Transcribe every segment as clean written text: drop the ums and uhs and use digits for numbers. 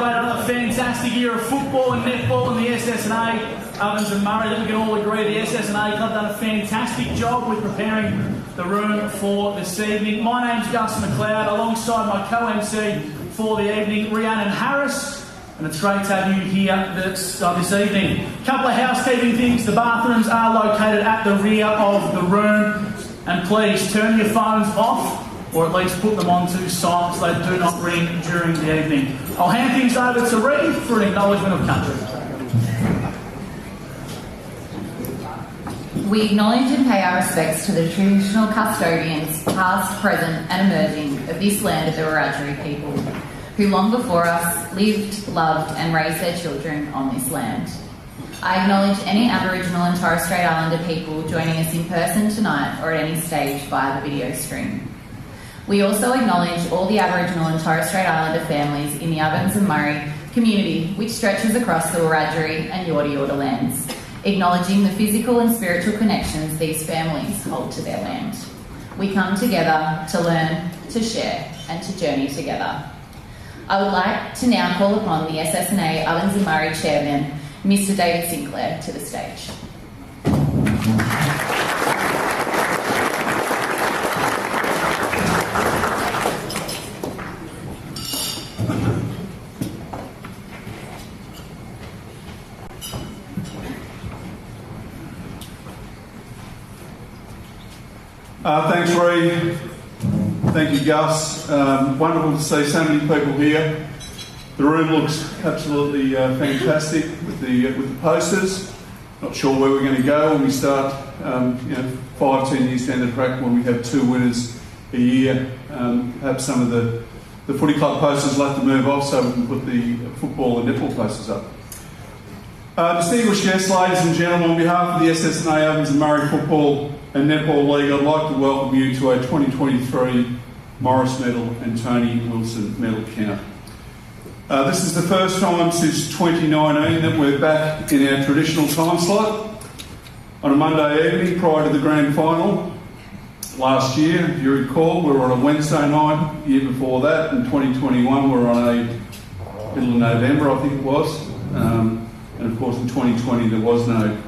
celebrate another fantastic year of football and netball in the SS&A. Ovens and Murray, I think we can all agree the SS&A Club done a fantastic job with preparing the room for this evening. My name's Gus McLeod, alongside my co-MC for the evening, Rhiannon Harris, and it's great to have you here this evening. A couple of housekeeping things. The bathrooms are located at the rear of the room, and please turn your phones off, or at least put them onto silent so they do not ring during the evening. I'll hand things over to Ree for an acknowledgement of country. We acknowledge and pay our respects to the traditional custodians, past, present and emerging, of this land of the Wiradjuri people, who long before us lived, loved and raised their children on this land. I acknowledge any Aboriginal and Torres Strait Islander people joining us in person tonight or at any stage via the video stream. We also acknowledge all the Aboriginal and Torres Strait Islander families in the Ovens and Murray community, which stretches across the Wiradjuri and Yorta Yorta lands, acknowledging the physical and spiritual connections these families hold to their land. We come together to learn, to share and to journey together. I would like to now call upon the SS&A Ovens and Murray Chairman, Mr. David Sinclair, to the stage. Thanks, Ree. Thank you, Gus. Wonderful to see so many people here. The room looks absolutely fantastic with the posters. Not sure where we're going to go when we start, 5-10 years down the track when we have 2 winners a year. Perhaps some of the footy club posters will have to move off so we can put the football and netball posters up. Distinguished guests, ladies and gentlemen, on behalf of the SS&A Ovens and Murray Football and Netball League, I'd like to welcome you to our 2023 Morris Medal and Tony Wilson Medal count. This is the first time since 2019 that we're back in our traditional time slot on a Monday evening prior to the grand final. Last year, if you recall, we were on a Wednesday night. The year before that, in 2021, we were on a middle of November, I think it was. And of course in 2020 there was no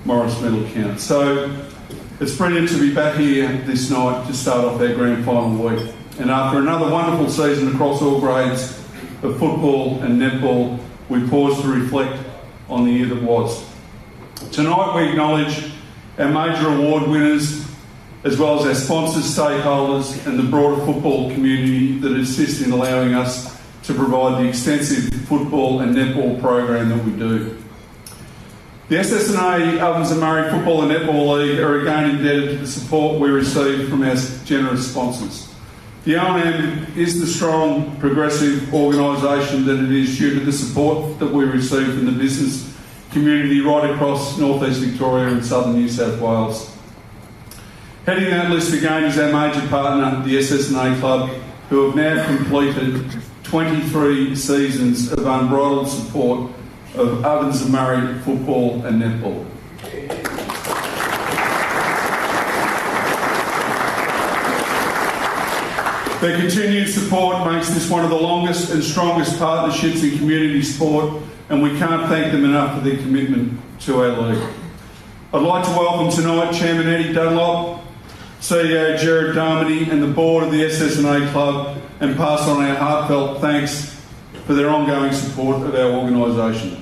Morris Medal count. So it's brilliant to be back here this night to start off our grand final week. And after another wonderful season across all grades of football and netball, we pause to reflect on the year that was. Tonight we acknowledge our major award winners, as well as our sponsors, stakeholders and the broader football community that assist in allowing us to provide the extensive football and netball program that we do. The SS&A Ovens and Murray Football and Netball League are again indebted to the support we receive from our generous sponsors. The OMFNL is the strong, progressive organisation that it is due to the support that we receive from the business community right across North East Victoria and Southern New South Wales. Heading that list again is our major partner, the SS&A Club, who have now completed 23 seasons of unbridled support of Ovens and Murray football and netball. Their continued support makes this one of the longest and strongest partnerships in community sport, and we can't thank them enough for their commitment to our league. I'd like to welcome tonight Chairman Eddie Dunlop, CEO Gerard Darmody and the board of the SS&A Club, and pass on our heartfelt thanks for their ongoing support of our organisation.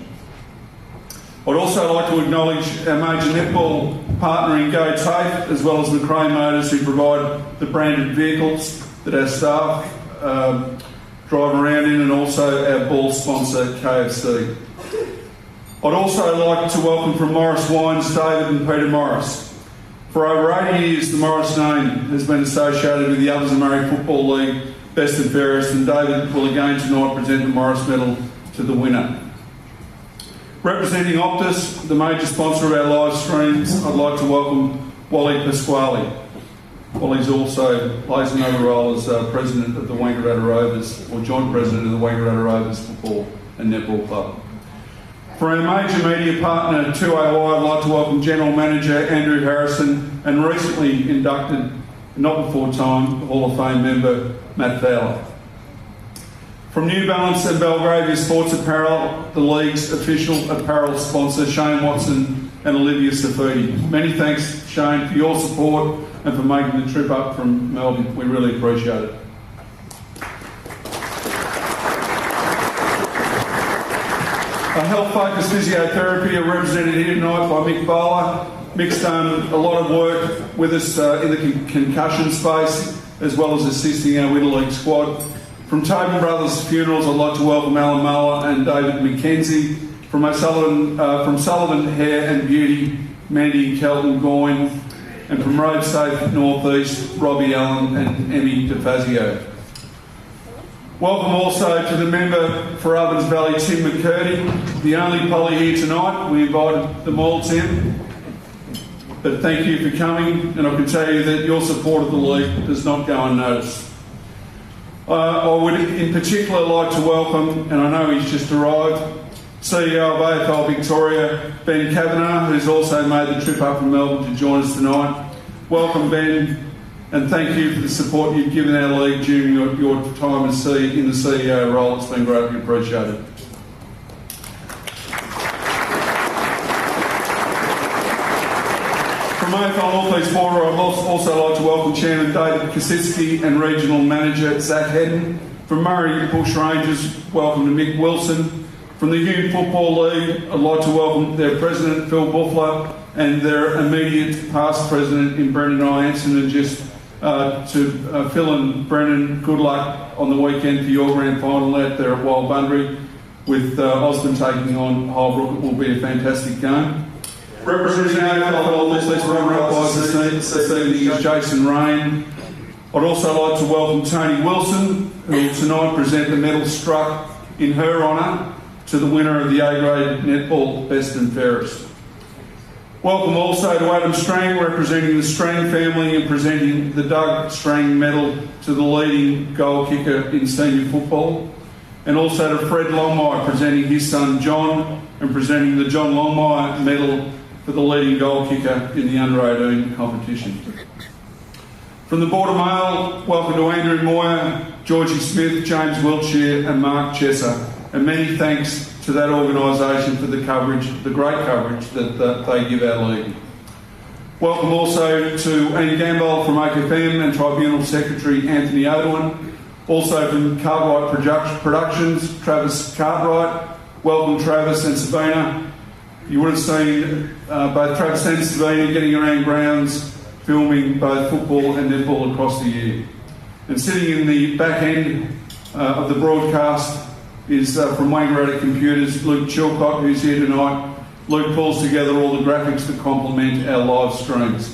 I'd also like to acknowledge our major netball partner in Go TAFE, as well as McRae Motors, who provide the branded vehicles that our staff drive around in, and also our ball sponsor KFC. I'd also like to welcome from Morris Wines David and Peter Morris. For over 80 years, the Morris name has been associated with the Ovens and Murray Football League Best and Fairest, and David will again tonight present the Morris Medal to the winner. Representing Optus, the major sponsor of our live streams, I'd like to welcome Wally Pasquale. Wally's also plays another role as President of the Wangaratta Rovers, or Joint President of the Wangaratta Rovers Football and Netball Club. For our major media partner, 2AY, I'd like to welcome General Manager Andrew Harrison and recently inducted, not before time, Hall of Fame member Matt Fowler. From New Balance and Belgravia Sports Apparel, the league's official apparel sponsor, Shane Watson and Olivia Safidi. Many thanks, Shane, for your support and for making the trip up from Melbourne. We really appreciate it. A health-focused physiotherapy are represented here tonight by Mick Bowler. Mick's done a lot of work with us in the concussion space, as well as assisting our Interleague squad. From Tobin Brothers Funerals, I'd like to welcome Alan Muller and David McKenzie. From Sullivan Hair and Beauty, Mandy and Kelton Goyne. And from Road Safe North East, Robbie Allen and Emmy DeFazio. Welcome also to the member for Ovens Valley, Tim McCurdy, the only Polly here tonight. We invited them all, Tim. But thank you for coming, and I can tell you that your support of the league does not go unnoticed. I would in particular like to welcome, and I know he's just arrived, CEO of AFL Victoria, Ben Kavanagh, who's also made the trip up from Melbourne to join us tonight. Welcome, Ben, and thank you for the support you've given our league during your time in the CEO role. It's been greatly appreciated. From AFL North East Border, I'd also like to welcome Chairman David Kositsky and Regional Manager Zach Hedden. From Murray Bush Rangers, welcome to Mick Wilson. From the Hume Football League, I'd like to welcome their President Phil Buffler and their immediate past President in Brendan Ianson, and just to Phil and Brendan, good luck on the weekend for your grand final out there at Wildbundry. With Osborne taking on Holbrook, it will be a fantastic game. Representing AFL this evening is Jason Rain. I'd also like to welcome Tony Wilson, who will tonight present the medal struck in her honour to the winner of the A-grade Netball Best and Fairest. Welcome also to Adam Strang, representing the Strang family and presenting the Doug Strang medal to the leading goal kicker in senior football. And also to Fred Longmire, presenting his son John and presenting the John Longmire medal for the leading goal kicker in the under-18 competition. From the Border Mail, welcome to Andrew Moyer, Georgie Smith, James Wiltshire and Mark Chesser. And many thanks to that organisation for the coverage, the great coverage that they give our league. Welcome also to Ian Gamble from OMFNL and Tribunal Secretary Anthony Odoin. Also from Cartwright Productions, Travis Cartwright. Welcome Travis and Sabina. You would have seen both Travis and Sabina getting around grounds, filming both football and netball across the year. And sitting in the back end of the broadcast is from Wangaratta Computers, Luke Chilcott, who's here tonight. Luke pulls together all the graphics that complement our live streams.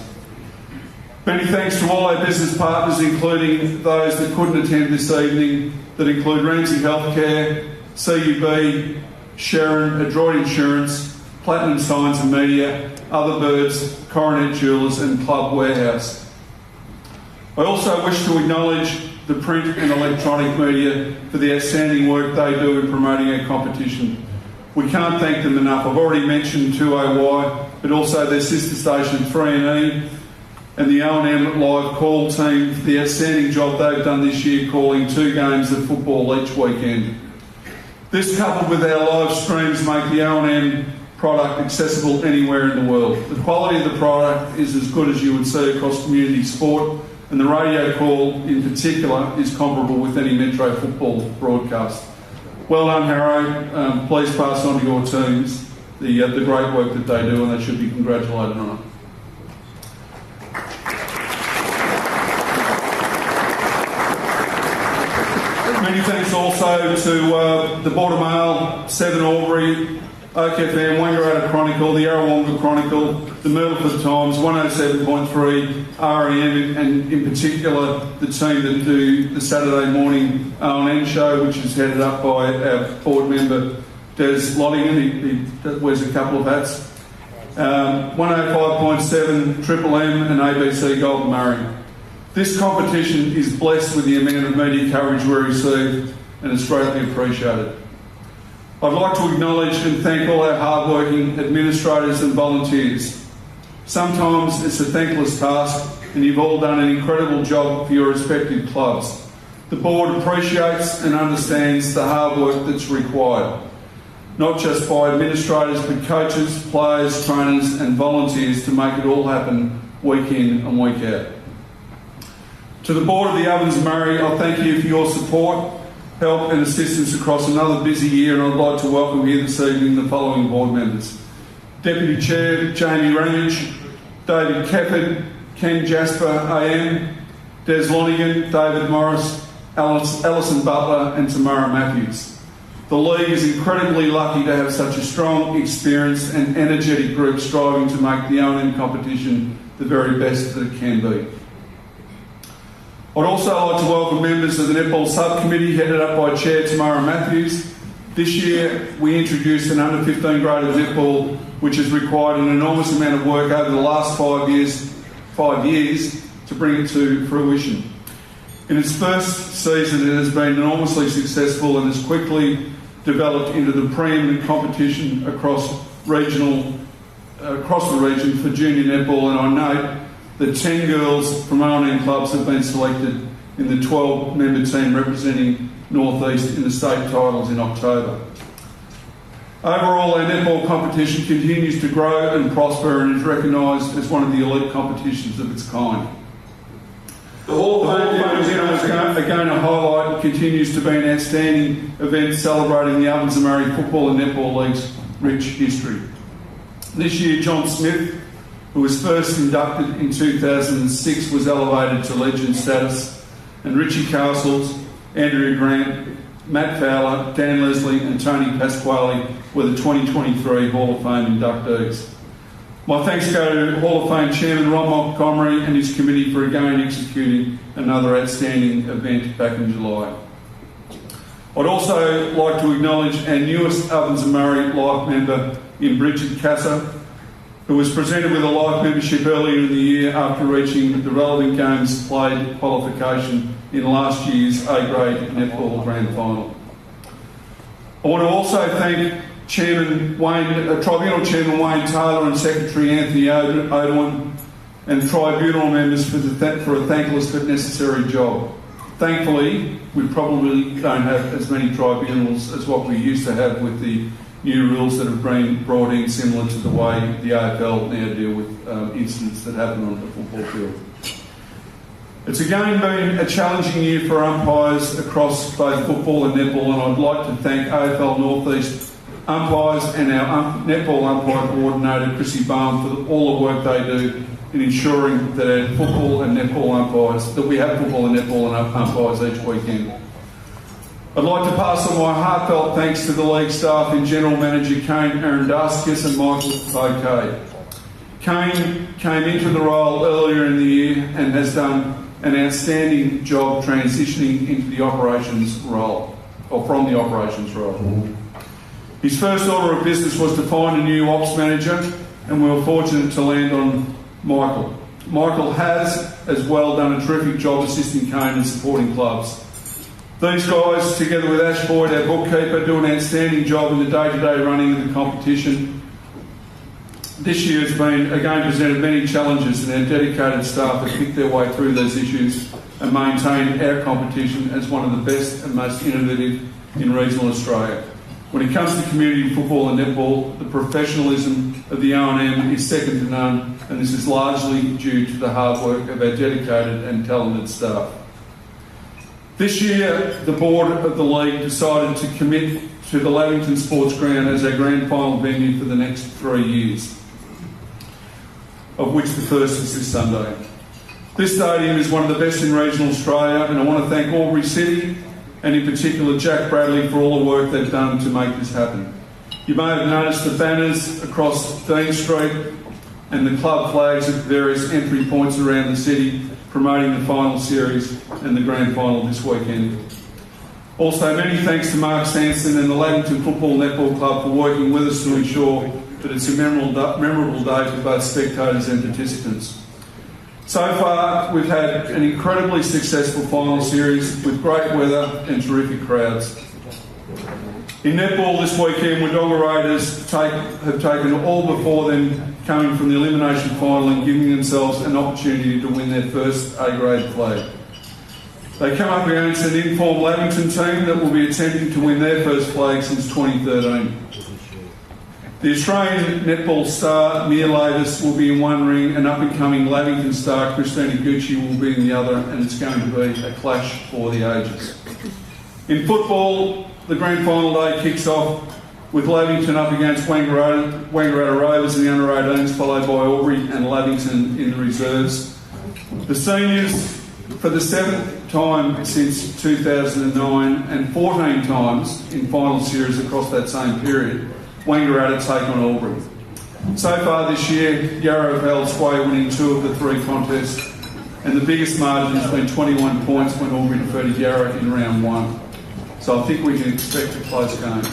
Many thanks to all our business partners, including those that couldn't attend this evening, that include Ramsay Healthcare, CUB, Sharon, Adroit Insurance, Platinum Science and Media, Other Birds, Coronet Jewellers and Club Warehouse. I also wish to acknowledge the print and electronic media for the outstanding work they do in promoting our competition. We can't thank them enough. I've already mentioned 2OY, but also their sister station 3&E and the O&M Live Call team for the outstanding job they've done this year, calling 2 games of football each weekend. This, coupled with our live streams, make the O&M product accessible anywhere in the world. The quality of the product is as good as you would see across community sport, and the radio call in particular is comparable with any Metro football broadcast. Well done, Harrow. Please pass on to your teams the great work that they do, and they should be congratulated on it. Many thanks also to the Border Mail, 7 Albury, OMFNL, Wangaratta Chronicle, the Yarrawonga Chronicle, the Myrtleford Times, 107.3, REM, and in particular the team that do the Saturday morning O&M show, which is headed up by our board member Des Lottingham. He wears a couple of hats. 105.7, Triple M and ABC Golden Murray. This competition is blessed with the amount of media coverage we receive, and it's greatly appreciated. I'd like to acknowledge and thank all our hard-working administrators and volunteers. Sometimes it's a thankless task, and you've all done an incredible job for your respective clubs. The board appreciates and understands the hard work that's required, not just by administrators but coaches, players, trainers and volunteers to make it all happen week in and week out. To the board of the Ovens and Murray, I thank you for your support, help and assistance across another busy year, and I'd like to welcome here this evening the following board members. Deputy Chair Jamie Ramage, David Kefford, Ken Jasper AM, Des Lonigan, David Morris, Alison Butler and Tamara Matthews. The League is incredibly lucky to have such a strong, experienced and energetic group striving to make the O&M competition the very best that it can be. I'd also like to welcome members of the Netball Subcommittee headed up by Chair Tamara Matthews. This year we introduced an under-15 grade of netball which has required an enormous amount of work over the last 5 years to bring it to fruition. In its first season it has been enormously successful and has quickly developed into the preeminent competition across the region for junior netball, and I note that 10 girls from O&M clubs have been selected in the 12-member team representing North East in the state titles in October. Overall, our netball competition continues to grow and prosper and is recognised as one of the elite competitions of its kind. The Hall of Fame again a highlight continues to be an outstanding event celebrating the Ovens and Murray Football and Netball League's rich history. This year, John Smith, who was first inducted in 2006, was elevated to legend status, and Richie Castles, Andrea Grant, Matt Fowler, Dan Leslie and Tony Pasquale were the 2023 Hall of Fame inductees. My thanks go to Hall of Fame Chairman Ron Montgomery and his committee for again executing another outstanding event back in July. I'd also like to acknowledge our newest Ovens and Murray Life member in Bridget Casa, who was presented with a life membership earlier in the year after reaching the relevant games played qualification in last year's A-grade netball grand final. I want to also thank Tribunal Chairman Wayne Taylor and Secretary Anthony Odwin and Tribunal members for a thankless but necessary job. Thankfully, we probably don't have as many tribunals as what we used to have with the new rules that have been brought in, similar to the way the AFL now deal with incidents that happen on the football field. It's again been a challenging year for umpires across both football and netball, and I'd like to thank AFL North East umpires and our netball umpire coordinator, Chrissy Baum, for all the work they do in ensuring that our football and netball umpires, that we have football and netball and umpires each weekend. I'd like to pass on my heartfelt thanks to the league staff and General Manager Kane Arendaskas and Michael Bouquet. Kane came into the role earlier in the year and has done an outstanding job transitioning into the operations role, or from the operations role. His first order of business was to find a new ops manager, and we were fortunate to land on Michael. Michael has, as well, done a terrific job assisting Kane and supporting clubs. These guys, together with Ash Boyd, our bookkeeper, do an outstanding job in the day-to-day running of the competition. This year has been, again, presented many challenges, and our dedicated staff have picked their way through those issues and maintained our competition as one of the best and most innovative in regional Australia. When it comes to community football and netball, the professionalism of the O&M is second to none, and this is largely due to the hard work of our dedicated and talented staff. This year, the board of the league decided to commit to the Lavington Sports Ground as our grand final venue for the next 3 years, of which the first is this Sunday. This stadium is one of the best in regional Australia, and I want to thank Albury City and in particular Jack Bradley for all the work they've done to make this happen. You may have noticed the banners across Dean Street and the club flags at various entry points around the city promoting the final series and the grand final this weekend. Also, many thanks to Mark Sanson and the Lavington Football Netball Club for working with us to ensure that it's a memorable day for both spectators and participants. So far, we've had an incredibly successful final series with great weather and terrific crowds. In netball this weekend, Wodonga Raiders have taken all before them coming from the elimination final and giving themselves an opportunity to win their first A-grade flag. They come up against an informed Lavington team that will be attempting to win their first flag since 2013. The Australian netball star Mia Lavis will be in one ring, and up-and-coming Lavington star Christina Gucci will be in the other, and it's going to be a clash for the ages. In football, the grand final day kicks off with Lavington up against Wangaratta Rovers in the under-18s, followed by Albury and Lavington in the reserves. The seniors, for the 7th time since 2009 and 14 times in final series across that same period, Wangaratta take on Albury. So far this year, Yarra have held sway, winning 2 of the 3 contests, and the biggest margin has been 21 points when Albury defeated Yarra in round 1. So I think we can expect a close game.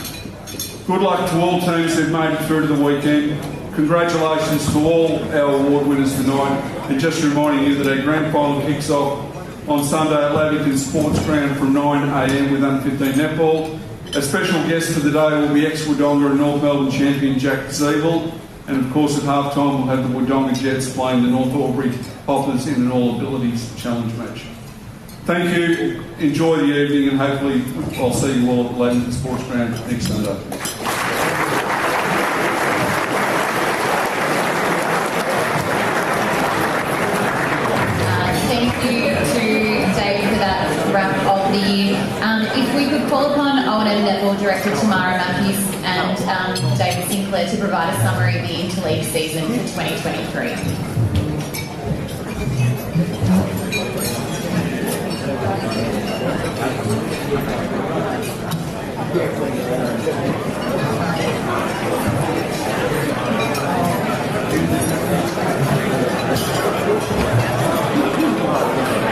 Good luck to all teams who've made it through to the weekend. Congratulations to all our award winners tonight, and just reminding you that our grand final kicks off on Sunday at Lavington Sports Ground from 9 a.m. with under-15 netball. A special guest for the day will be ex-Wodonga and North Melbourne champion Jack Zeeble, and of course at half-time we'll have the Wodonga Jets playing the North Albury Hoppers in an all-abilities challenge match. Thank you, enjoy the evening, and hopefully I'll see you all at Lavington Sports Ground next Sunday. Thank you to David for that wrap of the year. If we could call upon O&M Netball Director Tamara Matthews and David Sinclair to provide a summary of the interleague season for 2023.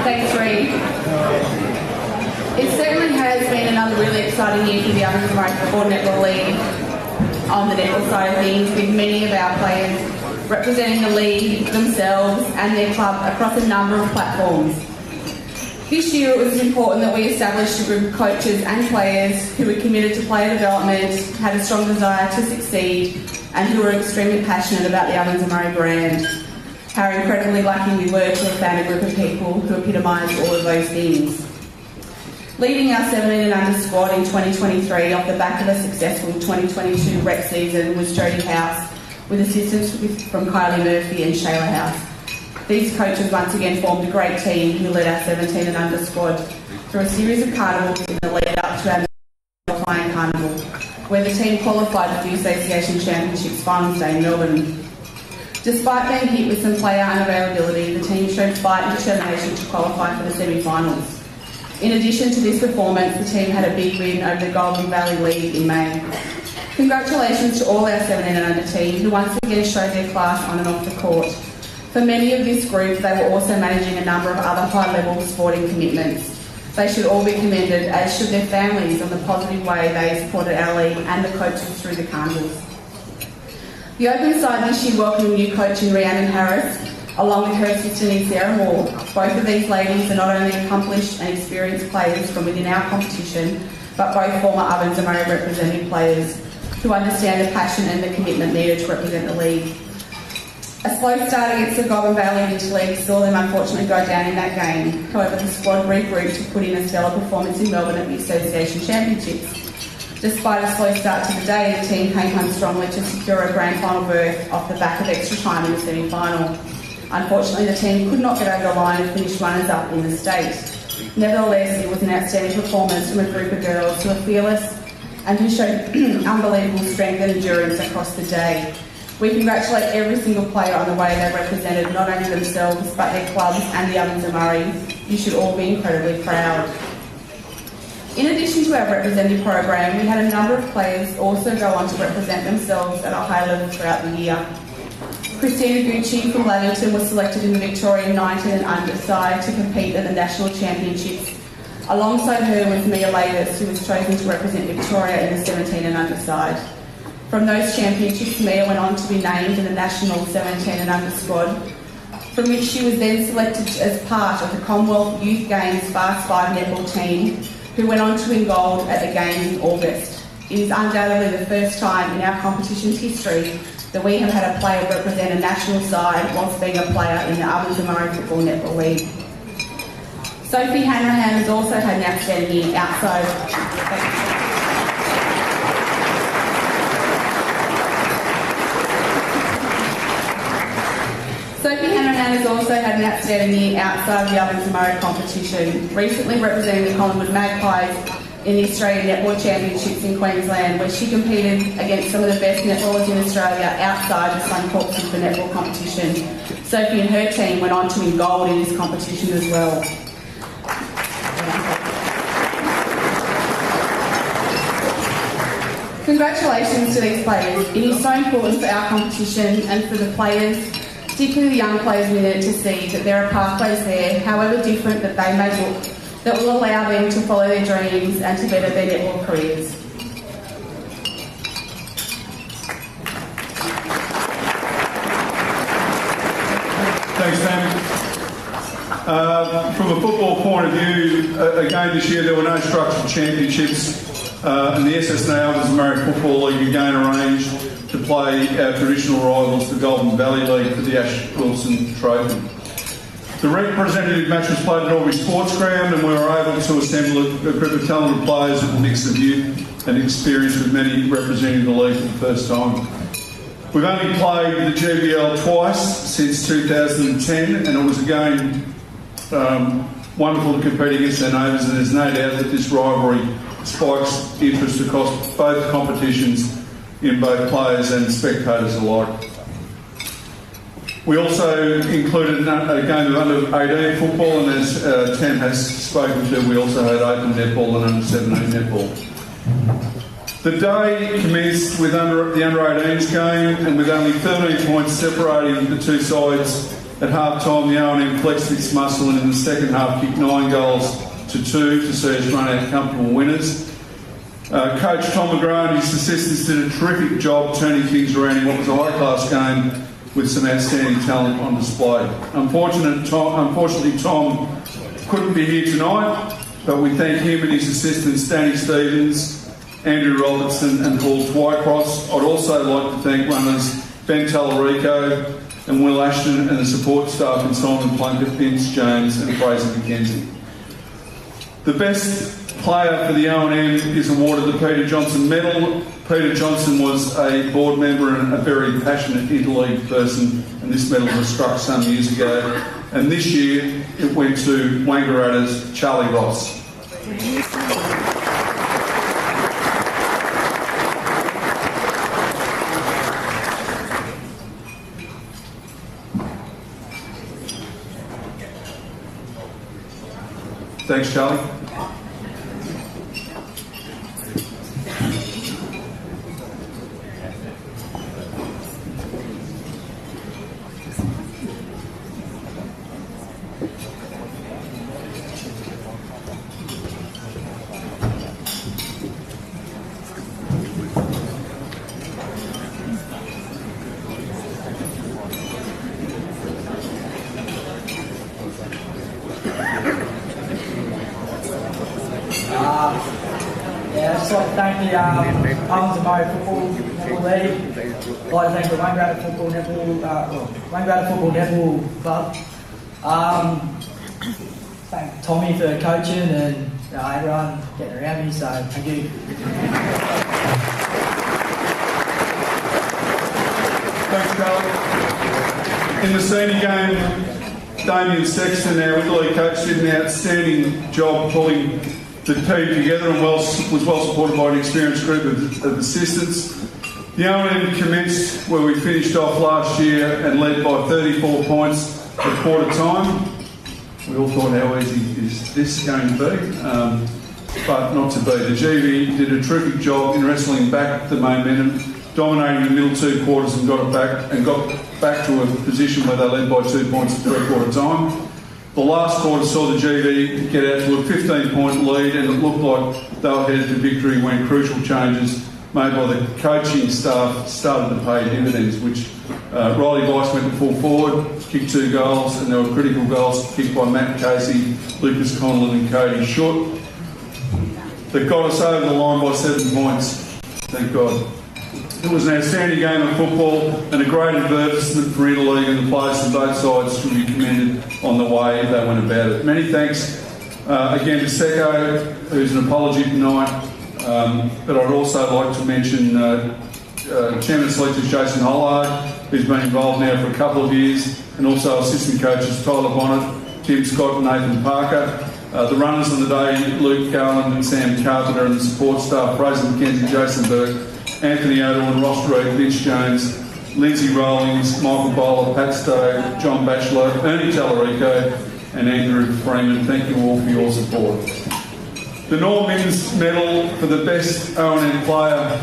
Thanks, Reed. It certainly has been another really exciting year for the Ovens and Murray Football Netball League on the netball side of things, with many of our players representing the league themselves and their club across a number of platforms. This year it was important that we established a group of coaches and players who were committed to player development, had a strong desire to succeed, and who were extremely passionate about the Ovens and Murray brand. How incredibly lucky we were to have found a group of people who epitomised all of those things. Leading our 17 and under squad in 2023 off the back of a successful 2022 rec season was Jodie House, with assistance from Kylie Murphy and Shayla House. These coaches once again formed a great team who led our 17 and under squad through a series of carnivals in the lead up to our qualifying carnival, where the team qualified for the Association Championships Finals Day in Melbourne. Despite being hit with some player unavailability, the team showed fight and determination to qualify for the semi-finals. In addition to this performance, the team had a big win over the Golden Valley League in May. Congratulations to all our 17 and under team who once again showed their class on and off the court. For many of this group, they were also managing a number of other high-level sporting commitments. They should all be commended, as should their families, on the positive way they supported our league and the coaches through the carnivals. The Open side this year welcomed new coach in Rhiannon Harris, along with her assistant in Sarah Moore. Both of these ladies are not only accomplished and experienced players from within our competition, but both former Ovens and Murray representative players who understand the passion and the commitment needed to represent the league. A slow start against the Golden Valley Interleague saw them unfortunately go down in that game. However, the squad regrouped to put in a stellar performance in Melbourne at the Association Championships. Despite a slow start to the day, the team came home strongly to secure a grand final berth off the back of extra time in the semi-final. Unfortunately, the team could not get over the line and finish runners-up in the state. Nevertheless, it was an outstanding performance from a group of girls who were fearless and who showed unbelievable strength and endurance across the day. We congratulate every single player on the way they represented not only themselves but their clubs and the Ovens and Murray. You should all be incredibly proud. In addition to our representative program, we had a number of players also go on to represent themselves at a high level throughout the year. Christina Gucci from Lavington was selected in the Victorian 19 and under side to compete at the National Championships. Alongside her was Mia Lavis, who was chosen to represent Victoria in the 17 and under side. From those championships, Mia went on to be named in the National 17 and under squad, from which she was then selected as part of the Commonwealth Youth Games Fast 5 netball team, who went on to win gold at the Games in August. It is undoubtedly the first time in our competition's history that we have had a player represent a national side whilst being a player in the Ovens and Murray Football Netball League. Sophie Hanrahan has also had an outstanding year outside. Sophie Hanrahan has also had an outstanding year outside of the Ovens and Murray competition, recently representing the Collingwood Magpies in the Australian Netball Championships in Queensland, where she competed against some of the best netballers in Australia outside the Suncorp Super Netball competition. Sophie and her team went on to win gold in this competition as well. Congratulations to these players. It is so important for our competition and for the players, particularly the young players in it, to see that there are pathways there, however different that they may look, that will allow them to follow their dreams and to better their netball careers. Thanks, Sam. From a football point of view, again this year there were no structured championships, and the SS&A Ovens and Murray Football League again arranged to play our traditional rivals, the Golden Valley League, for the Ash Wilson Trophy. The representative match was played at Albury Sports Ground, and we were able to assemble a group of talented players with a mix of youth and experience, with many representing the league for the first time. We've only played the GBL twice since 2010, and it was again wonderful to compete against our neighbours, and there's no doubt that this rivalry spikes interest across both competitions in both players and spectators alike. We also included a game of under-18 football, and as Tam has spoken to, we also had open netball and under-17 netball. The day commenced with the under-18s game, and with only 13 points separating the two sides at half-time, the O&M flexed its muscle and in the second half kicked 9 goals to 2 to see us run out comfortable winners. Coach Tom McGrath and his assistants did a terrific job turning things around in what was a high-class game with some outstanding talent on display. Unfortunately, Tom couldn't be here tonight, but we thank him and his assistants, Danny Stevens, Andrew Robertson and Paul Twycross. I'd also like to thank runners Ben Tallarico and Will Ashton and the support staff in Simon Plunkett, Vince James and Fraser McKenzie. The best player for the O&M is awarded the Peter Johnson Medal. Peter Johnson was a board member and a very passionate interleague person, and this medal was struck some years ago. And this year it went to Wangaratta's Charlie Ross. Thanks, Charlie. I'd just like to thank the Ovens and Murray Football League. I'd like to thank the Wangaratta Football Netball Club. Thank Tommy for coaching and everyone getting around me, so thank you. Thanks, Charlie. In the senior game, Damien Sexton, our interleague coach, did an outstanding job pulling the team together and was well supported by an experienced group of assistants. The O&M commenced where we finished off last year and led by 34 points at quarter time. We all thought, how easy is this going to be? But not to be. The GV did a terrific job in wrestling back the momentum, dominating the middle 2 quarters and got back to a position where they led by 2 points at three-quarter time. The last quarter saw the GV get out to a 15-point lead, and it looked like they were headed to victory when crucial changes made by the coaching staff started to pay dividends, which Riley Weiss went to full forward, kicked 2 goals, and there were critical goals kicked by Matt Casey, Lucas Conlon and Cody Short that got us over the line by 7 points. Thank God. It was an outstanding game of football and a great advertisement for interleague, and the players from both sides should be commended on the way they went about it. Many thanks Again, to Seko, who's an apology tonight, but I'd also like to mention Chairman of Selectors Jason Hollard, who's been involved now for a couple of years, and also assistant coaches Tyler Bonnet, Tim Scott and Nathan Parker. The runners on the day, Luke Garland and Sam Carpenter, and the support staff, Fraser McKenzie, Jason Burke, Anthony Odell and Ross Reed, Vince Jones, Lindsay Rawlings, Michael Bowler, Pat Stowe, John Batchelor, Ernie Tallarico and Andrew Freeman. Thank you all for your support. The Norm Men's Medal for the best O&M player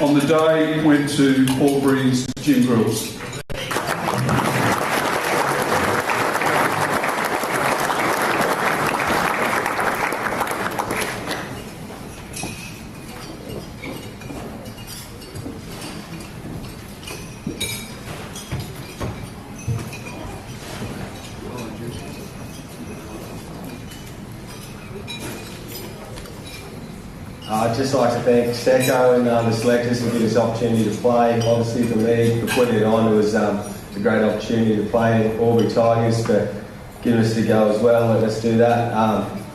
on the day went to Albury's Jim Grills. I'd just like to thank Seko and the selectors for giving us the opportunity to play. Obviously for me, for putting it on, it was a great opportunity to play. Albury Tigers for giving us the go as well, letting us do that,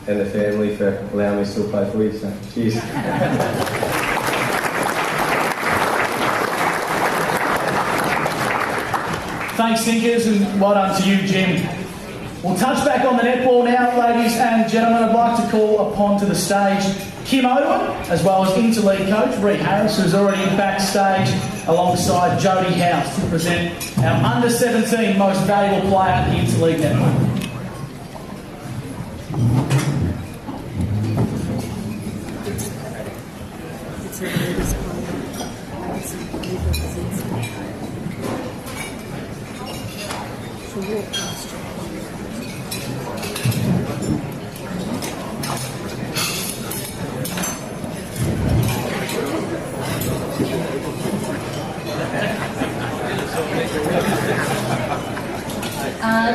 and the family for allowing me to still play for you. So, cheers. Thanks, Thinkers, and well done to you, Jim. We'll touch back on the netball now, ladies and gentlemen. I'd like to call upon to the stage Kim Owen, as well as Interleague coach Reed Harris, who's already backstage alongside Jodie House to present our under-17 most valuable player in Interleague netball.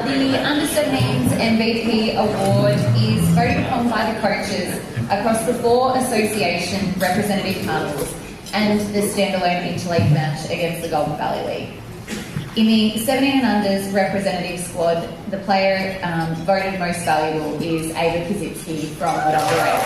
The Under-17s MVP award is voted upon by the coaches across the 4 association representative carnivals and the standalone interleague match against the Golden Valley League. In the 17 and unders representative squad, the player voted most valuable is Ava Kazitsky from the WA.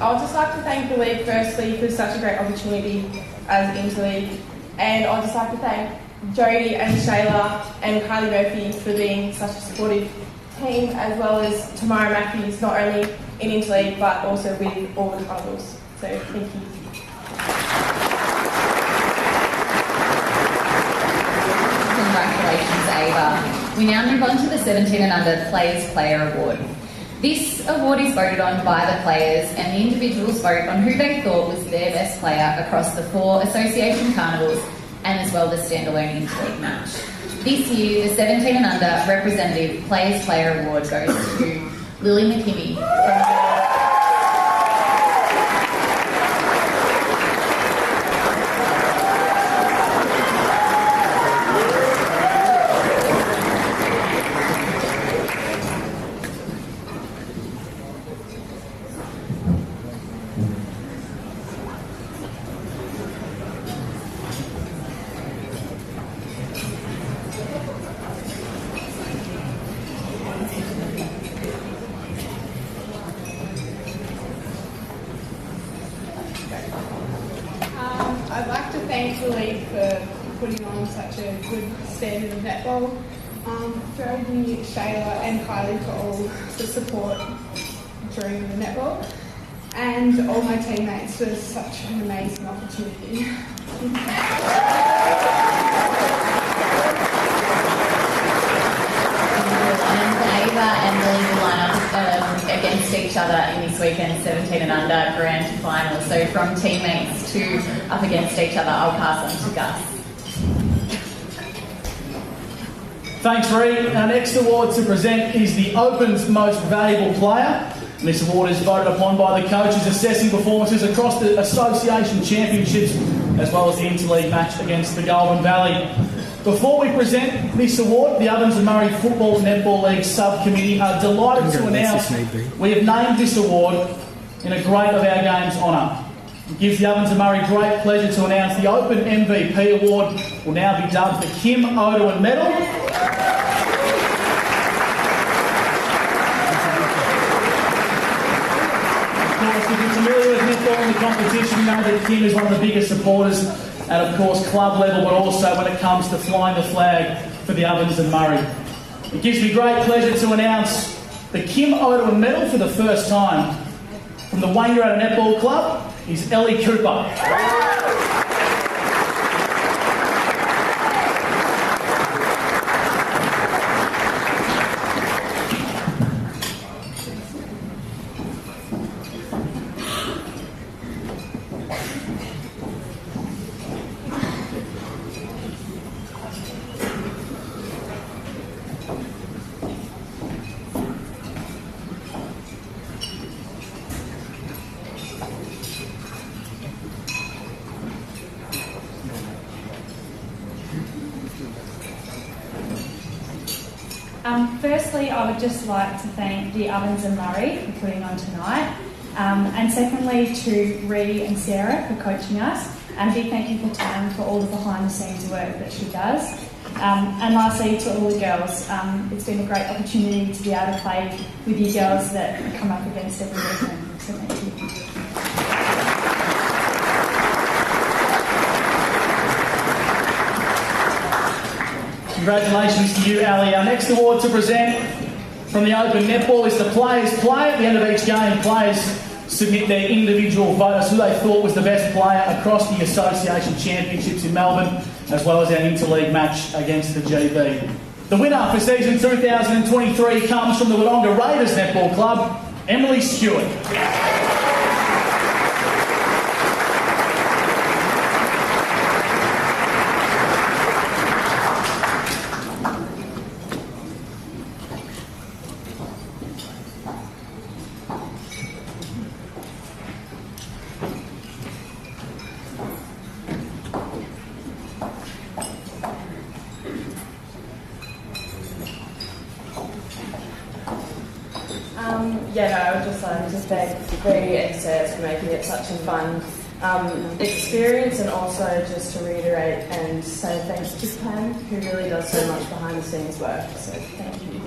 I would just like to thank the league firstly for such a great opportunity as interleague, and I'd just like to thank Jodie and Shayla and Kylie Murphy for being such a supportive team, as well as Tamara Matthews, not only in interleague but also with all the carnivals. So thank you. Congratulations, Ava. We now move on to the 17 and under Players Player Award. This award is voted on by the players, and the individuals vote on who they thought was their best player across the 4 association carnivals and as well the standalone interleague match. This year, the 17 and under representative Players Player Award goes to Lily McKinney from I'd like to thank the league for putting on such a good standard of netball. Jodie, Shayla and Kylie for all the support during the netball, and all my teammates for such an amazing opportunity. Ava and Lily will line up against each other in this weekend's 17 and under grand final. So from teammates to up against each other, I'll pass on to Gus. Thanks, Reed. Our next award to present is the Open's Most Valuable Player. And this award is voted upon by the coaches assessing performances across the association championships as well as the interleague match against the Goulburn Valley. Before we present this award, the Ovens and Murray Football Netball League Subcommittee are delighted to announce we have named this award in a great of our game's honour. It gives the Ovens and Murray great pleasure to announce the Open MVP Award will now be dubbed the Kim Odoin Medal. Of course, if you're familiar with netball in the competition, you know that Kim is one of the biggest supporters at, of course, club level, but also when it comes to flying the flag for the Ovens and Murray. It gives me great pleasure to announce the Kim Odoin Medal for the first time. From the Wangaratta Netball Club is Ellie Cooper. Firstly, I would just like to thank the Ovens and Murray for putting on tonight, and secondly to Ree and Sarah for coaching us, and a big thank you for Tam for all the behind-the-scenes work that she does. And lastly to all the girls, it's been a great opportunity to be able to play with you girls that come up against every weekend, so thank you. Congratulations to you, Ali. Our next award to present from the Open Netball is the Players' Play. At the end of each game, players submit their individual vote as who they thought was the best player across the association championships in Melbourne, as well as our interleague match against the GB. The winner for season 2023 comes from the Wodonga Raiders Netball Club, Emily Stewart. I would just like to thank Brady and Sarah for making it such a fun experience, and also just to reiterate and say thanks to Pam, who really does so much behind the scenes work. So thank you.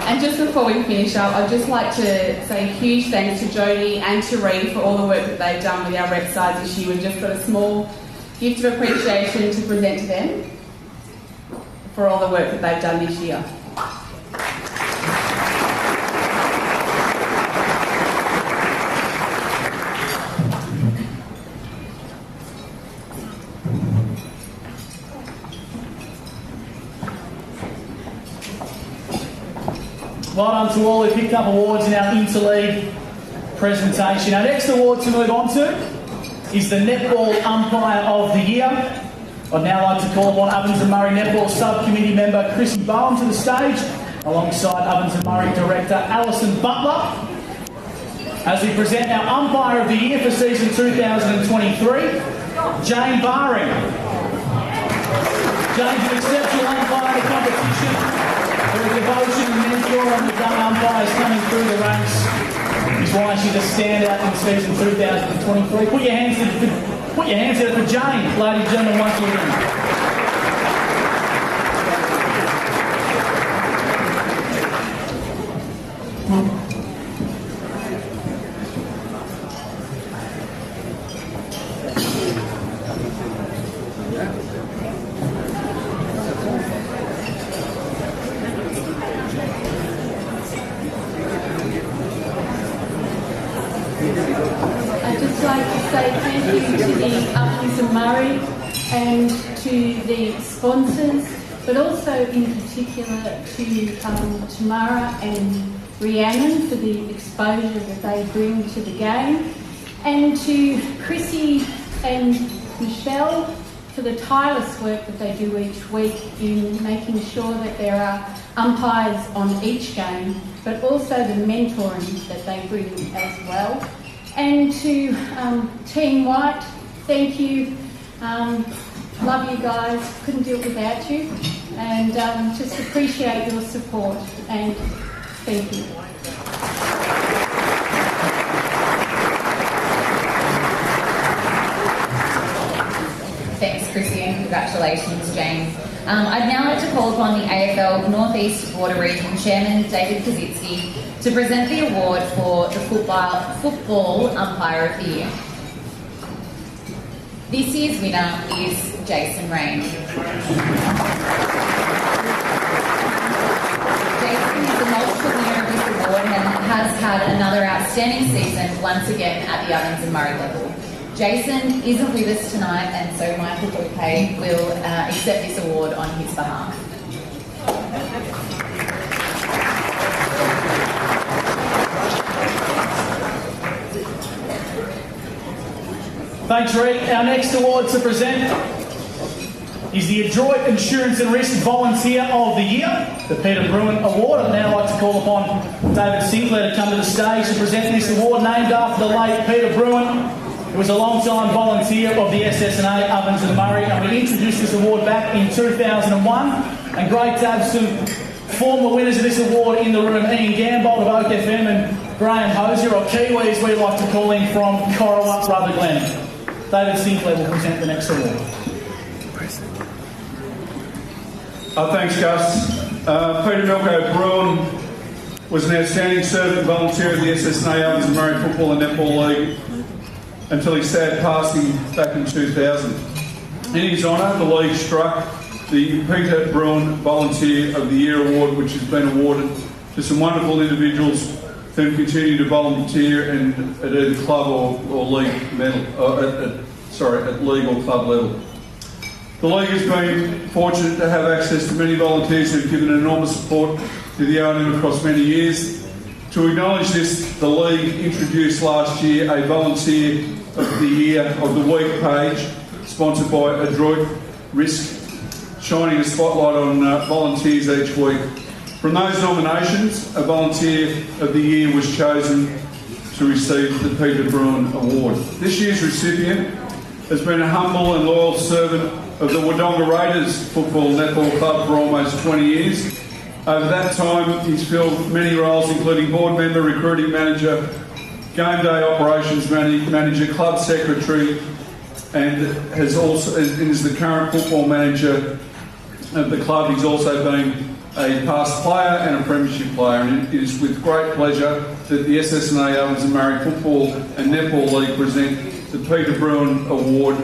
And just before we finish up, I'd just like to say a huge thanks to Jodie and to Reed for all the work that they've done with our rep sides this year. We've just got a small gift of appreciation to present to them for all the work that they've done this year. Well done to all who picked up awards in our interleague presentation. Our next award to move on to is the Netball Umpire of the Year. I'd now like to call upon Ovens and Murray Netball Subcommittee member Chrissy Bowen to the stage, alongside Ovens and Murray Director Alison Butler, as we present our Umpire of the Year for season 2023, Jane Baring. Jane's an exceptional umpire in the competition. Her devotion and mentor on the young umpires coming through the ranks is why she's a standout in season 2023. Put your hands together for Jane, ladies and gentlemen, once again. I'd just like to say thank you to the Ovens and Murray and to the sponsors, but also in particular to Tamara and Rhiannon for the exposure that they bring to the game, And to Chrissy and Michelle for the tireless work that they do each week in making sure that there are umpires on each game, but also the mentoring that they bring as well. And to Team White, thank you. Love you guys, couldn't do it without you. And just appreciate your support, and thank you. Thanks, Chrissy, and congratulations, James. I'd now like to call upon the AFL North East Water Region Chairman, David Kazitsky, to present the award for the Football Umpire of the Year. This year's winner is Jason Rain. Jason is the multiple winner of this award and has had another outstanding season once again at the Ovens and Murray level. Jason isn't with us tonight, and so Michael Bouquet will accept this award on his behalf. Thanks, Reed. Our next award to present is the Adroit Insurance and Risk Volunteer of the Year, the Peter Bruin Award. I'd now like to call upon David Sinclair to come to the stage to present this award, named after the late Peter Bruin. He was a long-time volunteer of the SS&A, Ovens and Murray, and we introduced this award back in 2001. And great to have some former winners of this award in the room, Ian Gambold of Oak FM and Graham Hosier, or Kiwis we like to call him, from Corowa, Brother Glen. David Sinclair will present the next award. Thanks, Gus. Peter Milko Bruin was an outstanding servant and volunteer of the SS&A, Ovens and Murray Football and Netball League until his sad passing back in 2000. In his honour, the league struck the Peter Bruin Volunteer of the Year Award, which has been awarded to some wonderful individuals who continue to volunteer at either club or league at league or club level. The league has been fortunate to have access to many volunteers who have given enormous support to the OMFNL across many years. To acknowledge this, the league introduced last year a Volunteer of the Year of the Week page, sponsored by Adroit Risk, shining a spotlight on volunteers each week. From those nominations, a Volunteer of the Year was chosen to receive the Peter Bruin Award. This year's recipient has been a humble and loyal servant of the Wodonga Raiders Football Netball Club for almost 20 years. Over that time, he's filled many roles, including board member, recruiting manager, game day operations manager, club secretary, and is the current football manager of the club. He's also been a past player and a premiership player, and it is with great pleasure that the SS&A Ovens and Murray Football and Netball League present the Peter Bruin Award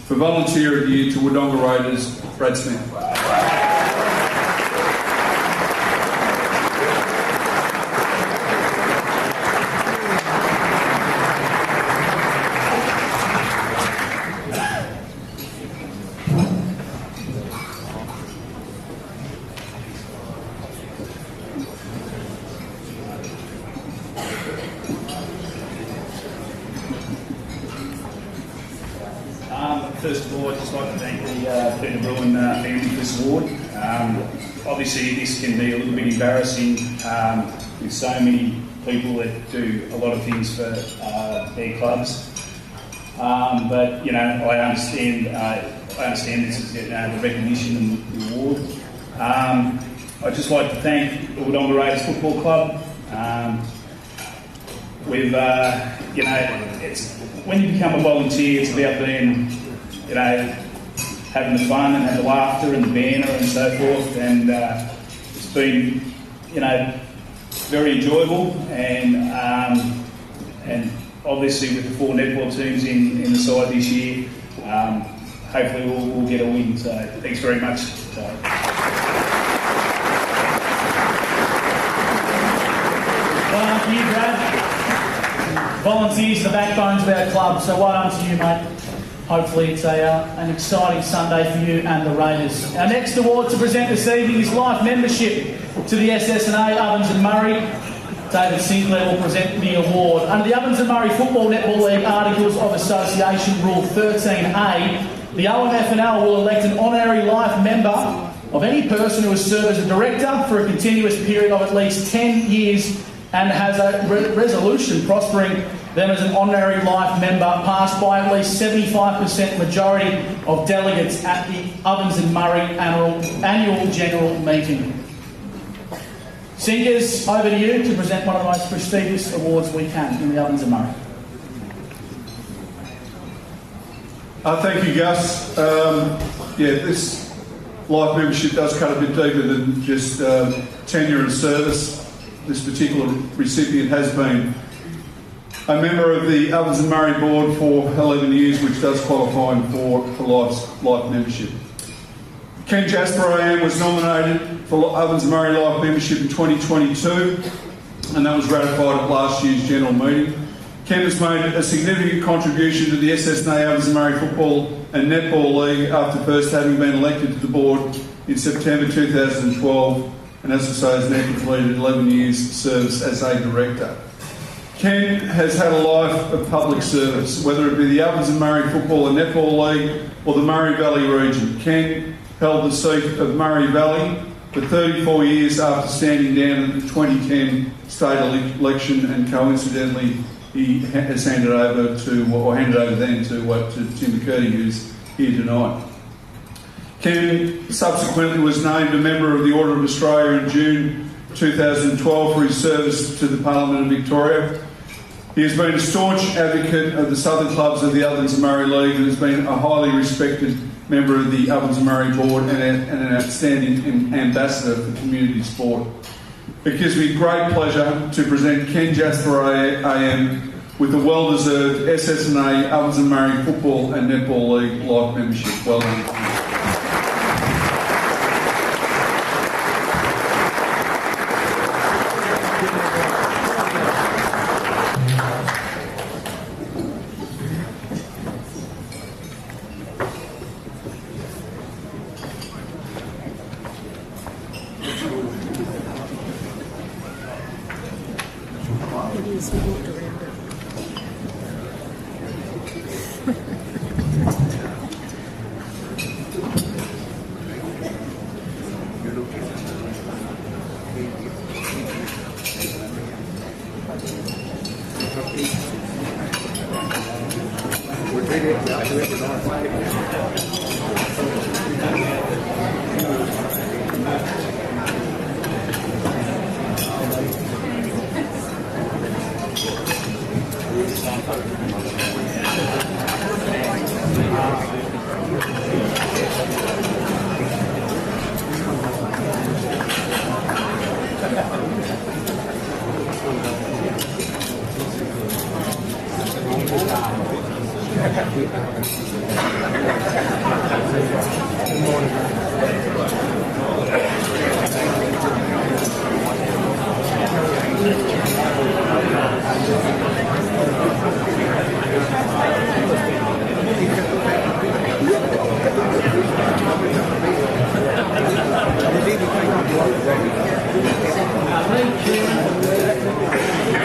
for Volunteer of the Year to Wodonga Raiders, Brad Smith. First of all, I'd just like to thank the Peter Bruin family for this award. Obviously, this can be a little bit embarrassing with so many people that do a lot of things for their clubs. But you know, I understand this is the recognition and the award. I'd just like to thank the Wodonga Raiders Football Club. It's when you become a volunteer, it's about being, having the fun and having the laughter and the banter and so forth, and it's been, very enjoyable, and obviously with the 4 netball teams in the side this year, hopefully we'll get a win. So thanks very much. Well done to you, Brad. Volunteers are the backbones of our club, so well done to you, mate. Hopefully it's an exciting Sunday for you and the Raiders. Our next award to present this evening is life membership to the SS&A Ovens and Murray. David Sinclair will present the award. Under the Ovens and Murray Football Netball League Articles of Association Rule 13A, the OMFNL will elect an honorary life member of any person who has served as a director for a continuous period of at least 10 years and has a resolution prospering them as an honorary life member passed by at least 75% majority of delegates at the Ovens and Murray annual general meeting. Sinkers, over to you to present one of the most prestigious awards we can in the Ovens and Murray. Thank you, Gus. This life membership does cut a bit deeper than just tenure and service. This particular recipient has been a member of the Ovens and Murray board for 11 years, which does qualify him for life membership. Ken Jasper AM was nominated for Ovens and Murray life membership in 2022, and that was ratified at last year's general meeting. Ken has made a significant contribution to the SS&A Ovens and Murray Football and Netball League after first having been elected to the board in September 2012, and as I say, has now completed 11 years service as a director. Ken has had a life of public service, whether it be the Ovens and Murray Football and Netball League or the Murray Valley region. Ken held the seat of Murray Valley for 34 years after standing down in the 2010 state election, and coincidentally he has handed over then to Tim McCurdy, who's here tonight. Ken subsequently was named a member of the Order of Australia in June 2012 for his service to the Parliament of Victoria. He has been a staunch advocate of the southern clubs of the Ovens and Murray League and has been a highly respected member of the Ovens and Murray board and an outstanding ambassador for community sport. It gives me great pleasure to present Ken Jasper AM with the well-deserved SS&A Ovens and Murray Football and Netball League life membership. Well done.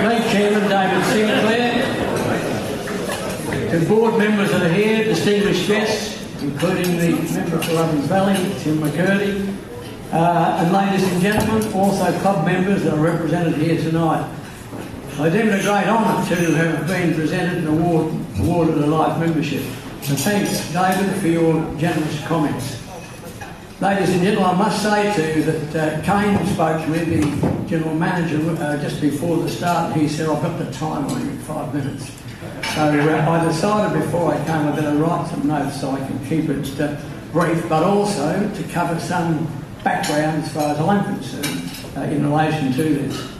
Late Chairman David Sinclair, to board members that are here, distinguished guests, including the member for Ovens Valley, Tim McCurdy, and ladies and gentlemen, also club members that are represented here tonight. I deem it a great honour to have been presented and awarded a life membership. So thanks, David, for your generous comments. Ladies and gentlemen, I must say to you that Kane spoke to me, the General Manager, just before the start, and he said, I've got the time on you in 5 minutes. So I decided before I came I better write some notes so I can keep it brief, but also to cover some background as far as I'm concerned in relation to this.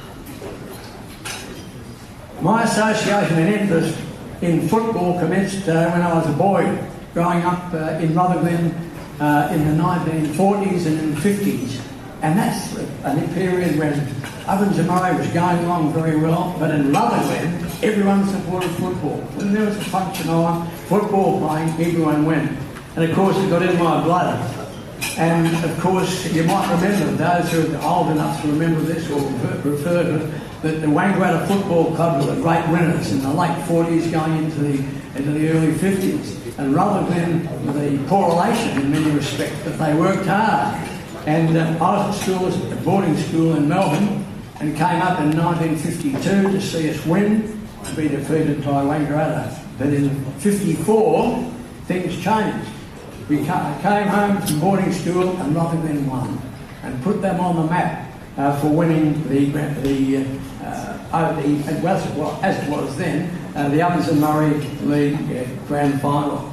My association and interest in football commenced when I was a boy, growing up in Rutherglen in the 1940s and in the 50s. And that's a period when Ovens and Murray was going along very well, but in Rutherglen, everyone supported football. When there was a function on, football playing, everyone went. And of course, it got in my blood. And of course, you might remember, those who are old enough to remember this will refer refer to it, that the Wangaratta Football Club were the great winners in the late 40s going into the early 50s. And rather than the correlation in many respects, that they worked hard. And I was at a boarding school in Melbourne, and came up in 1952 to see us win, to be defeated by Wangaratta. But in 54, things changed. We came home from boarding school and Rotherglen won, and put them on the map for winning as it was then, the Ovens and Murray League Grand Final.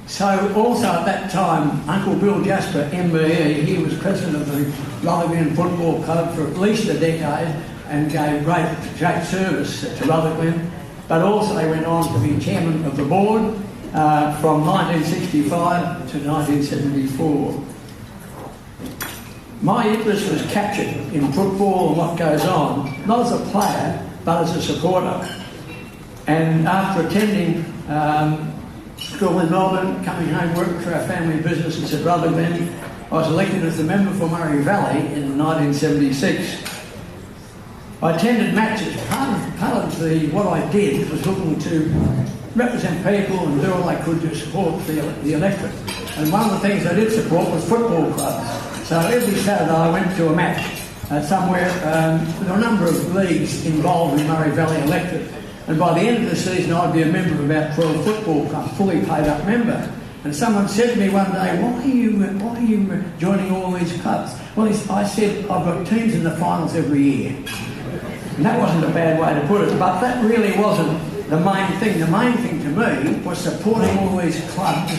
So also at that time, Uncle Bill Jasper, MBE, he was president of the Rotherglen Football Club for at least a decade and gave great service to Rotherglen, but also he went on to be chairman of the board from 1965 to 1974. My interest was captured in football and what goes on, not as a player, but as a supporter. And after attending school in Melbourne, coming home, working for our family businesses at Rotherglen, I was elected as the member for Murray Valley in 1976. I attended matches. Part of what I did was looking to represent people and do all I could to support the electorate. And one of the things I did support was football clubs. So every Saturday I went to a match somewhere. There were a number of leagues involved in Murray Valley electorate. And by the end of the season, I'd be a member of about 12 football clubs, fully paid up member. And someone said to me one day, why are you joining all these clubs? Well, I said, I've got teams in the finals every year. And that wasn't a bad way to put it, but that really wasn't the main thing. The main thing to me was supporting all these clubs,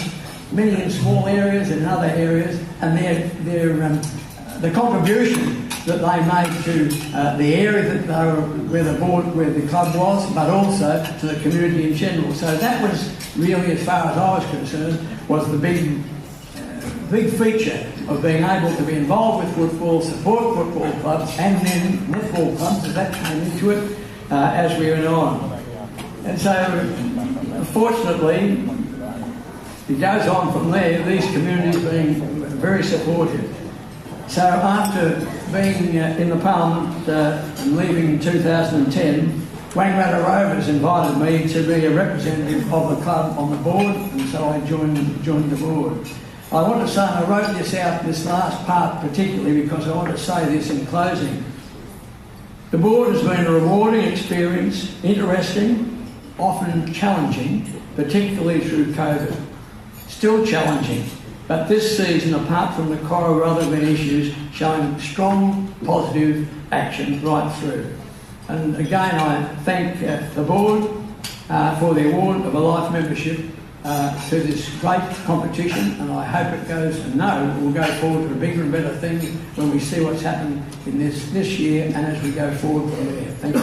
many in small areas and other areas, and the contribution that they made to the area that they were, where the club was, but also to the community in general. So that was really, as far as I was concerned, was the big feature of being able to be involved with football, support football clubs, and then netball clubs, as that came into it as we went on. And so, fortunately, it goes on from there, these communities being very supportive. So after being in the Parliament and leaving in 2010, Wangaratta Rovers invited me to be a representative of the club on the board, and so I joined the board. I want to say, I wrote this out, this last part particularly, because I want to say this in closing. The board has been a rewarding experience, interesting, often challenging, particularly through COVID. Still challenging, but this season, apart from the Cora Rotherglen issues, showing strong, positive action right through. And again, I thank the board for the award of a life membership to this great competition, and I hope it goes, and know we'll go forward to bigger and better things when we see what's happened in this year and as we go forward from there. Thank you.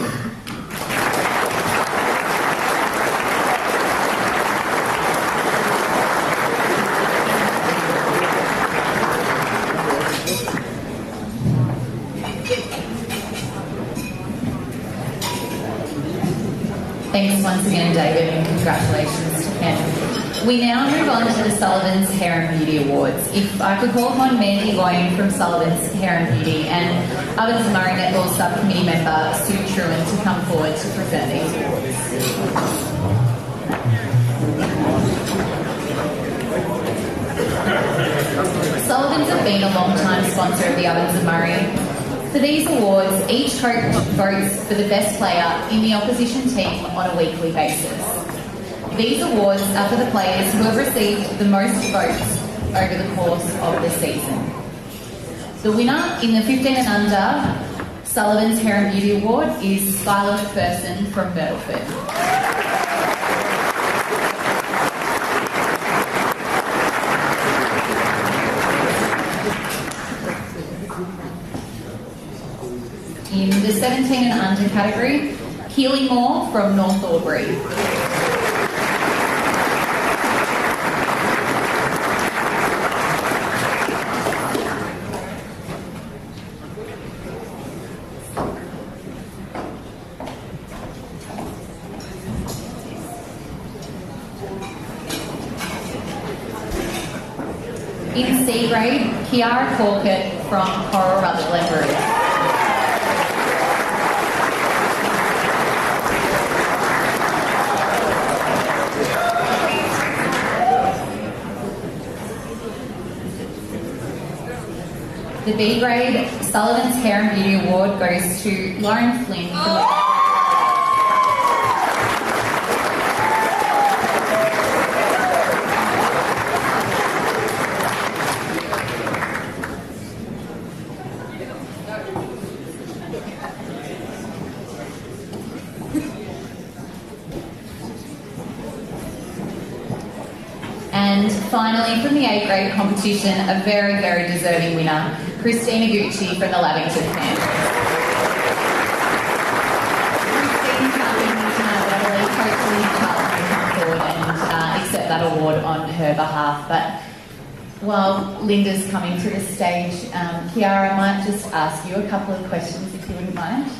Thanks once again, David, and congratulations to Ken. We now move on to the Sullivan's Hair and Beauty Awards. If I could call upon Mandy Goyen from Sullivan's Hair and Beauty and Ovens and Murray Netball Subcommittee member Sue Truan to come forward to present these awards. Sullivan's have been a long-time sponsor of the Ovens and Murray. For these awards, each coach votes for the best player in the opposition team on a weekly basis. These awards are for the players who have received the most votes over the course of the season. The winner in the 15 and under Sullivan's Hair and Beauty Award is Skylar McPherson from Myrtleford. In the 17 and under category, Keely Moore from North Albury. In C grade, Kiara Corkett from Coral Rutherglen Rouge. The B grade Sullivan's Hair and Beauty Award goes to Lauren Flynn from the And finally, from the A grade competition, a very, very deserving winner, Christina Gucci from the Lavington family. Christine hopefully come forward and accept that award on her behalf. But while Linda's coming to the stage, Kiara, I might just ask you a couple of questions if you wouldn't mind.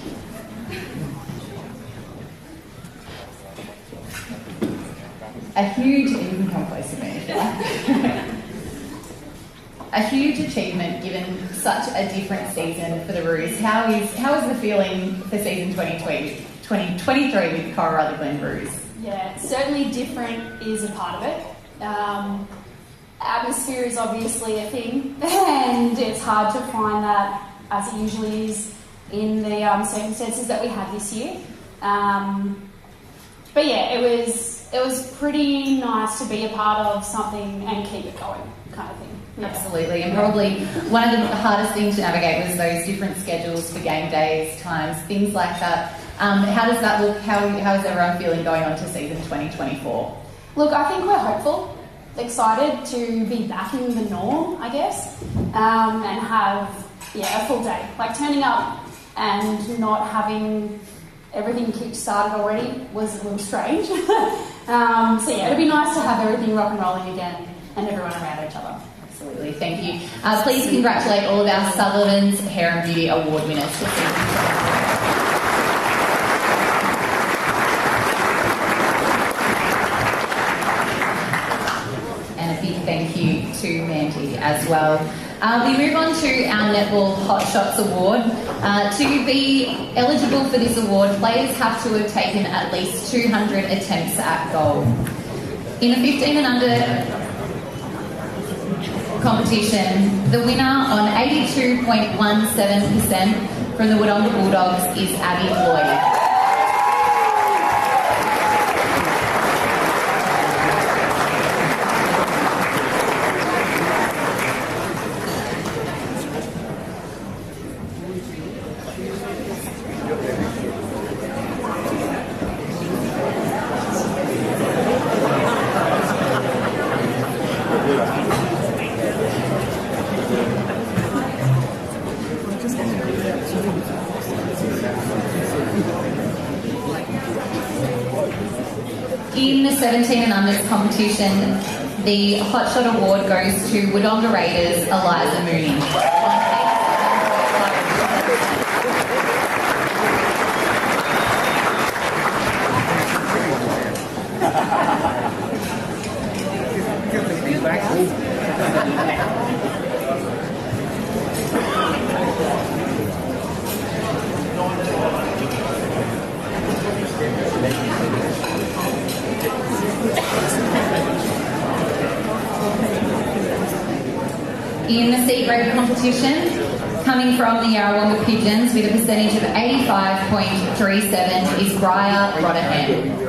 A huge, you can come close to me if you like. A huge achievement given such a different season for the Roos. How is the feeling for season 2023 with Cora Rutherglen Roos? Yeah, certainly different is a part of it. Atmosphere is obviously a thing, and it's hard to find that as it usually is in the circumstances that we had this year. But yeah, it was pretty nice to be a part of something and keep it going, kind of thing. Yeah. Absolutely, and probably one of the hardest things to navigate was those different schedules for game days, times, things like that. How does that look? How is everyone feeling going on to season 2024? Look, I think we're hopeful, excited to be back in the norm, I guess, and have a full day. Like turning up and not having everything kick-started already was a little strange. So yeah, it'd be nice to have everything rock and rolling again and everyone around each other. Absolutely, thank you. Please congratulate all of our Sullivan's Hair and Beauty Award winners. And a big thank you to Mandy as well. We move on to our Netball Hot Shots Award. To be eligible for this award, players have to have taken at least 200 attempts at goal. In the 15 and under competition, the winner on 82.17% from the Wodonga Bulldogs is Abby Lloyd. In the 17 and unders competition, the Hot Shot Award goes to Wodonga Raiders Eliza Mooney. In the C grade competition, coming from the Yarrawonga Pigeons with a percentage of 85.37 is Briar Rotherham.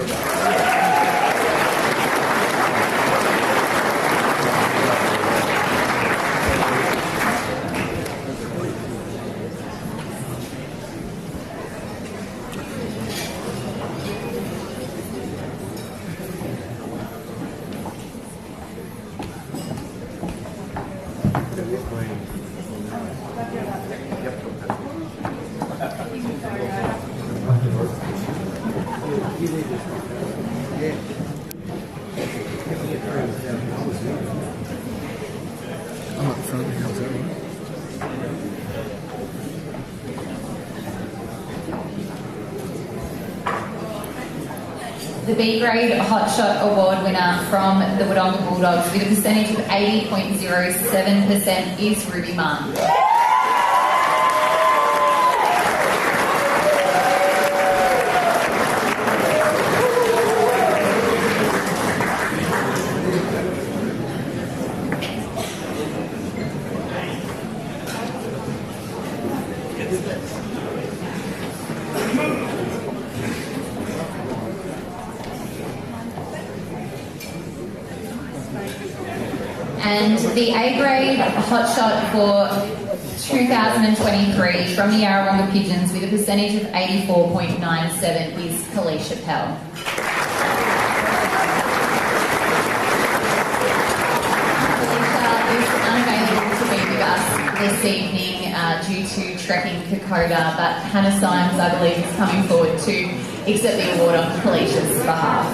The B grade Hot Shot Award winner from the Wodonga Bulldogs with a percentage of 80.07% is Ruby Martin. And the A grade hotshot for 2023 from the Yarrawonga Pigeons with a percentage of 84.97 is Kalisha Pell. Kalisha is unavailable to be with us this evening due to trekking Kokoda, but Hannah Symes, I believe, is coming forward to accept the award on Kalisha's behalf.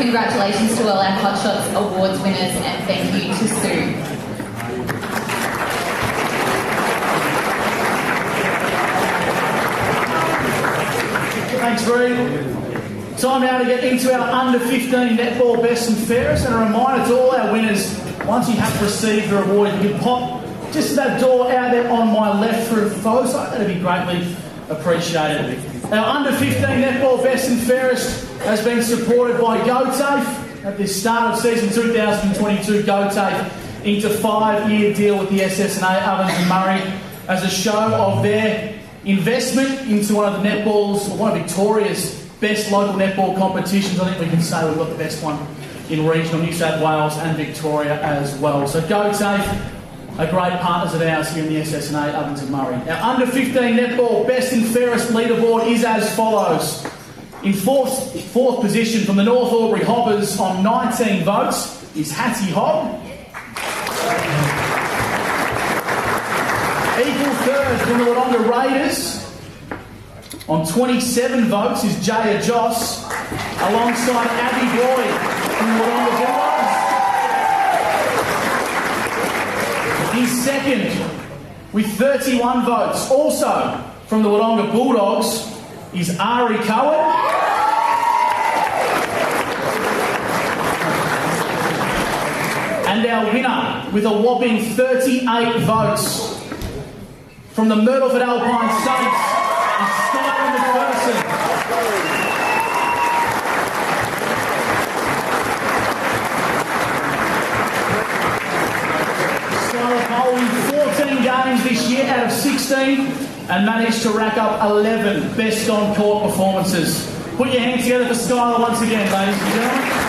Congratulations to all our Hotshots Awards winners, and thank you to Sue. Thanks, Reed. Time now to get into our under-15 netball best and fairest, and a reminder to all our winners, once you have received the award, you can pop just to that door out there on my left through the photo site. That'd be greatly appreciated. Our under-15 netball best and fairest has been supported by GoTafe. At the start of season 2022, GoTafe inked a 5-year deal with the SS&A Ovens and Murray as a show of their investment into one of the netball's, or one of Victoria's best local netball competitions. I think we can say we've got the best one in regional New South Wales and Victoria as well. So GoTafe are great partners of ours here in the SS&A Ovens and Murray. Our under-15 netball best and fairest leaderboard is as follows. In fourth position from the North Albury Hoppers on 19 votes is Hattie Hobb. Equal third from the Wodonga Raiders on 27 votes is Jaya Joss, alongside Abby Boyd from the Wodonga Bulldogs. In second, with 31 votes, also from the Wodonga Bulldogs, is Ari Cohen. And our winner, with a whopping 38 votes, from the Myrtleford Alpine Saints, is Skylar McPherson. Skylar bowling 14 games this year out of 16 and managed to rack up 11 best on-court performances. Put your hands together for Skylar once again, ladies and gentlemen.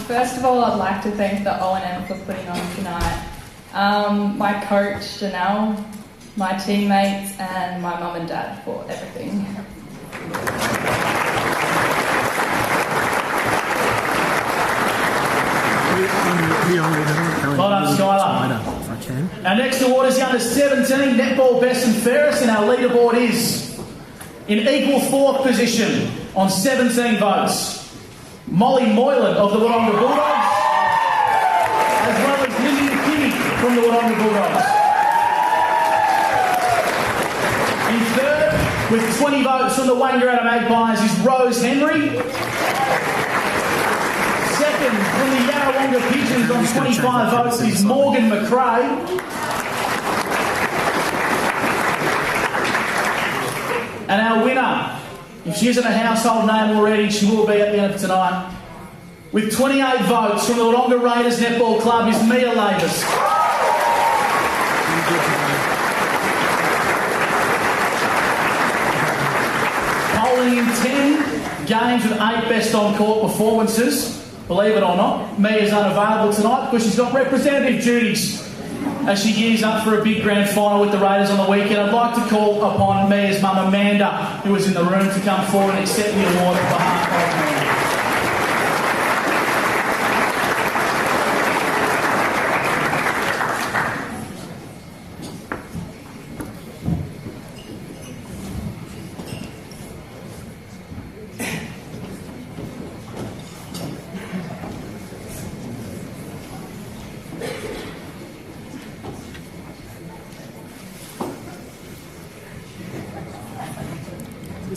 First of all, I'd like to thank the O&M for putting on tonight. My coach, Janelle, my teammates, and my mum and dad for everything. Well done, Skylar. Our next award is the under-17 netball best and fairest, and our leaderboard is in equal fourth position on 17 votes. Molly Moylan of the Wodonga Bulldogs, as well as Lily McKinney from the Wodonga Bulldogs. In third, with 20 votes from the Wangaratta Magpies, is Rose Henry. Second, from the Yarrawonga Pigeons on 25 votes, is Morgan McRae. And our winner, if she isn't a household name already, she will be at the end of tonight. With 28 votes from the Wodonga Raiders Netball Club is Mia Lavis. Bowling in 10 games with 8 best on-court performances. Believe it or not, Mia's unavailable tonight because she's got representative duties as she gears up for a big grand final with the Raiders on the weekend. I'd like to call upon Mia's mum Amanda, who is in the room, to come forward and accept the award on behalf of Mia.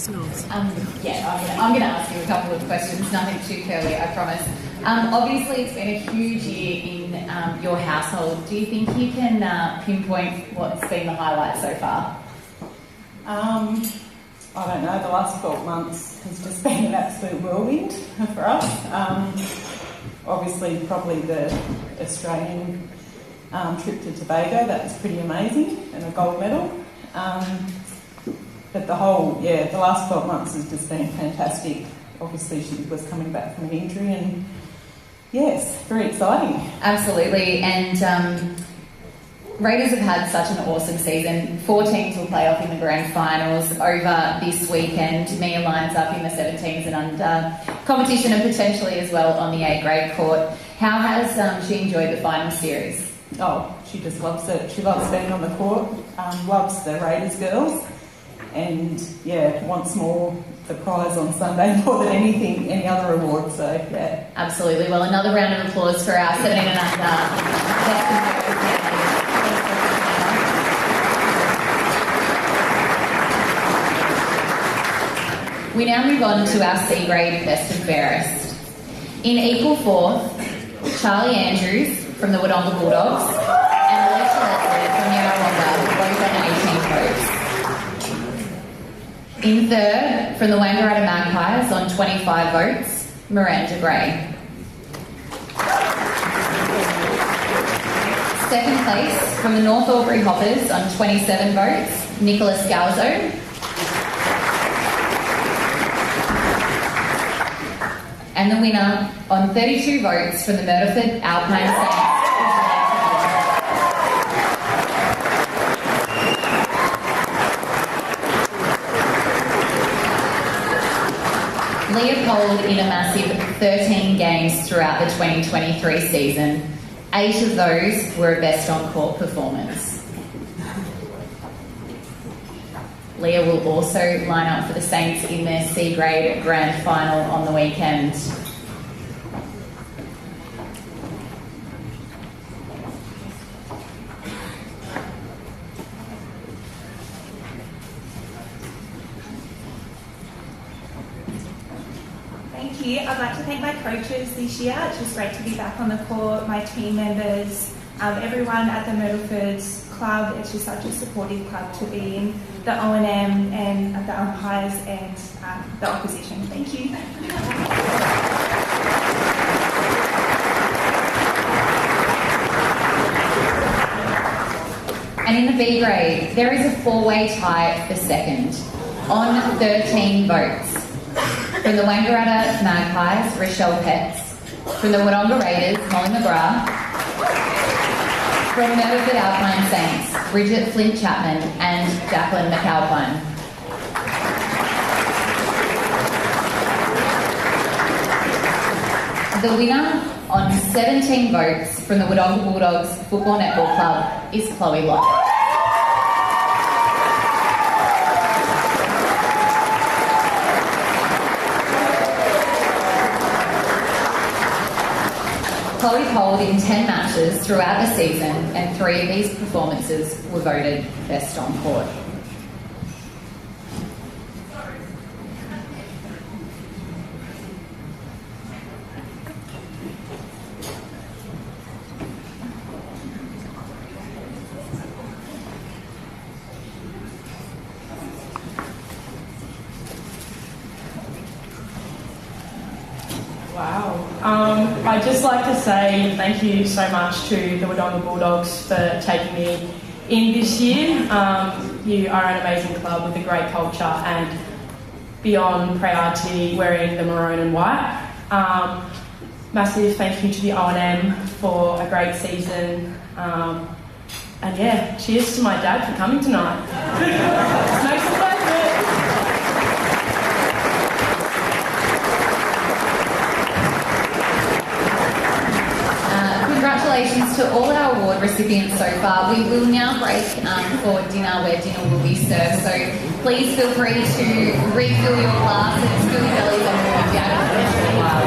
listeners. I'm going to ask you a couple of questions, nothing too curly, I promise. Obviously, it's been a huge year in your household. Do you think you can pinpoint what's been the highlight so far? I don't know, the last 12 months has just been an absolute whirlwind for us. Obviously, probably the Australian trip to Tobago, that was pretty amazing, and a gold medal. But the last 12 months has just been fantastic. Obviously, she was coming back from an injury, and yes, very exciting. Absolutely, and Raiders have had such an awesome season. 4 teams will play off in the grand finals over this weekend. Mia lines up in the 17s and under competition, and potentially as well on the A-grade court. How has she enjoyed the final series? Oh, she just loves it. She loves being on the court, loves the Raiders girls, and wants more the prize on Sunday more than anything, any other award. So yeah, absolutely. Well, another round of applause for our 17 and under. We now move on to our C grade best and fairest. In equal fourth, Charlie Andrews from the Wodonga Bulldogs and Alicia Leslie from Yarrawonga, both on 18 votes. In third, from the Wangaratta Magpies on 25 votes, Miranda Gray. Second place, from the North Albury Hoppers on 27 votes, Nicola Scalzo. And the winner on 32 votes from the Myrtleford Alpine Saints. Leah polled in a massive 13 games throughout the 2023 season. 8 of those were a best on court performance. Leah will also line up for the Saints in their C grade grand final on the weekend. Thank you. I'd like to thank my coaches this year. It's just great to be back on the court, my team members, everyone at the Myrtleford Club. It's just such a supportive club to be in. The O&M and the umpires and the opposition. Thank you. And in the B grade, there is a 4-way tie for second on 13 votes. From the Wangaratta Magpies, Rochelle Petts. From the Wodonga Raiders, Molly McGrath. From Myrtleford Alpine Saints, Bridget Flint Chapman and Jacqueline McAlpine. The winner on 17 votes from the Wodonga Bulldogs Football Netball Club is Chloe Locke. Chloe polled in 10 matches throughout the season, and 3 of these performances were voted best on court. Wow. I'd just like to say thank you so much to the Wodonga Bulldogs for taking me in this year. You are an amazing club with a great culture and beyond proud to be wearing the maroon and white. Massive thank you to the O&M for a great season. And yeah, cheers to my dad for coming tonight. Make some fun. Congratulations to all our award recipients so far. We will now break for dinner, where dinner will be served. So please feel free to refill your glasses, fill your bellies, and we'll be able to finish for a while.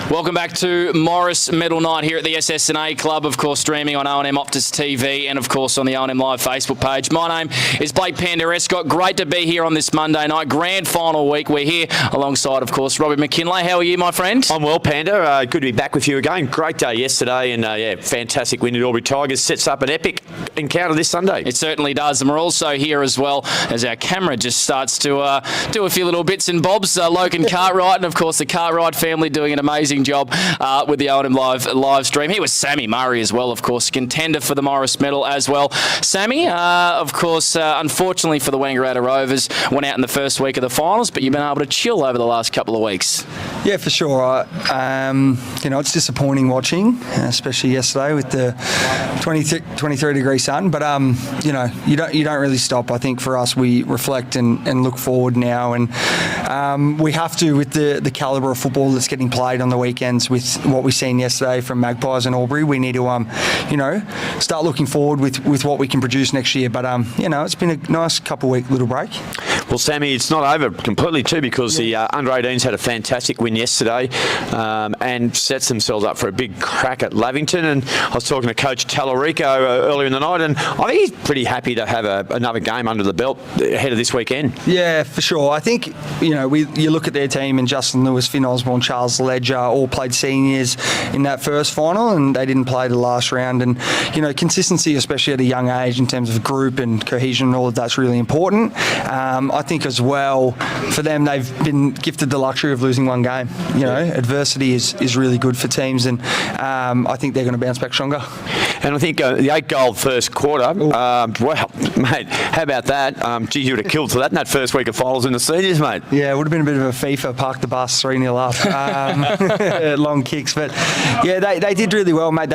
Welcome back to Morris Medal Night here at the SS&A Club, of course streaming on O&M Optus TV and of course on the O&M Live Facebook page. My name is Blake Panderescott. Great to be here on this Monday night, grand final week. We're here alongside, of course, Robbie McKinlay. How are you, my friend? I'm well, Panda. Good to be back with you again. Great day yesterday and fantastic win at Albury Tigers. Sets up an epic encounter this Sunday. It certainly does, and we're also here as well as our camera just starts to do a few little bits and bobs. Logan Cartwright and of course the Cartwright family doing an amazing job with the O&M live stream. Here was Sammy Murray as well, of course, contender for the Morris Medal as well. Sammy, of course, unfortunately for the Wangaratta Rovers, went out in the first week of the finals, but you've been able to chill over the last couple of weeks. Yeah, for sure. It's disappointing watching, especially yesterday with the 23-degree sun. But you don't really stop. I think for us, we reflect and look forward now, and we have to with the calibre of football that's getting played on the weekends. With what we've seen yesterday from Magpies and Albury, we need to start looking forward with what we can produce next year. But it's been a nice couple-week little break. Well, Sammy, it's not over completely too, because the under-18s had a fantastic win yesterday and sets themselves up for a big crack at Lavington. And I was talking to Coach Tallarico earlier in the night, and I think he's pretty happy to have another game under the belt ahead of this weekend. Yeah, for sure. I think, you look at their team, and Justin Lewis, Finn Osborne, Charles Ledger all played seniors in that first final, and they didn't play the last round. And, consistency, especially at a young age in terms of group and cohesion and all of that's really important. I think as well, for them, they've been gifted the luxury of losing one game. Adversity is really good for teams, and I think they're going to bounce back stronger. And I think the 8-goal first quarter, well, mate, how about that? You would have killed for that in that first week of finals in the seniors, mate. Yeah, it would have been a bit of a FIFA, park the bus, 3-0 up, long kicks. But, yeah, they did really well, mate.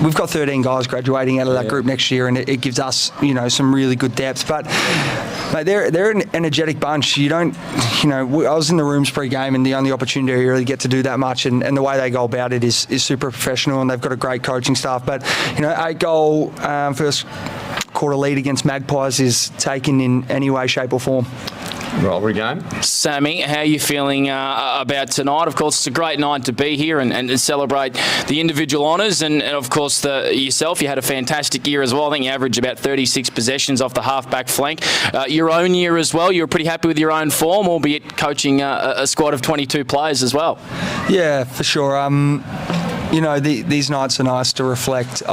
We've got 13 guys graduating out of that group next year, and it gives us, some really good depth. But, mate, they're an energetic bunch. I was in the rooms pre-game, and the only opportunity to really get to do that much, and the way they go about it is super professional, and they've got a great coaching staff. But 8-goal first quarter lead against Magpies is taken in any way, shape or form. Rivalry game. Sammy, how are you feeling about tonight? Of course, it's a great night to be here and celebrate the individual honours, and of course yourself. You had a fantastic year as well. I think you averaged about 36 possessions off the half-back flank. Your own year as well, you were pretty happy with your own form, albeit coaching a squad of 22 players as well. Yeah, for sure. These nights are nice to reflect.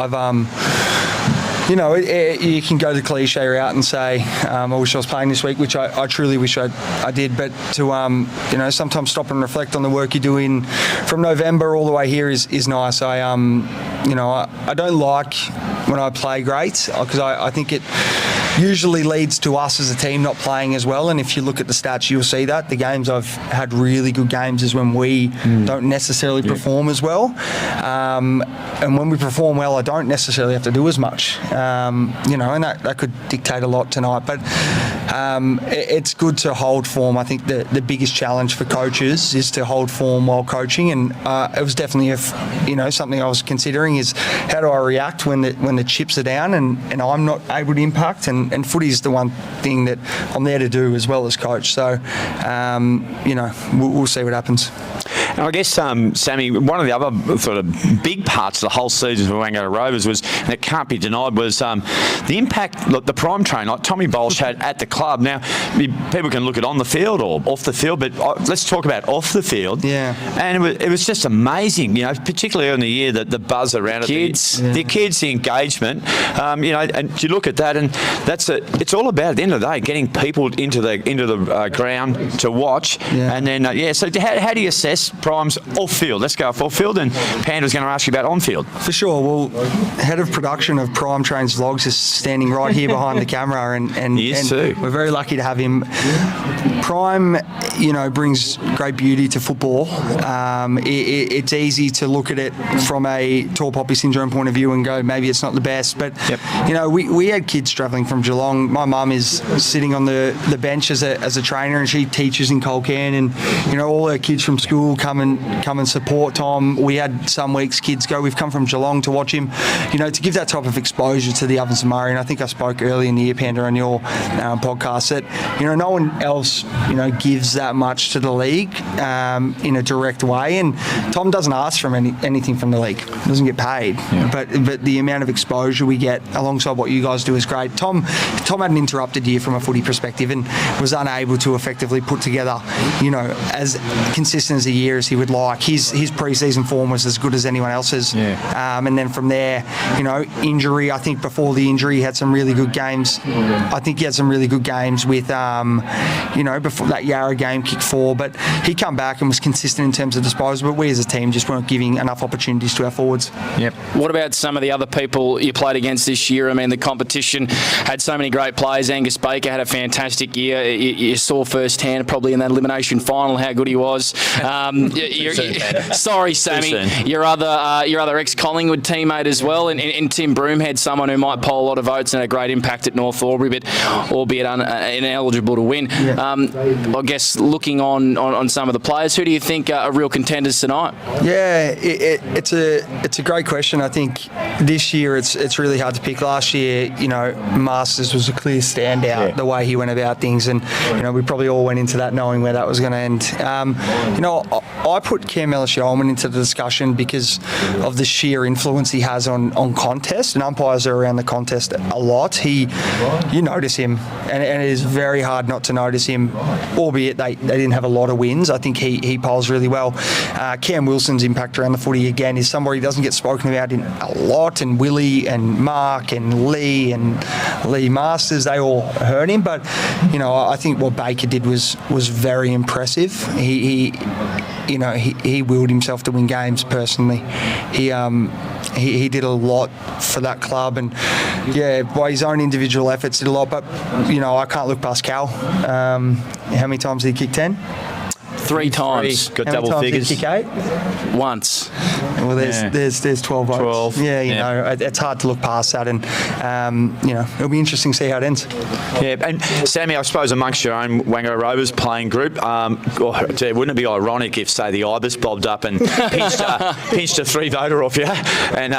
You can go the cliche route and say, I wish I was playing this week, which I truly wish I did. But to, sometimes stop and reflect on the work you're doing from November all the way here is nice. I don't like when I play great, because I think it usually leads to us as a team not playing as well. And if you look at the stats, you'll see that. The games I've had really good games is when we don't necessarily perform as well. And when we perform well, I don't necessarily have to do as much. And that could dictate a lot tonight. But it's good to hold form. I think the biggest challenge for coaches is to hold form while coaching. And it was definitely something I was considering is how do I react when the chips are down and I'm not able to impact. And footy is the one thing that I'm there to do as well as coach. So, we'll see what happens. And I guess, Sammy, one of the other sort of big parts of the whole season for Wangaratta Rovers was, and it can't be denied, was the impact the prime train, like Tommy Bolsh had at the club. Now, people can look at on the field or off the field, but let's talk about off the field. Yeah. And it was just amazing, particularly in the year, that the buzz around kids. The kids, the engagement, and you look at that, and it's all about, at the end of the day, getting people into the ground to watch. Yeah. And then, so how do you assess Prime's off-field? Let's go off-field, and Panda's going to ask you about on-field. For sure. Well, head of production of Prime Trains Vlogs is standing right here behind the camera, and he is too. We're very lucky to have him. Prime, brings great beauty to football. It's easy to look at it from a tall poppy syndrome point of view and go, maybe it's not the best. But, we had kids travelling from Geelong. My mum is sitting on the bench as a trainer, and she teaches in Colcan, and, all her kids from school come come and support Tom. We had some weeks kids go. We've come from Geelong to watch him, to give that type of exposure to the Ovens and Murray. And I think I spoke early in the year, Panda, on your podcast that, no one else, gives that much to the league in a direct way. And Tom doesn't ask for anything from the league. He doesn't get paid. Yeah. But the amount of exposure we get alongside what you guys do is great. Tom had an interrupted year from a footy perspective and was unable to effectively put together, as consistent as a year as he would like. His pre-season form was as good as anyone else's. Yeah. And then from there, injury, I think before the injury he had some really good games. I think he had some really good games with, before that Yarra game, kick 4, but he come back and was consistent in terms of disposal, but we as a team just weren't giving enough opportunities to our forwards. Yep. What about some of the other people you played against this year? I mean, the competition had so many great players. Angus Baker had a fantastic year. You saw firsthand probably in that elimination final how good he was. Sorry, Sammy, your other ex-Collingwood teammate as well, and Tim Broomhead, someone who might poll a lot of votes and had a great impact at North Albury, but albeit ineligible to win. Yeah. I guess looking on some of the players, who do you think are real contenders tonight? Yeah, it's a great question. I think this year it's really hard to pick. Last year, Masters was a clear standout, the way he went about things, and we probably all went into that knowing where that was going to end. I put Cam Ellis-Yeoman into the discussion because of the sheer influence he has on contest, and umpires are around the contest a lot. You notice him, and it is very hard not to notice him, albeit they didn't have a lot of wins. I think he polls really well. Cam Wilson's impact around the footy again is somewhere he doesn't get spoken about in a lot, and Willie and Mark and Lee Masters, they all hurt him, but I think what Baker did was very impressive. He willed himself to win games personally. He did a lot for that club, and by his own individual efforts did a lot, but I can't look past Cal. How many times did he kick 10? 3 times. Got double figures. Did he kick 8? Once. Well, there's 12 votes. 12. Yeah, it's hard to look past that, and it'll be interesting to see how it ends. Yeah, and Sammy, I suppose amongst your own Wango Rovers playing group, wouldn't it be ironic if, say, the Ibis bobbed up and pinched a 3-voter off you, and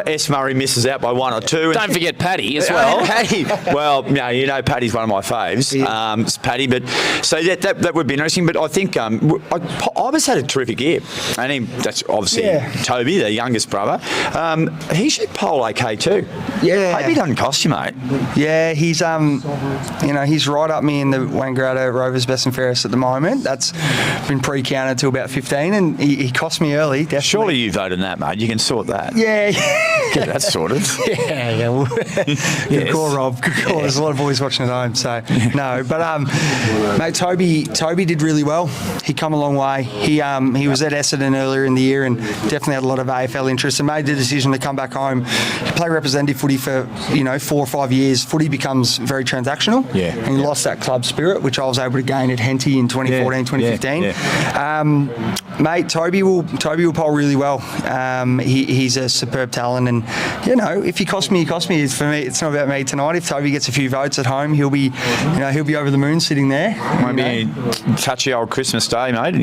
S. Murray misses out by 1 or 2? Don't forget Paddy as well. Paddy. Well, Paddy's one of my faves. It's Paddy, but so that would be interesting. But I think Ibis had a terrific year, and that's obviously Toby, the youngest brother. He should poll okay too. Yeah, hope he doesn't cost you, mate. Yeah, he's he's right up me in the Wangaratta Rovers best and fairest at the moment. That's been pre-counted to about 15, and he cost me early. Definitely. Surely you voted that, mate. You can sort that. Yeah. Get that sorted. Yeah. Good call, Rob. Good call. There's a lot of boys watching at home, so no. But mate, Toby did really well. He come a long way. He was at Essendon earlier in the year and definitely had a lot of AFL interest, and made the decision to come back home. He played representative footy for 4 or 5 years. Footy becomes very transactional. Yeah. And he lost that club spirit, which I was able to gain at Henty in 2014, 2015. Yeah. Mate, Toby will poll really well. He's a superb talent, and if he cost me, he cost me. For me, it's not about me tonight. If Toby gets a few votes at home, he'll be over the moon sitting there. Maybe touchy old Christmas Day, mate.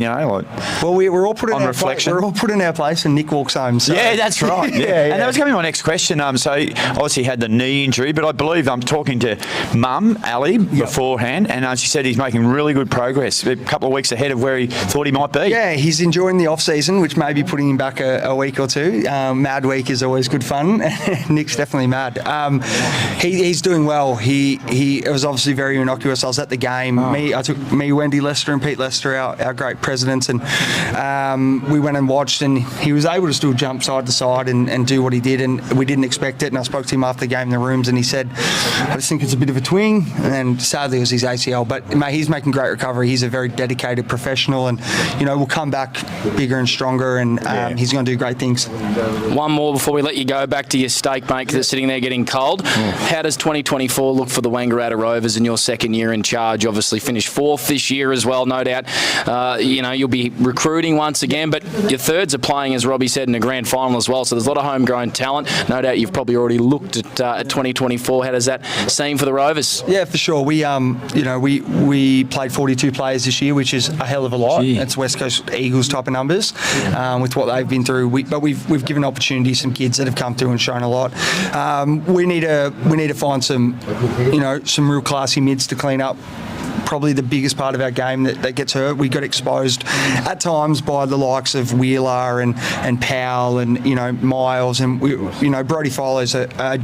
Well, we're all put in our place. We're all put in our place, and Nick walks home. So. Yeah, that's right. And that was going to be my next question. So obviously he had the knee injury, but I believe I'm talking to Mum Ali beforehand, and she said he's making really good progress. A couple of weeks ahead of where he thought he might be. Yeah, he's enjoying the off season, which may be putting him back a week or two. Mad week is always good fun. Nick's definitely mad. He's doing well. It was obviously very innocuous. I was at the game. I took Wendy Lester and Pete Lester, our great presidents, and we went and watched, and he was able to still jump side to side and do what he did, and we didn't expect it. And I spoke to him after the game in the rooms, and he said, I just think it's a bit of a twing, and sadly it was his ACL, but mate, he's making great recovery. He's a very dedicated professional, and we'll come back bigger and stronger, and he's going to do great things. One more before we let you go. go back to your steak, mate, because it's sitting there getting cold. How does 2024 look for the Wangaratta Rovers in your second year in charge? Obviously finished fourth this year as well, no doubt. You'll be recruiting once again, but your thirds are playing, as Robbie said, in a grand final as well, so there's a lot of homegrown talent. No doubt you've probably already looked at 2024. How does that seem for the Rovers? Yeah, for sure. We played 42 players this year, which is a hell of a lot. It's West Coast Eagles type of numbers with what they've been through. But we've given opportunity to some kids that have come through and shown a lot. We need to find some real classy mids to clean up. Probably the biggest part of our game that gets hurt. We got exposed at times by the likes of Wheeler and Powell and Miles, and Brody Fowler's an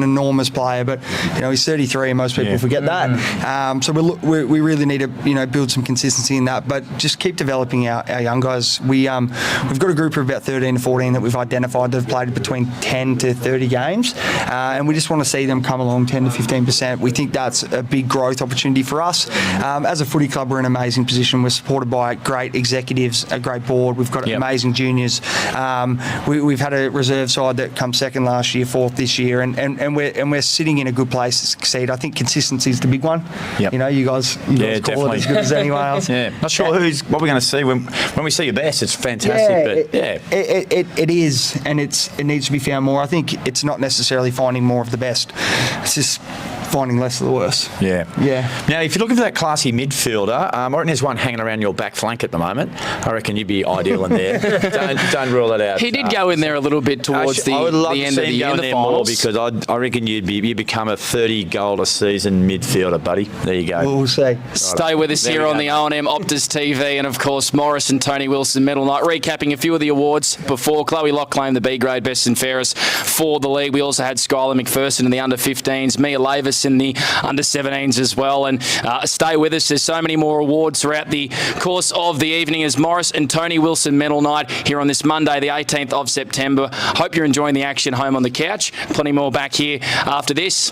enormous player, but he's 33 and most people forget that. So we really need to build some consistency in that, but just keep developing our young guys. We've got a group of about 13 to 14 that we've identified that have played between 10 to 30 games, and we just want to see them come along 10 to 15%. We think that's a big growth opportunity for us. As a footy club, we're in an amazing position. We're supported by great executives, a great board. We've got amazing juniors. We've had a reserve side that come second last year, fourth this year, and we're sitting in a good place to succeed. I think consistency is the big one. You guys call definitely. it as good as anyone else. Not sure what we're going to see when we see your best. It's fantastic, it is, and it needs to be found more. I think it's not necessarily finding more of the best. It's just finding less of the worst. Yeah. Now, if you're looking for that classy midfielder, I reckon there's one hanging around your back flank at the moment. I reckon you'd be ideal in there. don't rule it out. He did go in there a little bit towards the end of the year, the finals. Because I reckon you become a 30-goal a season midfielder, buddy. There you go. We'll see. Stay with us here on the O&M Optus TV, and of course Morris and Tony Wilson Medal Night. Recapping a few of the awards before. Chloe Locke claimed the B grade best and fairest for the league. We also had Skylar McPherson in the under-15s, Mia Lavis in the under-17s as well. And stay with us. There's so many more awards throughout the course of the evening as Morris and Tony Wilson Medal Night here on this Monday, the 18th of September. Hope you're enjoying the action home on the couch. Plenty more back here after this.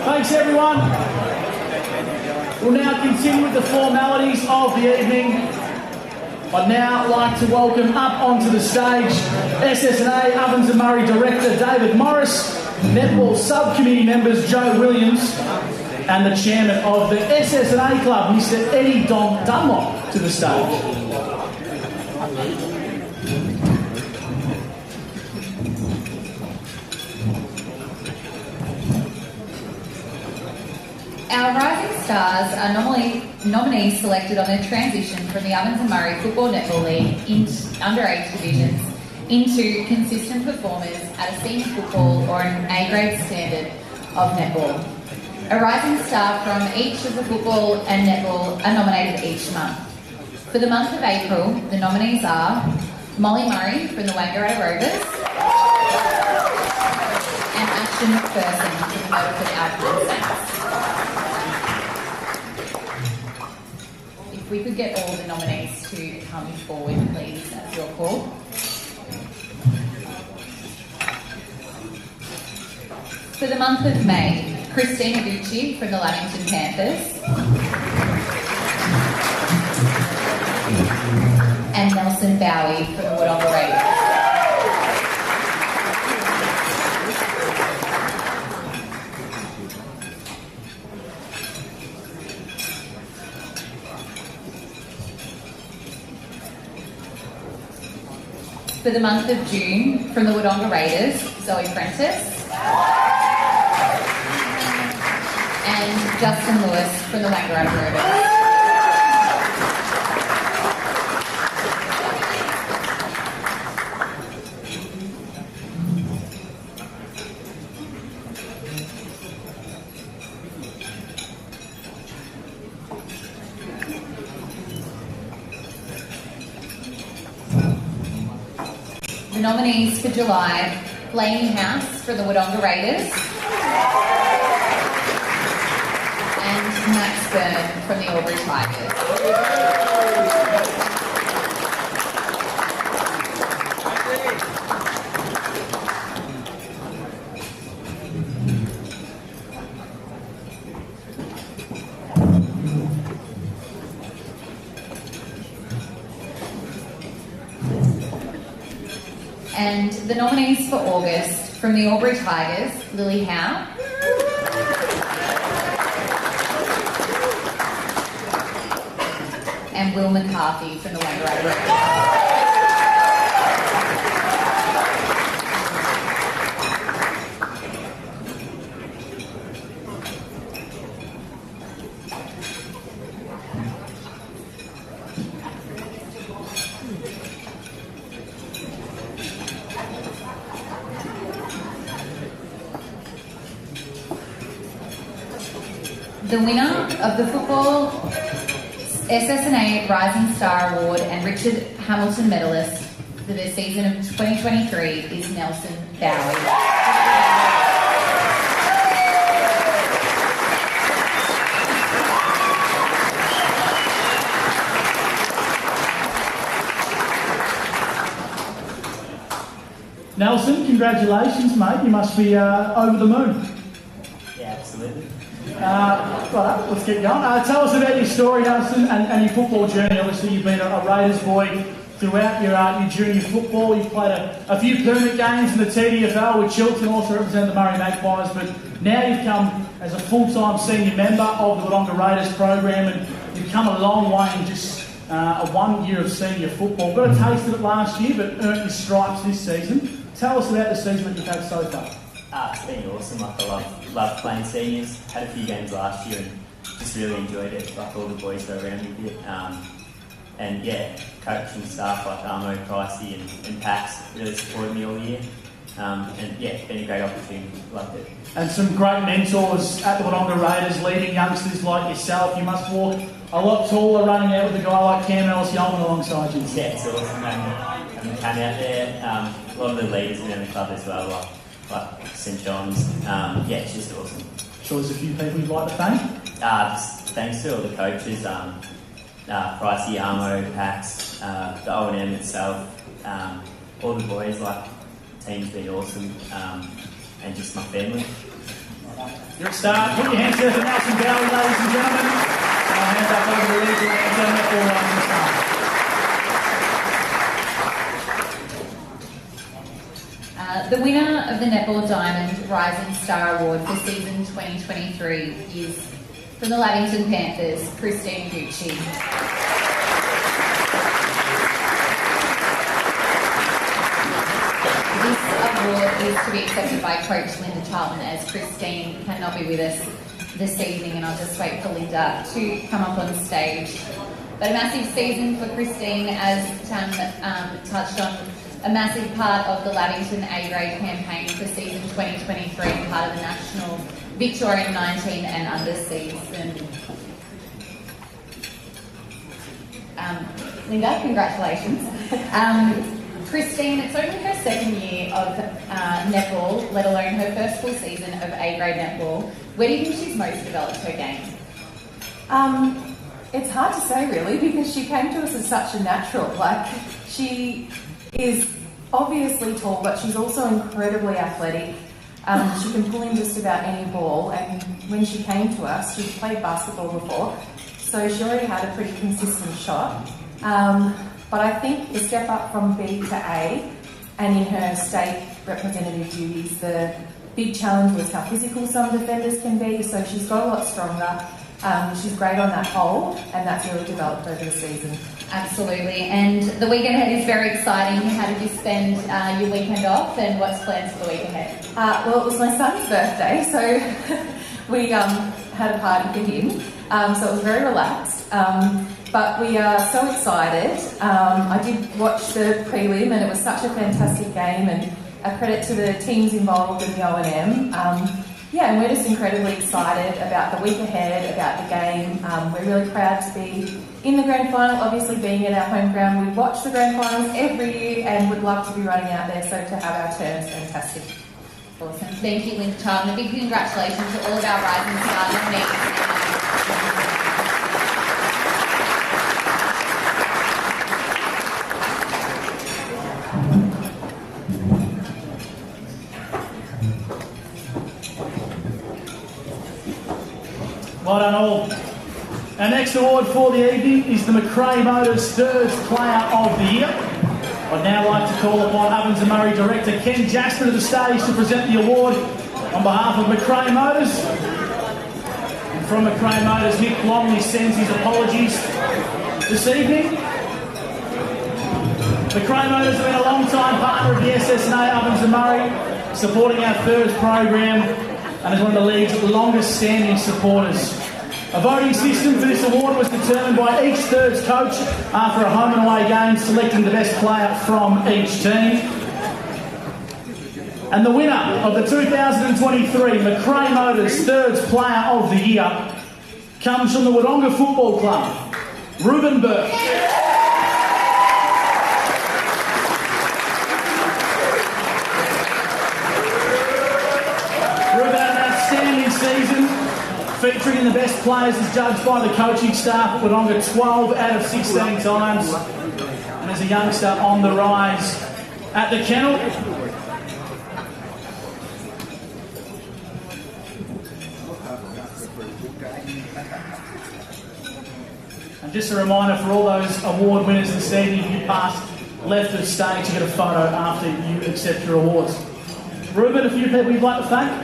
Thanks, everyone. We'll now continue with the formalities of the evening. I'd now like to welcome up onto the stage SS&A Ovens and Murray Director David Morris, Netball Subcommittee members Joe Williams, and the Chairman of the SS&A Club, Mr Eddie Dunlop, to the stage. Our rising stars are nominees selected on their transition from the Ovens and Murray Football Netball League underage divisions into consistent performers at a senior football or an A-grade standard of netball. A rising star from each of the football and netball are nominated each month. For the month of April, the nominees are Molly Murray from the Wangaratta Rovers and Ashton McPherson from the Motorford Alpine Saints. If we could get all the nominees to come forward, please, that's your call. For the month of May, Christina Gucci from the Lavington Panthers and Nelson Bowie from the Wodonga Raiders. For the month of June, from the Wodonga Raiders, Zoe Prentice and Justin Lewis from the Wangaratta Rovers. The nominees for July, Blaney House from the Wodonga Raiders and Max Byrne from the Albury Tigers. And the nominees for August, from the Albury Tigers, Lily Howe and Will McCarthy from the Wangaratta Rovers. The winner of the Football SS&A Rising Star Award and Richard Hamilton Medalist for the season of 2023 is Nelson Bowie. Nelson, congratulations, mate. You must be over the moon. Yeah, absolutely. Right, let's get going. Tell us about your story, Nelson, and your football journey. Obviously, you've been a Raiders boy throughout your junior football. You've played a few permanent games in the TDFL with Chiltern, also represented the Murray Magpies, but now you've come as a full-time senior member of the Wodonga Raiders program, and you've come a long way in just a 1 year of senior football. Got a taste of it last year, but earned your stripes this season. Tell us about the season that you've had so far. It's been awesome. Like, I love playing seniors. Had a few games last year and just really enjoyed it. Like, all the boys were around me a bit. And yeah, coach and staff like Armo, Pricey and Pax really supported me all year. And yeah, it's been a great opportunity. Loved it. And some great mentors at the Wodonga Raiders, leading youngsters like yourself. You must walk a lot taller running out with a guy like Cam Ellis-Yeoman alongside you. Yeah, it's awesome having Cam out there. A lot of the leaders around the club as well, like St John's. Yeah, it's just awesome. Sure, there's a few people you'd like to thank? Just thanks to all the coaches, Pricey, Armo, Pax, the O&M itself, all the boys. Like, the team's been awesome, and just my family. You're a star. Put your hands together for Nelson Gowrie, ladies and gentlemen. I'll hand back over to the league and netball rising star. The winner of the Netball Diamond Rising Star Award for season 2023 is from the Lavington Panthers, Christine Gucci. This award is to be accepted by Coach Linda Charlton, as Christine cannot be with us this evening, and I'll just wait for Linda to come up on stage. But a massive season for Christine, as Tam touched on, a massive part of the Lavington A-grade campaign for season 2023, and part of the National Victorian 19 and under season. Linda, congratulations. Christine, it's only her second year of netball, let alone her first full season of A-grade netball. Where do you think she's most developed her game? It's hard to say really, because she came to us as such a natural. Like, she is obviously tall, but she's also incredibly athletic. She can pull in just about any ball, and when she came to us, she'd played basketball before, so she already had a pretty consistent shot. But I think the step up from B to A, and in her state representative duties, the big challenge was how physical some defenders can be, so she's got a lot stronger. She's great on that hole, and that's really developed over the season. Absolutely, and the weekend ahead is very exciting. How did you spend your weekend off, and what's plans for the week ahead? Well, it was my son's birthday, so we had a party for him, so it was very relaxed. But we are so excited. I did watch the prelim, and it was such a fantastic game, and a credit to the teams involved in the O&M. And we're just incredibly excited about the week ahead, about the game. We're really proud to be in the grand final, obviously being at our home ground. We watch the grand finals every year and would love to be running out there, so to have our turn is fantastic. Awesome. Thank you, Linda Charlton. A big congratulations to all of our rising stars nominees. Well done all. Our next award for the evening is the McRae Motors Third Player of the Year. I'd now like to call upon Ovens and Murray Director Ken Jasper to the stage to present the award on behalf of McRae Motors. And from McRae Motors, Nick Longley sends his apologies this evening. McRae Motors have been a long-time partner of the SS&A Ovens and Murray, supporting our thirds program, and is one of the league's longest-standing supporters. A voting system for this award was determined by each thirds coach after a home and away game, selecting the best player from each team. And the winner of the 2023 McRae Motors Thirds Player of the Year comes from the Wodonga Football Club, Ruben Burke. Season, featuring in the best players as judged by the coaching staff at Wodonga 12 out of 16 times, and as a youngster on the rise at the kennel. And just a reminder for all those award winners this evening, if you pass left of stage to get a photo after you accept your awards. Ruben, a few people you'd like to thank?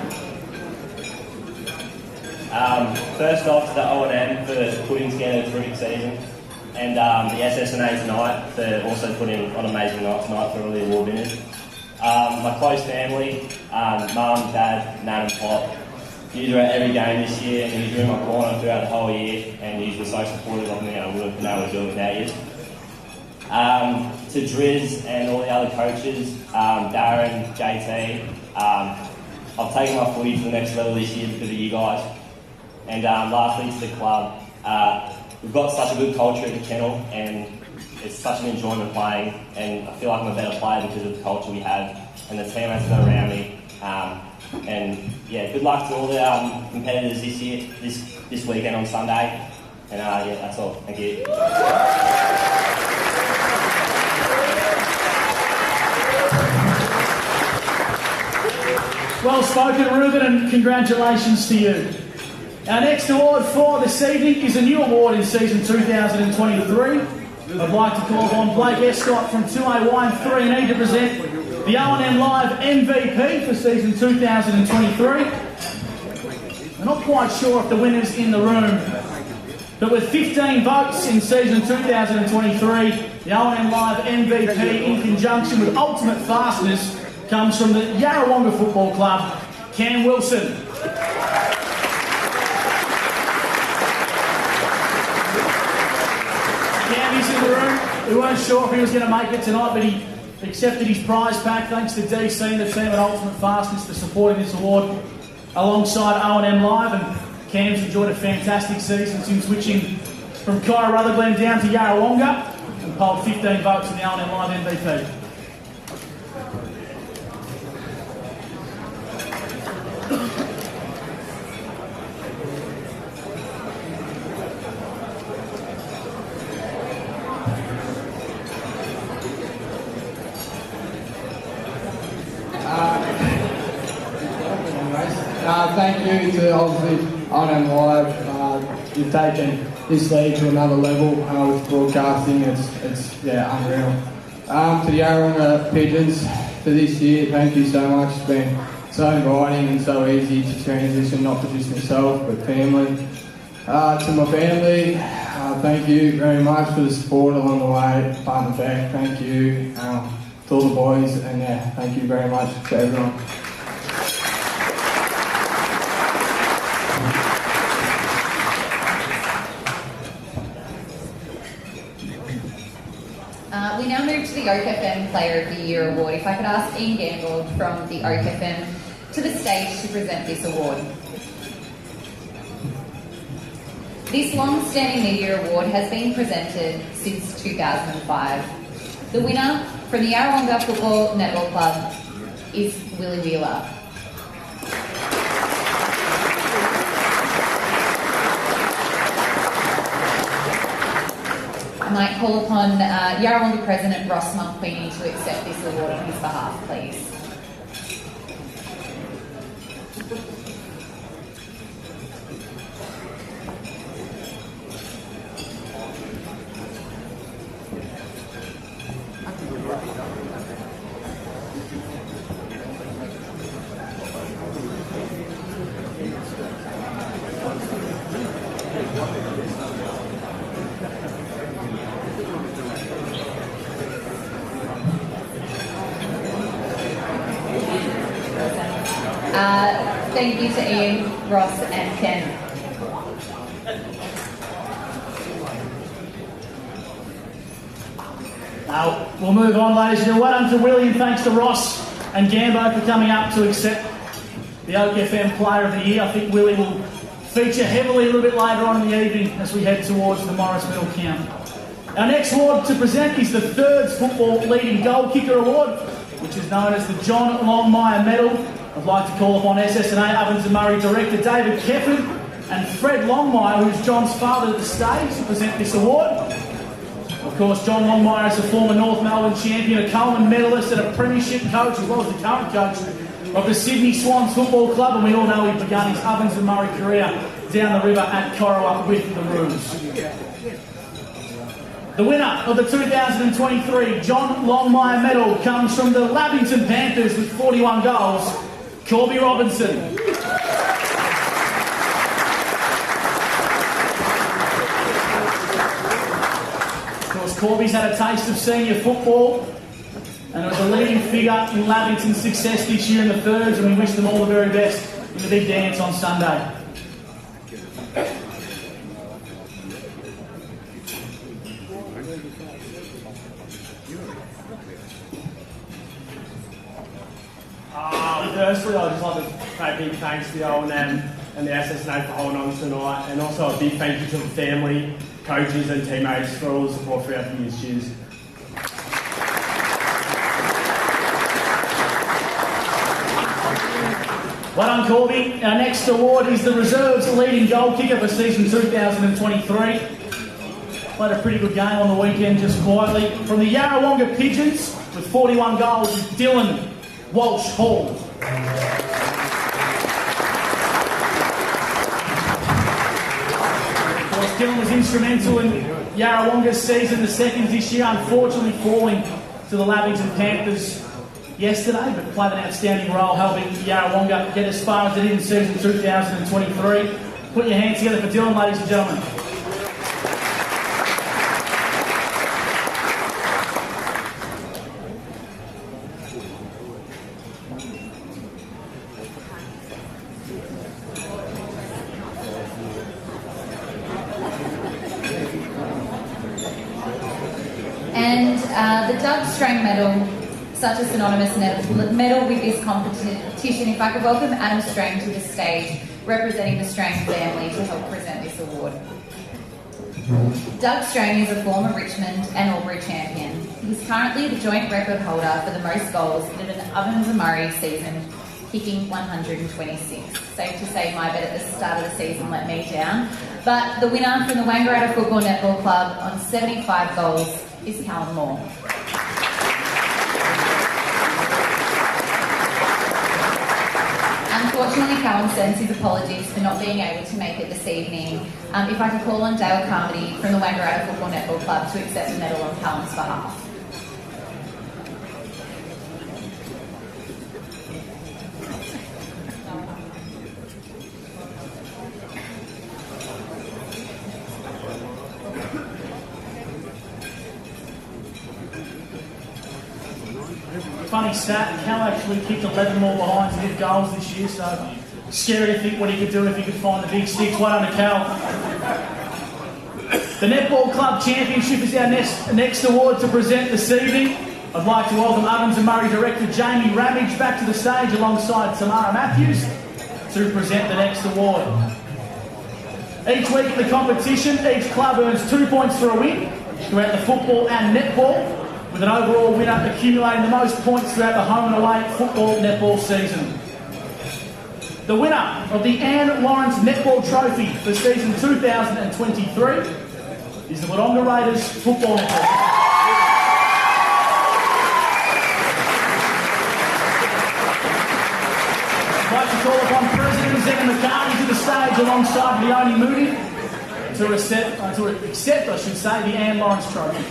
First off to the O&M for putting together a terrific season, and the SS&A tonight for also putting on an amazing night tonight for all the award winners. My close family, Mum, Dad, Nan and Pop, you were at every game this year, and you were in my corner throughout the whole year, and you were so supportive of me. I would have been able to do it without you. To Driz and all the other coaches, Darren, JT, I've taken my footy to the next level this year because of you guys. And lastly to the club, we've got such a good culture at the kennel, and it's such an enjoyment playing, and I feel like I'm a better player because of the culture we have and the teammates that are around me. And yeah, good luck to all the competitors this year, this weekend on Sunday. And yeah, that's all. Thank you. Well spoken, Ruben, and congratulations to you. Our next award for this evening is a new award in season 2023. I'd like to call upon Blake Escott from 2AY and 3&E to present the O&M Live MVP for season 2023. We're not quite sure if the winner's in the room, but with 15 votes in season 2023, the O&M Live MVP in conjunction with Ultimate Fastness comes from the Yarrawonga Football Club, Cam Wilson. Cam is in the room. We weren't sure if he was going to make it tonight, but he accepted his prize pack thanks to DC and the team at Ultimate Fastness for supporting this award alongside O&M Live. And Cam's enjoyed a fantastic season since switching from Kyra Rutherglen down to Yarrawonga and polled 15 votes in the O&M Live MVP. Thank you to obviously O&M Live. You've taken this league to another level with broadcasting. It's unreal. To the Yarrawonga Pigeons for this year, thank you so much. It's been so inviting and so easy to transition, not for just myself but family. To my family, thank you very much for the support along the way. Partner Beck, thank you. To all the boys, and thank you very much to everyone. We now move to the OMFNL Player of the Year award. If I could ask Ian Gamble from the OMFNL to the stage to present this award. This long-standing media award has been presented since 2005. The winner from the Yarrawonga Football Netball Club is Willie Wheeler. I might call upon Yarrawonga President Ross Mulqueeny to accept this award on his behalf, please. Thank you to Ian, Ross and Ken. We'll move on, ladies and gentlemen. Well done to Willie, and thanks to Ross and Gambo for coming up to accept the OMFNL Player of the Year. I think Willie will feature heavily a little bit later on in the evening as we head towards the Morris Middle Count. Our next award to present is the Thirds Football Leading Goal Kicker Award, which is known as the John Longmire Medal. I'd like to call upon SS&A Ovens and Murray Director David Kefford and Fred Longmire, who's John's father, at the stage to present this award. Of course, John Longmire is a former North Melbourne champion, a Coleman medalist and a premiership coach, as well as the current coach of the Sydney Swans Football Club, and we all know he began his Ovens and Murray career down the river at Corowa with the Roos. The winner of the 2023 John Longmire Medal comes from the Lavington Panthers with 41 goals, Corby Robinson. Of course, Corby's had a taste of senior football and was a leading figure in Lavington's success this year in the Thirds, and we wish them all the very best in the big dance on Sunday. Firstly, I'd just like to say a big thanks to the O&M and the SS&A for holding on tonight, and also a big thank you to the family, coaches and teammates for all the support throughout the years. Cheers. Well done, Corby. Our next award is the Reserves Leading Goal Kicker for season 2023. Played a pretty good game on the weekend, just quietly. From the Yarrawonga Pigeons with 41 goals is Dylan Walsh Hall. Dylan was instrumental in Yarrawonga's season, the seconds this year, unfortunately falling to the Lavington Panthers yesterday, but played an outstanding role helping Yarrawonga get as far as it did in season 2023. Put your hands together for Dylan, ladies and gentlemen. The Doug Strang Medal, such a synonymous medal with this competition. If I could welcome Adam Strang to the stage, representing the Strang family to help present this award. Doug Strang is a former Richmond and Albury champion. He's currently the joint record holder for the most goals in an Ovens and Murray season, kicking 126. Safe to say my bet at the start of the season let me down. But the winner from the Wangaratta Football Netball Club on 75 goals is Callum Moore. Unfortunately, Callum sends his apologies for not being able to make it this evening. If I could call on Dale Carmody from the Wangaratta Football Netball Club to accept the medal on Callum's behalf. Funny stat, Cal actually kicked 11 more behinds and did goals this year, so scary to think what he could do if he could find the big sticks. Well done to Cal. The Netball Club Championship is our next award to present this evening. I'd like to welcome Ovens and Murray Director Jamie Ramage back to the stage alongside Tamara Matthews to present the next award. Each week in the competition, each club earns 2 points for a win throughout the football and netball, with an overall winner accumulating the most points throughout the home and away football netball season. The winner of the Anne Lawrence Netball Trophy for season 2023 is the Wodonga Raiders Football Netball. I'd like to call upon President Zena McCartney to the stage alongside Leonie Moody to accept, the Anne Lawrence Trophy.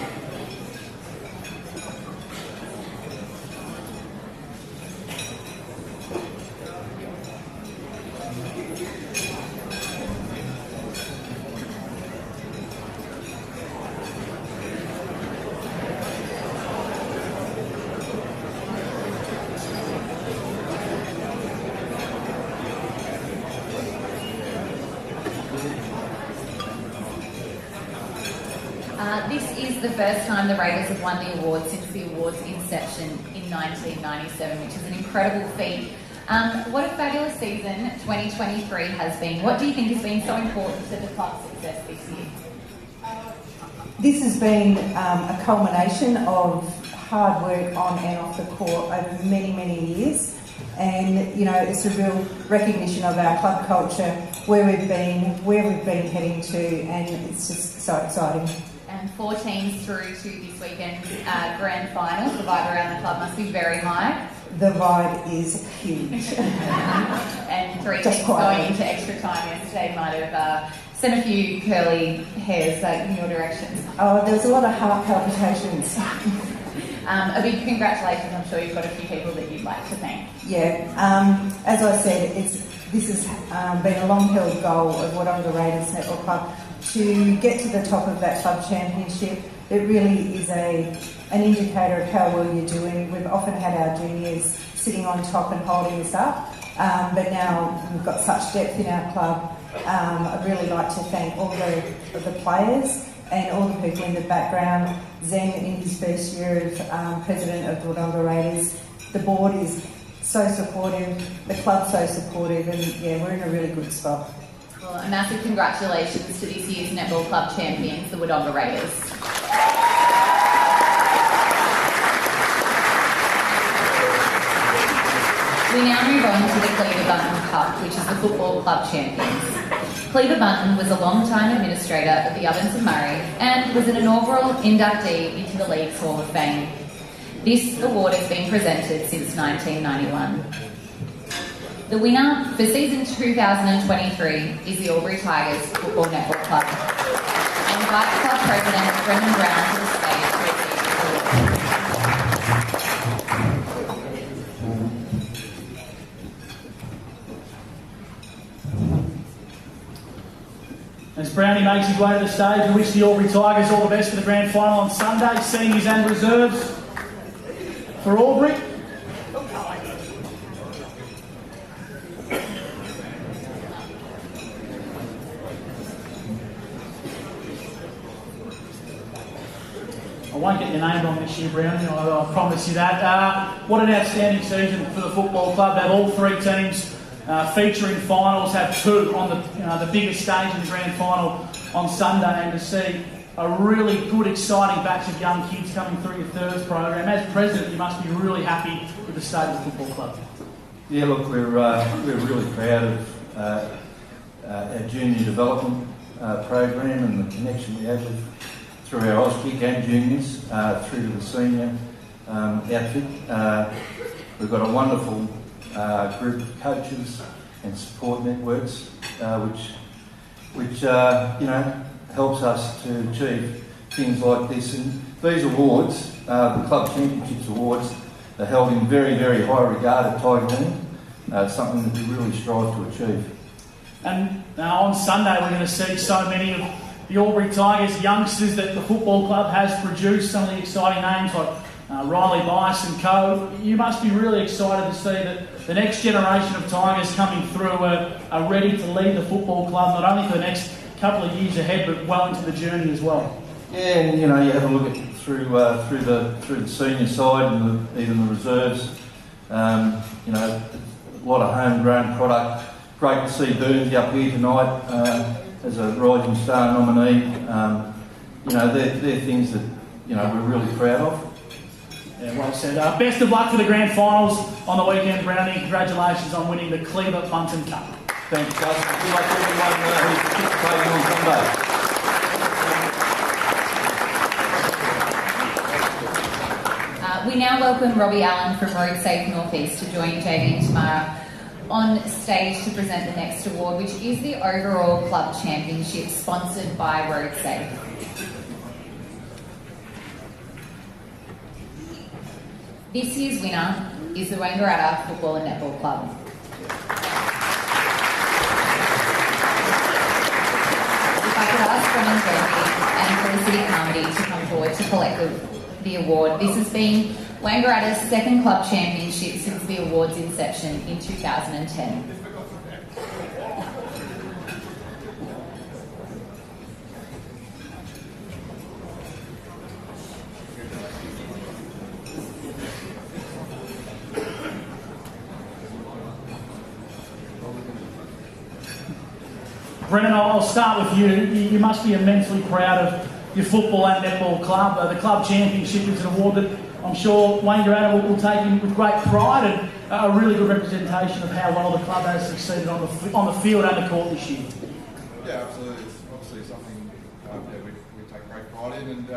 This is the first time the Raiders have won the award since the award's inception in 1997, which is an incredible feat. What a fabulous season 2023 has been. What do you think has been so important to the club's success this year? This has been a culmination of hard work on and off the court over many, many years. And, you know, it's a real recognition of our club culture, where we've been heading to, and it's just so exciting. And 4 teams through to this weekend's grand final. The vibe around the club must be very high. The vibe is huge. And 3 teams going into extra time yesterday might have sent a few curly hairs in your direction. Oh, there was a lot of heart palpitations. A big congratulations. I'm sure you've got a few people that you'd like to thank. Yeah, as I said, this has been a long-held goal of Wodonga Raiders Netball Club to get to the top of that club championship. It really is an indicator of how well you're doing. We've often had our juniors sitting on top and holding us up, but now we've got such depth in our club. I'd really like to thank all the players and all the people in the background. Zen in his first year as president of the Wodonga Raiders. The board is so supportive, the club's so supportive, and yeah, we're in a really good spot. Well, a massive congratulations to this year's Netball Club champions, the Wodonga Raiders. We now move on to the Cleaver Button Cup, which is the football club champions. Cleaver Button was a long-time administrator of the Ovens and Murray and was an inaugural inductee into the League's Hall of Fame. This award has been presented since 1991. The winner for season 2023 is the Albury Tigers Football Netball Club. I invite club president Brendan Brown to the stage to receive the award. As Brownie makes his way to the stage, we wish the Albury Tigers all the best for the grand final on Sunday. Seniors and reserves for Albury. I won't get your name wrong this year, Brownie, I promise you that. What an outstanding season for the football club. They have all three teams featuring finals, have two on the biggest stage in the grand final on Sunday, and to see a really good, exciting batch of young kids coming through your thirds program. As president, you must be really happy with the state of the football club. Yeah, look, we're really proud of our junior development program and the connection we have through our Auskick and juniors through to the senior outfit. We've got a wonderful group of coaches and support networks, which helps us to achieve things like this. And these awards, the Club Championships Awards, are held in very, very high regard at Tiger Team. It's something that we really strive to achieve. And on Sunday, we're going to see so many of the Albury Tigers youngsters that the football club has produced. Some of the exciting names like Riley Bice and co. You must be really excited to see that the next generation of Tigers coming through are ready to lead the football club, not only for the next couple of years ahead, but well into the journey as well. Yeah, and you have a look at through the senior side and even the reserves. A lot of homegrown product. Great to see Burnsy up here tonight as a Rising Star nominee. They're things that we're really proud of. Yeah, well said. Best of luck for the grand finals on the weekend, Brownie. Congratulations on winning the Cleaver Bunton Cup. Thanks, Gus. Good luck to everyone who's participating on Sunday. We now welcome Robbie Allen from Road Safe North East to join JB and Tamara on stage to present the next award, which is the overall club championship sponsored by Road Safe. This year's winner is the Wangaratta Football and Netball Club. If I could ask Brendan Gurley and Felicity Carmody to come forward to collect the award. This has been Wangaratta's second club championship since the award's inception in 2010. Brendan, I'll start with you. You must be immensely proud of your football and netball club. The club championship is an award that I'm sure Wangaratta will take in with great pride, and a really good representation of how well the club has succeeded on the field and the court this year. Yeah, absolutely. It's obviously something we take great pride in, and we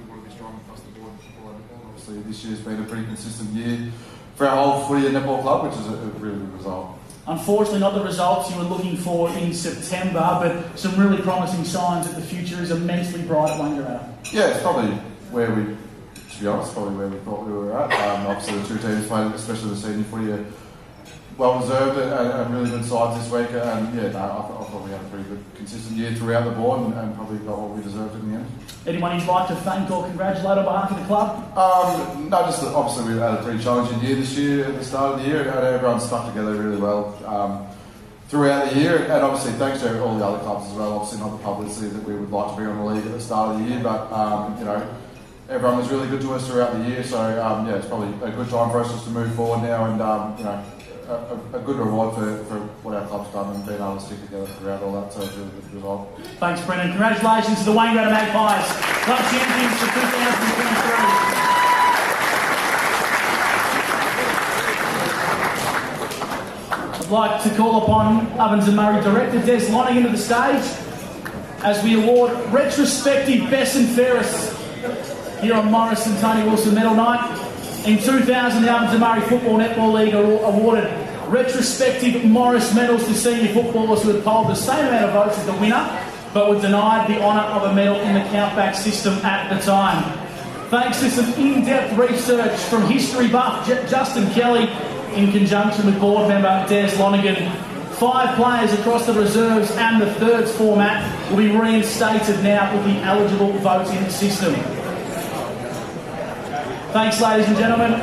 want to be strong across the board in football and netball. Obviously, this year's been a pretty consistent year for our whole footy and netball club, which is a really good result. Unfortunately, not the results you were looking for in September, but some really promising signs that the future is immensely bright at Wangaratta. Yeah, it's probably where we, to be honest, probably where we thought we were at. Obviously, the two teams played, especially the senior footy, are well deserved and really good sides this week. And I thought we had a pretty good, consistent year throughout the board, and probably got what we deserved in the end. Anyone you'd like to thank or congratulate on behalf of the club? No, just that obviously we've had a pretty challenging year this year at the start of the year, and everyone stuck together really well throughout the year. And obviously, thanks to all the other clubs as well. Obviously, not the publicity that we would like to bring on the league at the start of the year, but everyone was really good to us throughout the year. So it's probably a good time for us just to move forward now, and a good reward for what our club's done and being able to stick together throughout all that. So it's a really good result. Thanks, Brendan. Congratulations to the Wangaratta Magpies, club champions for 2023. I'd like to call upon Ovens and Murray Director Des Lonergan to the stage as we award retrospective best and fairest here on Morris and Tony Wilson Medal Night. In 2000, the Ovens and Murray Football Netball League awarded retrospective Morris medals to senior footballers who had polled the same amount of votes as the winner, but were denied the honour of a medal in the countback system at the time. Thanks to some in-depth research from history buff Justin Kelly in conjunction with board member Des Lonergan, 5 players across the reserves and the thirds format will be reinstated now with the eligible voting system. Thanks, ladies and gentlemen.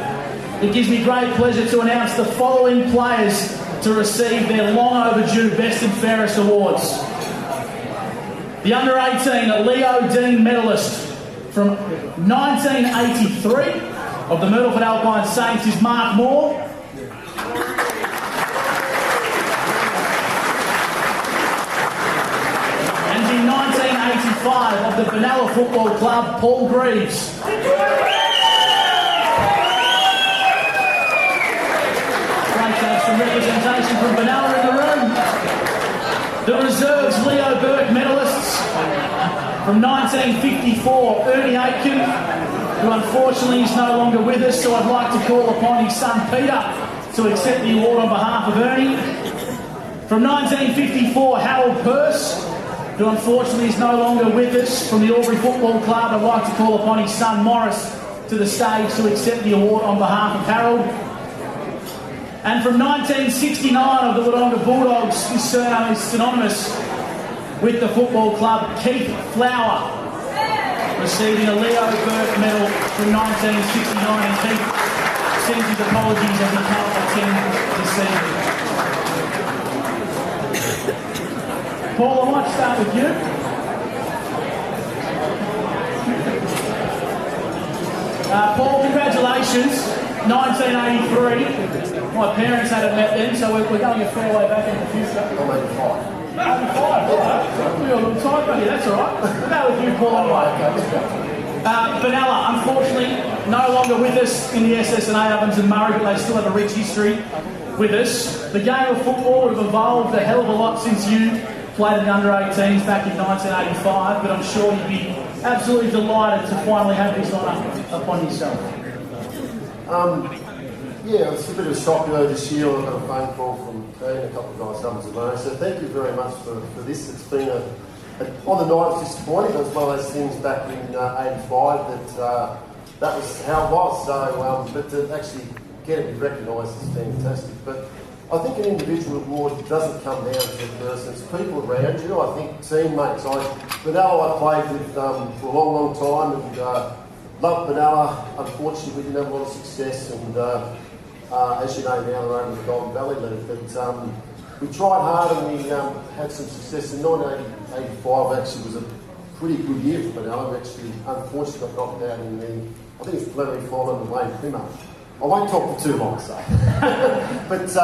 It gives me great pleasure to announce the following players to receive their long overdue Best and Fairest awards. The under-18 Leo Dean medalist from 1983 of the Myrtleford Alpine Saints is Mark Moore. And in 1985 of the Benalla Football Club, Paul Greaves. Some representation from Benalla in the room. The reserves Leo Burke medalists from 1954, Ernie Aitken, who unfortunately is no longer with us, so I'd like to call upon his son Peter to accept the award on behalf of Ernie. From 1954, Harold Purse, who unfortunately is no longer with us, from the Albury Football Club. I'd like to call upon his son Morris to the stage to accept the award on behalf of Harold. And from 1969 of the Wodonga Bulldogs, his surname is synonymous with the football club, Keith Flower, receiving a Leo Burke medal from 1969. And Keith sends his apologies as he can't attend this evening. Paul, I might start with you. Paul, congratulations. 1983. My parents hadn't met then, so we're going a fair way back in the future. I'm 85. 85, all right. We're a little tight, buddy, that's all right. We'll go with you, Paul, anyway. Benalla, unfortunately, no longer with us in the SS&A Ovens and Murray, but they still have a rich history with us. The game of football would have evolved a hell of a lot since you played in the under-18s back in 1985, but I'm sure you'd be absolutely delighted to finally have this honour upon yourself. Yeah, it's a bit of a shock this year. I got a phone call from Dean, a couple of guys up today. So thank you very much for this. It's been on the night, it's disappointing. It was one of those things back in '85 that was how it was. So, but to actually get it recognised is fantastic. But I think an individual award doesn't come down to the person. It's people around you. I think teammates. Benalla I played with for a long, long time and loved Benalla. Unfortunately, we didn't have a lot of success and. As you know now, they're over the Golden Valley League, but we tried hard and we had some success. In 1985 actually was a pretty good year for Benalla. We actually unfortunately got knocked out in the, I think it's preliminary final in the Wayne Primer. I won't talk for too long, so. But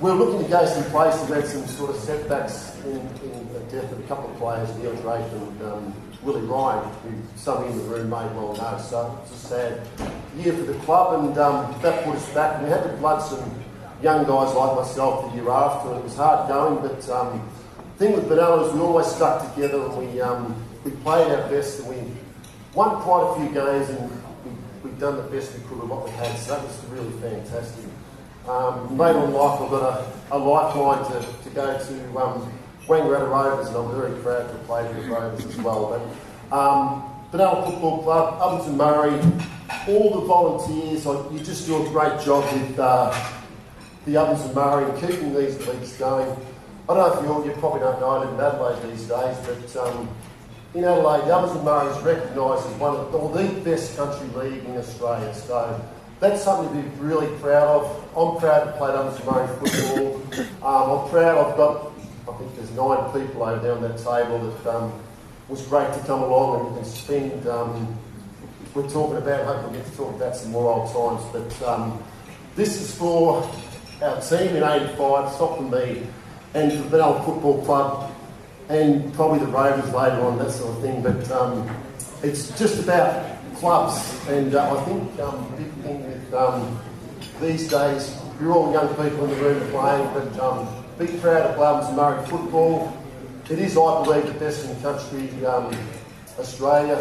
we're looking to go some places. We had some sort of setbacks in the death of a couple of players, Neil Drake and Willie Ryan, who some in the room may well know. So it's a sad year for the club, and that put us back. We had to blood some young guys like myself the year after, and it was hard going. But the thing with Benalla is we always stuck together, and we played our best, and we won quite a few games, and we've done the best we could with what we had. So that was really fantastic. Later on in life, I've got a lifeline to go to Wangaratta Rovers, and I'm very proud to have played with the Rovers as well. But Benalla Football Club, Ovens and Murray, all the volunteers, you just do a great job with the Ovens and Murray and keeping these leagues going. I don't know if you probably don't know it in Adelaide these days, but in Adelaide, the Ovens and Murray is recognised as one of the best country league in Australia. So that's something to be really proud of. I'm proud to play Ovens and Murray football. I'm proud I've got, I think there's 9 people over there on that table that was great to come along and spend, we're talking about, hopefully we'll get to talk about some more old times, but this is for our team in '85, Stop and Me, and for the Benalla Football Club, and probably the Rovers later on, that sort of thing, but it's just about clubs, and I think the big thing with these days, you're all young people in the room playing, but be proud of Ovens and Murray football. It is, I believe, the best in the country, Australia.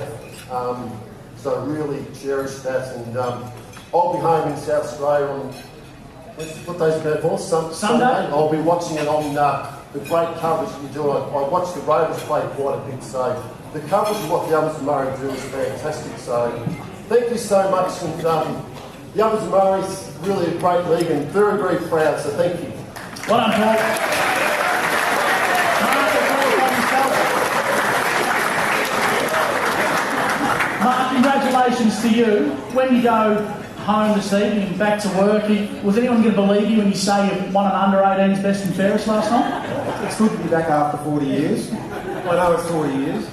So really cherish that. And I'll be home in South Australia on what day's it for? Sunday. I'll be watching it on the great coverage that you do. I watch the Rovers play quite a bit, so the coverage of what the Ovens and Murray do is fantastic. So thank you so much. And the Ovens and Murray's really a great league and very, very proud, so thank you. Well done, Paul. Mark, congratulations to you. When you go home this evening and back to work, was anyone going to believe you when you say you won an under-18s best and fairest last night? It's good to be back after 40 years. I know it's 40 years,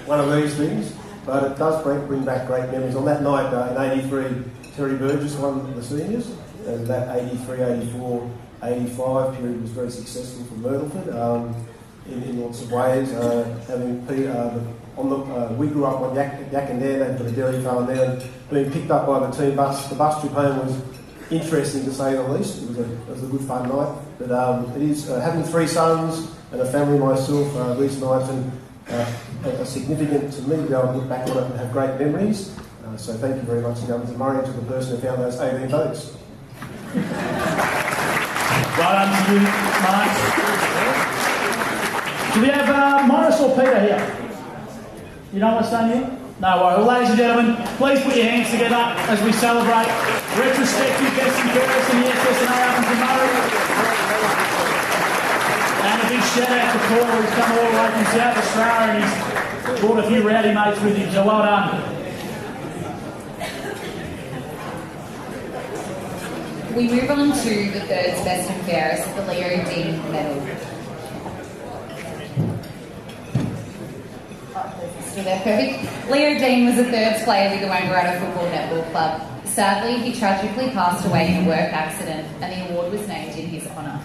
one of these things, but it does bring back great memories. On that night in 83, Terry Burgess won the seniors, and that 83, 84, 85 period was very successful for Myrtleford in lots of ways. Having we grew up on Yakandam, they've got a dairy farm there, and being picked up by the team bus. The bus trip home was interesting to say the least. It was a good fun night. But it is having 3 sons and a family myself. These nights are significant to me to be able to look back on it and have great memories. So thank you very much to Ovens and Murray and to the person who found those 18 votes. Well done to you, Mark. Do we have Morris or Peter here? You know what's done here? No worries. Well, ladies and gentlemen, please put your hands together as we celebrate retrospective best and fairest in the SS&A Ovens and Murray. And a big shout out to Paul, who's come all the way from South Australia and he's brought a few rowdy mates with him, so well done. We move on to the third best and fairest, the Leo Dean Medal. So they're perfect. Leo Dean was a thirds player with the Wangaratta Football Netball Club. Sadly, he tragically passed away in a work accident and the award was named in his honour.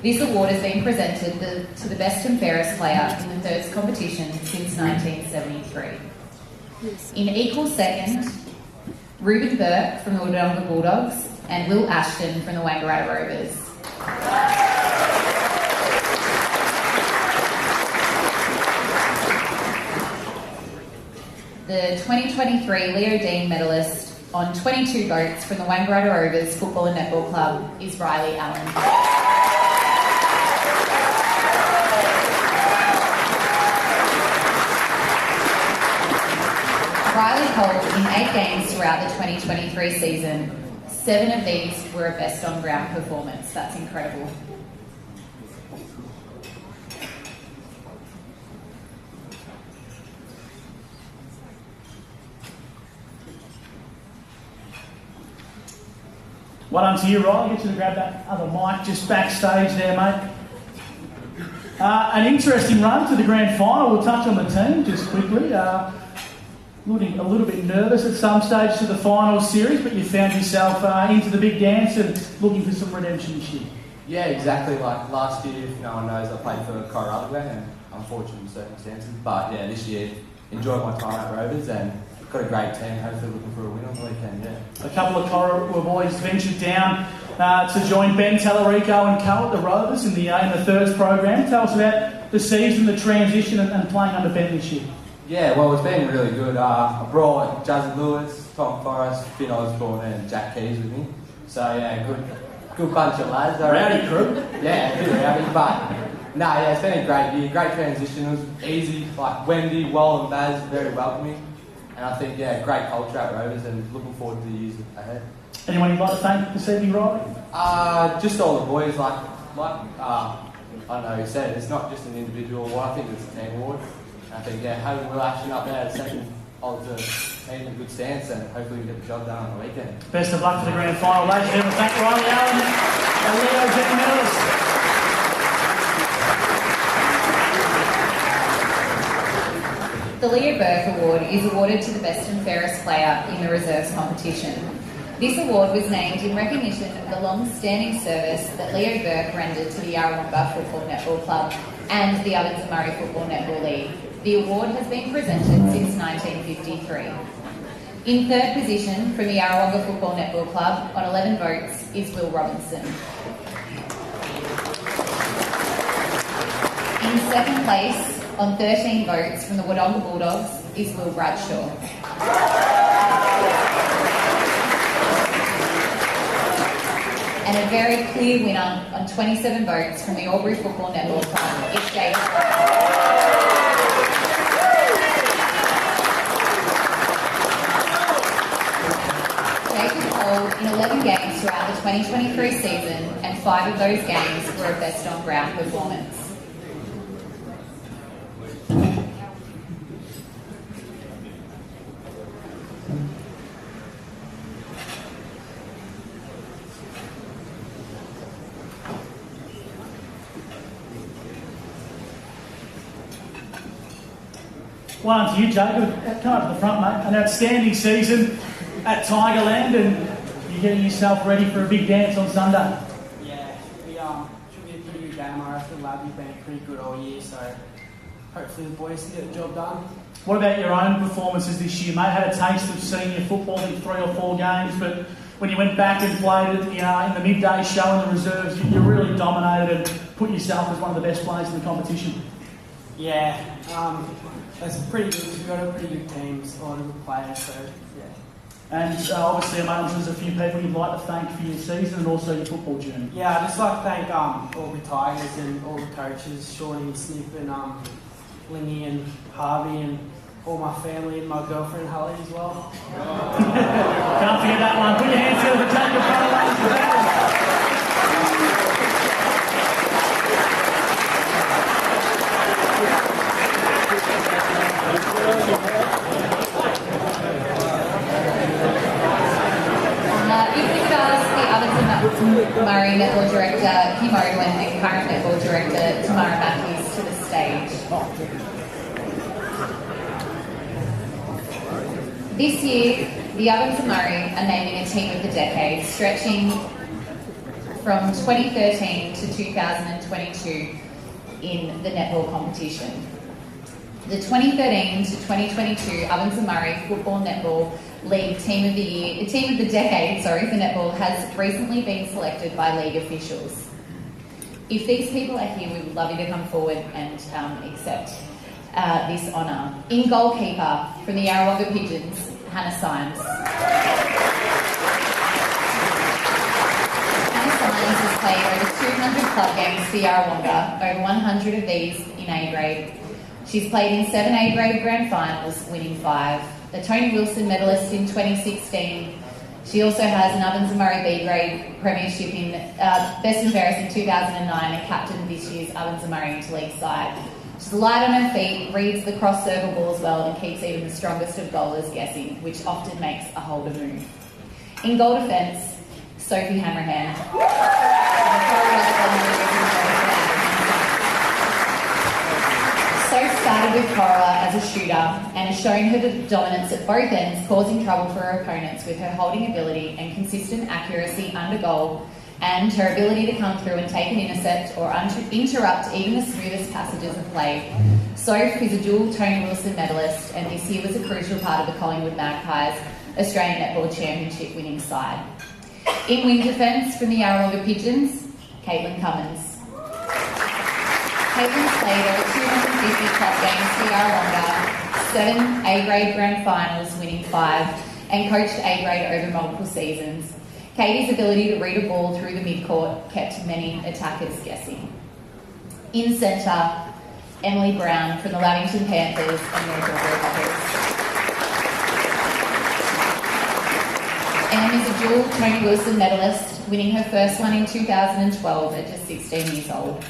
This award has been presented to the best and fairest player in the thirds competition since 1973. In equal second, Reuben Burke from the Wodonga Bulldogs and Will Ashton from the Wangaratta Rovers. The 2023 Leo Dean medalist on 22 votes from the Wangaratta Rovers Football and Netball Club is Riley Allen. Riley polled in 8 games throughout the 2023 season. 7 of these were a best on ground performance. That's incredible. Well done to you, Riley. Get you to grab that other mic just backstage there, mate. An interesting run to the grand final. We'll touch on the team just quickly. Looking a little bit nervous at some stage to the final series, but you found yourself into the big dance and looking for some redemption this year. Yeah, exactly. Like last year, if no one knows, I played for Corrugway and unfortunate circumstances. But yeah, this year, enjoyed my time at Rovers and got a great team. Hopefully looking for a win on the weekend, yeah. A couple of Corrugway boys ventured down to join Ben Tallarico and Co at the Rovers in the thirds program. Tell us about the season, the transition and playing under Ben this year. Yeah, well, it's been really good. I brought Jazzy Lewis, Tom Forrest, Finn Osborne and Jack Keys with me. So yeah, good bunch of lads. Rowdy crew. Yeah, a bit rowdy, but no, yeah, it's been a great year, great transition. It was easy, like Wendy, Wall and Baz, very welcoming. And I think, yeah, great culture at Rovers and looking forward to the years ahead. Anyone you'd like to thank this evening, Riley? Just all the boys, like I don't know, you said, it's not just an individual award, I think it's a team award. I think, yeah, having Will Ashton up there at second holds the team in a good stance and hopefully we get the job done on the weekend. Best of luck for the grand final. Ladies and gentlemen, thank Riley Allen and Leo Dean medalist. The Leo Burke Award is awarded to the best and fairest player in the reserves competition. This award was named in recognition of the long-standing service that Leo Burke rendered to the Yarrawonga Football Netball Club and the Ovens and Murray Football Netball League. The award has been presented since 1953. In third position from the Yarrawonga Football Netball Club on 11 votes is Will Robinson. In second place on 13 votes from the Wodonga Bulldogs is Will Bradshaw. And a very clear winner on 27 votes from the Albury Football Netball Club is Jacob Cole in 11 games throughout the 2023 season, and 5 of those games were a best on ground performance. One to you, Jacob. Come up to the front, mate. An outstanding season at Tigerland, and you're getting yourself ready for a big dance on Sunday. Yeah, we should be a pretty good game. I reckon the lab has been pretty good all year, so hopefully the boys can get the job done. What about your own performances this year, mate? Had a taste of senior football in 3 or 4 games, but when you went back and played it, in the midday show in the reserves, you really dominated and put yourself as one of the best players in the competition. Yeah, that's pretty good. We've got a pretty good team, a lot of good players, so yeah. And obviously among us, there's a few people you'd like to thank for your season and also your football journey. Yeah, I'd just like to thank all the Tigers and all the coaches, Shawnee and Snip and Lingy and Harvey and all my family and my girlfriend Holly as well. Can't forget that one. Put your hands together for Jacob Cole, ladies and gentlemen. Murray Netball Director Kim Owen and current Netball Director Tamara Matthews to the stage. This year, the Ovens and Murray are naming a team of the decade, stretching from 2013 to 2022 in the netball competition. The 2013 to 2022 Ovens and Murray Football Netball League Team of the Decade for netball has recently been selected by league officials. If these people are here, we would love you to come forward and accept this honour. In goalkeeper from the Yarrawonga Pigeons, Hannah Symes. Hannah Symes has played over 200 club games for Yarrawonga, over 100 of these in A grade. She's played in 7 A grade grand finals, winning 5. A Tony Wilson medalist in 2016. She also has an Ovens and Murray B grade premiership in Best and Fairest in 2009 and captained this year's Ovens and Murray interleague side. She's light on her feet, reads the cross-server balls well and keeps even the strongest of goalers guessing, which often makes a holder move. In goal defence, Sophie Hammerhand. So started with Corolla as a shooter and has shown her the dominance at both ends, causing trouble for her opponents with her holding ability and consistent accuracy under goal, and her ability to come through and take an intercept or interrupt even the smoothest passages of play. Soph is a dual Tony Wilson medalist, and this year was a crucial part of the Collingwood Magpies Australian Netball Championship winning side. In wing defence from the Yarrawonga Pigeons, Caitlin Cummins. Caitlin's played over 250 club games for Yarrawonga, 7 A-grade grand finals, winning 5, and coached A-grade over multiple seasons. Katie's ability to read a ball through the midcourt kept many attackers guessing. In centre, Emily Brown from the Lavington Panthers and North Albury Hoppers. Em is a dual Tony Wilson medalist, winning her first one in 2012 at just 16 years old.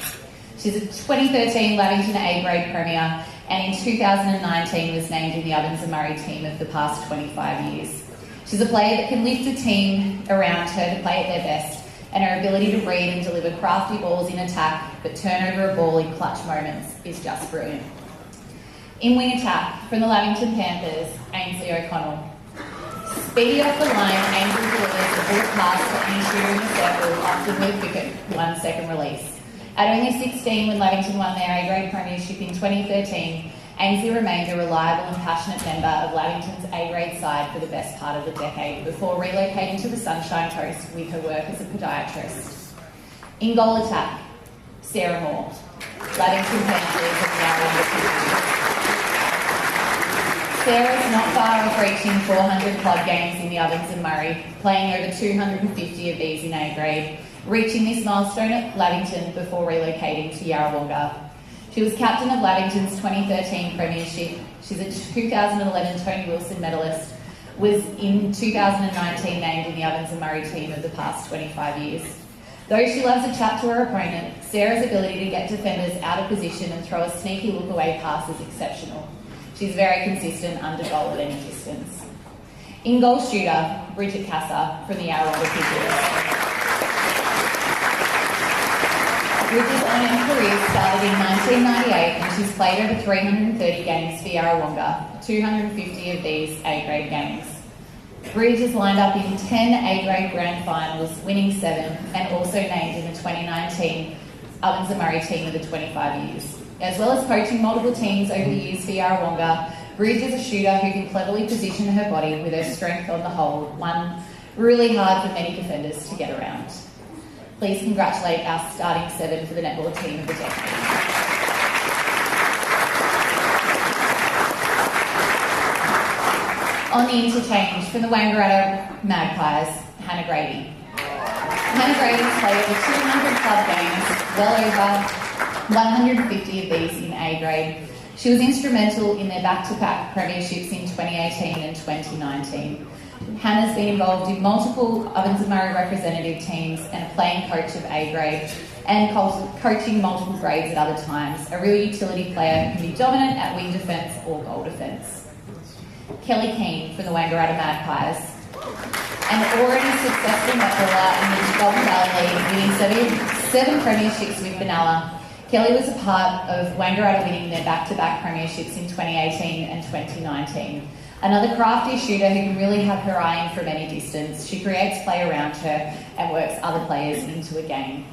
She's a 2013 Lavington A-grade premier, and in 2019 was named in the Ovens and Murray team of the past 25 years. She's a player that can lift a team around her to play at their best, and her ability to read and deliver crafty balls in attack but turn over a ball in clutch moments is just brilliant. In wing attack, from the Lavington Panthers, Ainsley O'Connell. Speedy off the line, Ainsley delivers a ball pass to any shooter in the circle, often with a quick 1 second release. At only 16, when Lavington won their A-grade premiership in 2013, Ainsley remained a reliable and passionate member of Lavington's A-grade side for the best part of the decade before relocating to the Sunshine Coast with her work as a podiatrist. In goal attack, Sarah Moore, Lavington Panthers and Yarrawonga Pigeons. Sarah's not far off reaching 400 club games in the Ovens and Murray, playing over 250 of these in A-grade, reaching this milestone at Lavington before relocating to Yarrawonga. She was captain of Lavington's 2013 premiership. She's a 2011 Tony Wilson medalist, was in 2019 named in the Ovens and Murray team of the past 25 years. Though she loves a chat to her opponent, Sarah's ability to get defenders out of position and throw a sneaky look-away pass is exceptional. She's very consistent under goal at any distance. In-goal shooter, Bridget Casa from the Yarrawonga Pigeons. Bridget's OMFNL career started in 1998 and she's played over 330 games for Yarrawonga, 250 of these A-grade games. Bridge is lined up in 10 A-grade grand finals, winning 7, and also named in the 2019 Ovens and Murray team of the 25 years. As well as coaching multiple teams over the years for Yarrawonga, Bridge is a shooter who can cleverly position her body with her strength on the hold, one really hard for many defenders to get around. Please congratulate our starting 7 for the netball team of the decade. On the interchange, from the Wangaratta Magpies, Hannah Grady. Hannah Grady's played over 200 club games, well over 150 of these in A grade. She was instrumental in their back-to-back premierships in 2018 and 2019. Hannah's been involved in multiple Ovens and Murray representative teams and a playing coach of A grade and coaching multiple grades at other times. A real utility player who can be dominant at wing defence or goal defence. Kelly Keane from the Wangaratta Magpies. An already successful netballer in the Golden Valley League, winning 7 premierships with Benalla. Kelly was a part of Wangaratta winning their back-to-back premierships in 2018 and 2019. Another crafty shooter who can really have her eye in from any distance. She creates play around her and works other players into a game.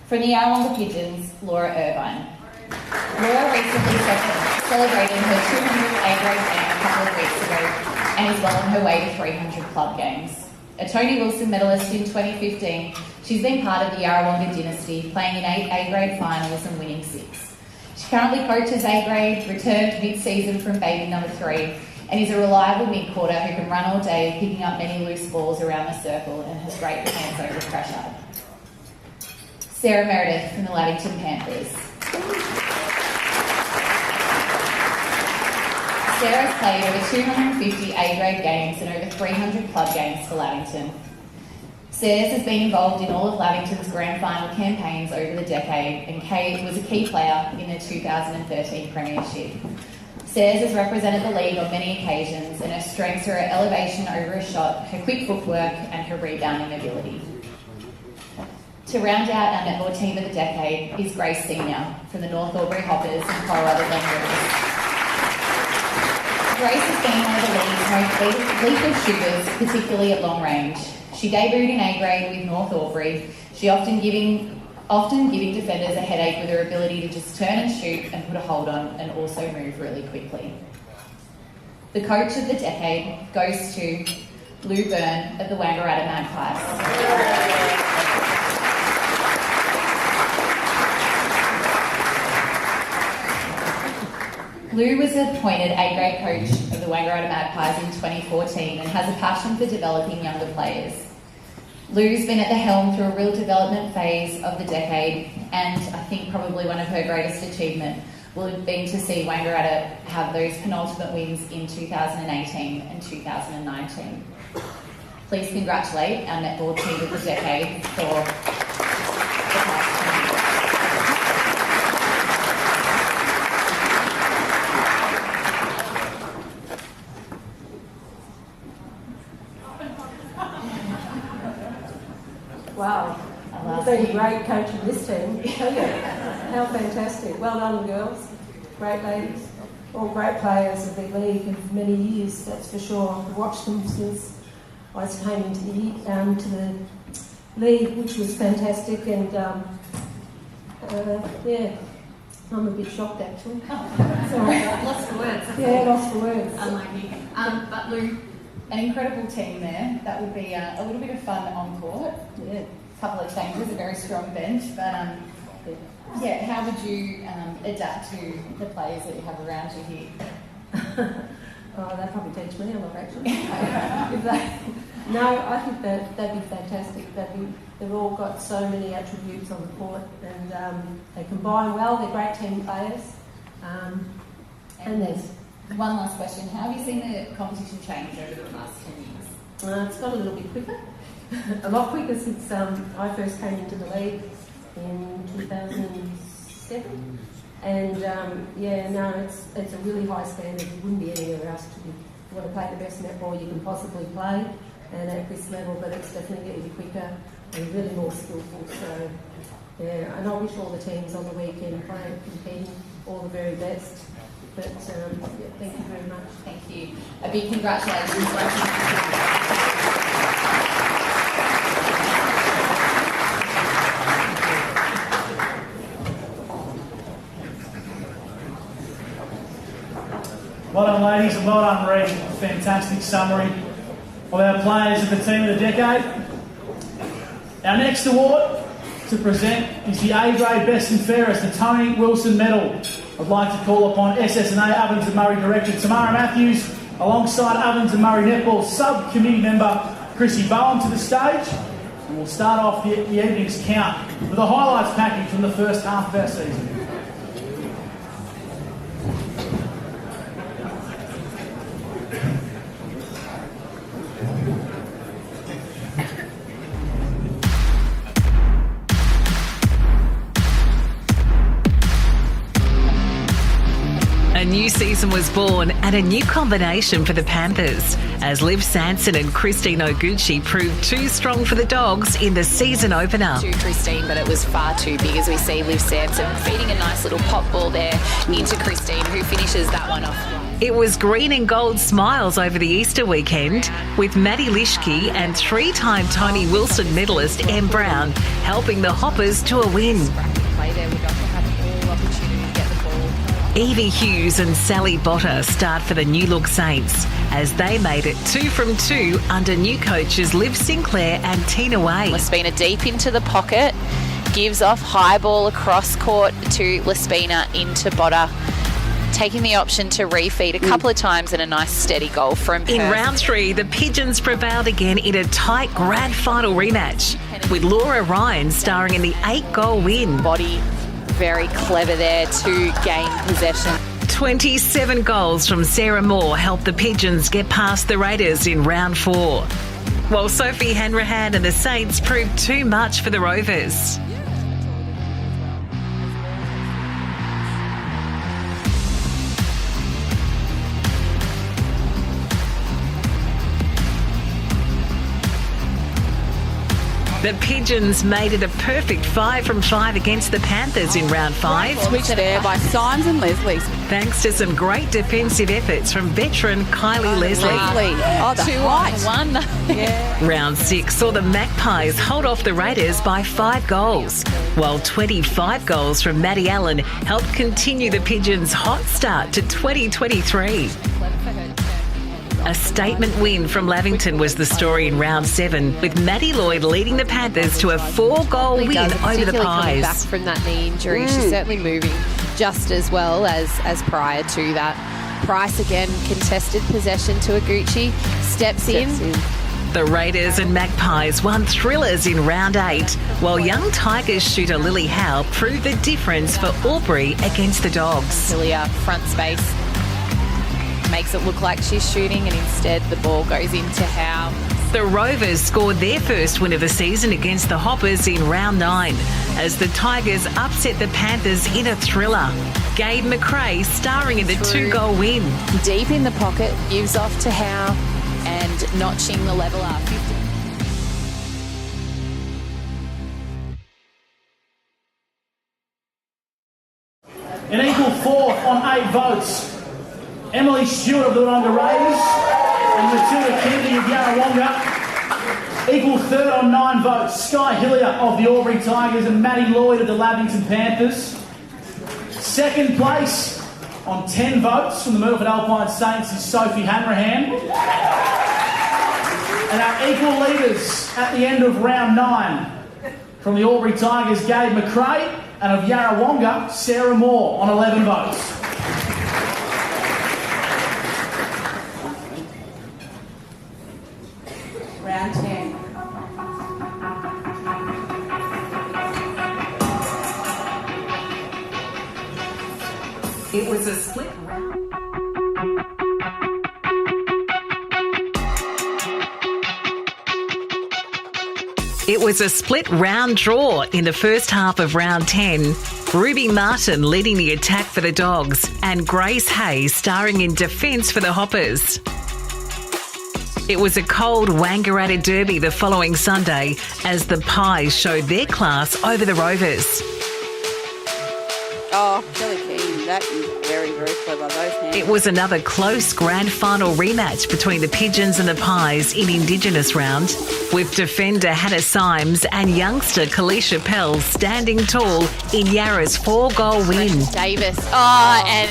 From the Yarrawonga Pigeons, Laura Irvine. Laura recently celebrated her 200th A-grade game a couple of weeks ago and is well on her way to 300 club games. A Tony Wilson medalist in 2015, she's been part of the Yarrawonga dynasty, playing in 8 A-grade finals and winning 6. She currently coaches A-grade, returned mid-season from baby number 3, and is a reliable mid-quarter who can run all day, picking up many loose balls around the circle and has great hands over pressure. Sarah Meredith from the Lavington Panthers. Sarah's played over 250 A-grade games and over 300 club games for Lavington. Sarah has been involved in all of Lavington's grand final campaigns over the decade and Kate was a key player in the 2013 premiership. Sarah has represented the league on many occasions and her strengths are her elevation over a shot, her quick footwork and her rebounding ability. To round out our netball team of the decade is Grace Senior from the North Albury Hoppers and Colorado Glen. Grace has been one of the league's most lethal shooters, particularly at long range. She debuted in A-grade with North Albury, she often giving defenders a headache with her ability to just turn and shoot and put a hold on and also move really quickly. The coach of the decade goes to Lou Byrne of the Wangaratta Magpies. Lou was appointed A-grade coach of the Wangaratta Magpies in 2014 and has a passion for developing younger players. Lou's been at the helm through a real development phase of the decade and I think probably one of her greatest achievements will have been to see Wangaratta have those penultimate wins in 2018 and 2019. Please congratulate our netball team of the decade for the past 20 years. Wow, you've been a great coach of this team, haven't you? How fantastic. Well done, girls. Great ladies. All great players of the league of many years, that's for sure. I've watched them since I came into the league, which was fantastic, and yeah, I'm a bit shocked actually. Sorry, lost for words. Yeah, lost for words. Unlike you. But Lou, an incredible team there. That would be a little bit of fun on court. Yeah, a couple of changes, a very strong bench. But yeah, how would you adapt to the players that you have around you here? Oh, they'd probably teach me a lot actually. No, I think that'd be fantastic. They've all got so many attributes on the court, and they combine well. They're great team players. And there's one last question. How have you seen the competition change over the past 10 years? It's got a little bit quicker. A lot quicker since I first came into the league in 2007. And it's a really high standard. You wouldn't be anywhere else to be. You want to play the best netball you can possibly play, and at this level, but it's definitely getting quicker and really more skillful. So, yeah, and I wish all the teams on the weekend competing all the very best. But thank you very much. Thank you. A big congratulations. Well done, ladies, and well done, Reid. Fantastic summary of our players of the team of the decade. Our next award to present is the A-grade Best and Fairest, the Tony Wilson Medal. I'd like to call upon SS&A Ovens and Murray Director Tamara Matthews, alongside Ovens and Murray Netball Subcommittee Member Chrissy Bowen to the stage. And we'll start off the evening's count with a highlights package from the first half of our season. A new season was born and a new combination for the Panthers as Liv Sanson and Christine Oguchi proved too strong for the Dogs in the season opener. To Christine, but it was far too big as we see Liv Sanson feeding a nice little pop ball there into Christine, who finishes that one off. It was green and gold smiles over the Easter weekend, with Maddie Lischke and three-time Tony Wilson medalist Em Brown helping the Hoppers to a win. Play there, we got to have all opportunity to get the ball. Evie Hughes and Sally Botter start for the New Look Saints as they made it 2 from 2 under new coaches Liv Sinclair and Tina Way. Lespina deep into the pocket, gives off high ball across court to Lespina into Botter, taking the option to refeed a couple of times and a nice steady goal from Perth. In round 3, the Pigeons prevailed again in a tight grand final rematch, with Laura Ryan starring in the 8-goal win. Body very clever there to gain possession. 27 goals from Sarah Moore helped the Pigeons get past the Raiders in round 4, while Sophie Hanrahan and the Saints proved too much for the Rovers. The Pigeons made it a perfect 5 from 5 against the Panthers in round 5. Switch there by Symes and Leslie. Thanks to some great defensive efforts from veteran Kylie Leslie. Oh, the 2-on-1. Yeah. Round 6 saw the Magpies hold off the Raiders by 5 goals, while 25 goals from Maddie Allen helped continue the Pigeons' hot start to 2023. A statement win from Lavington was the story in round 7, with Maddie Lloyd leading the Panthers to a 4-goal win over the Coming back Pies. from that knee injury, she's certainly moving just as well as prior to that. Price again contested possession to Oguchi, steps in. The Raiders and Magpies won thrillers in round 8, while young Tigers shooter Lily Howe proved the difference for Albury against the Dogs. Hillier front space makes it look like she's shooting, and instead the ball goes into Howe. The Rovers scored their first win of the season against the Hoppers in round 9 as the Tigers upset the Panthers in a thriller. Gabe McRae starring in the 2-goal win. Deep in the pocket, gives off to Howe and notching the level up. An equal 4th on 8 votes. Emily Stewart of the Wodonga Raiders and Matilda Kennedy of Yarrawonga. Equal 3rd on 9 votes. Sky Hillier of the Albury Tigers and Maddie Lloyd of the Lavington Panthers. 2nd place on 10 votes from the Myrtleford Alpine Saints is Sophie Hanrahan. And our equal leaders at the end of round 9 from the Albury Tigers, Gabe McRae, and of Yarrawonga, Sarah Moore on 11 votes. Round It was a split round. It was a split round draw in the first half of round 10. Ruby Martin leading the attack for the Dogs and Grace Hayes starring in defence for the Hoppers. It was a cold Wangaratta derby the following Sunday as the Pies showed their class over the Rovers. Oh, Kelly Keane, that is very, very clever. Those hands. It was another close grand final rematch between the Pigeons and the Pies in Indigenous round, with defender Hannah Symes and youngster Kalisha Pell standing tall in Yarra's 4-goal win. Davis. Oh, and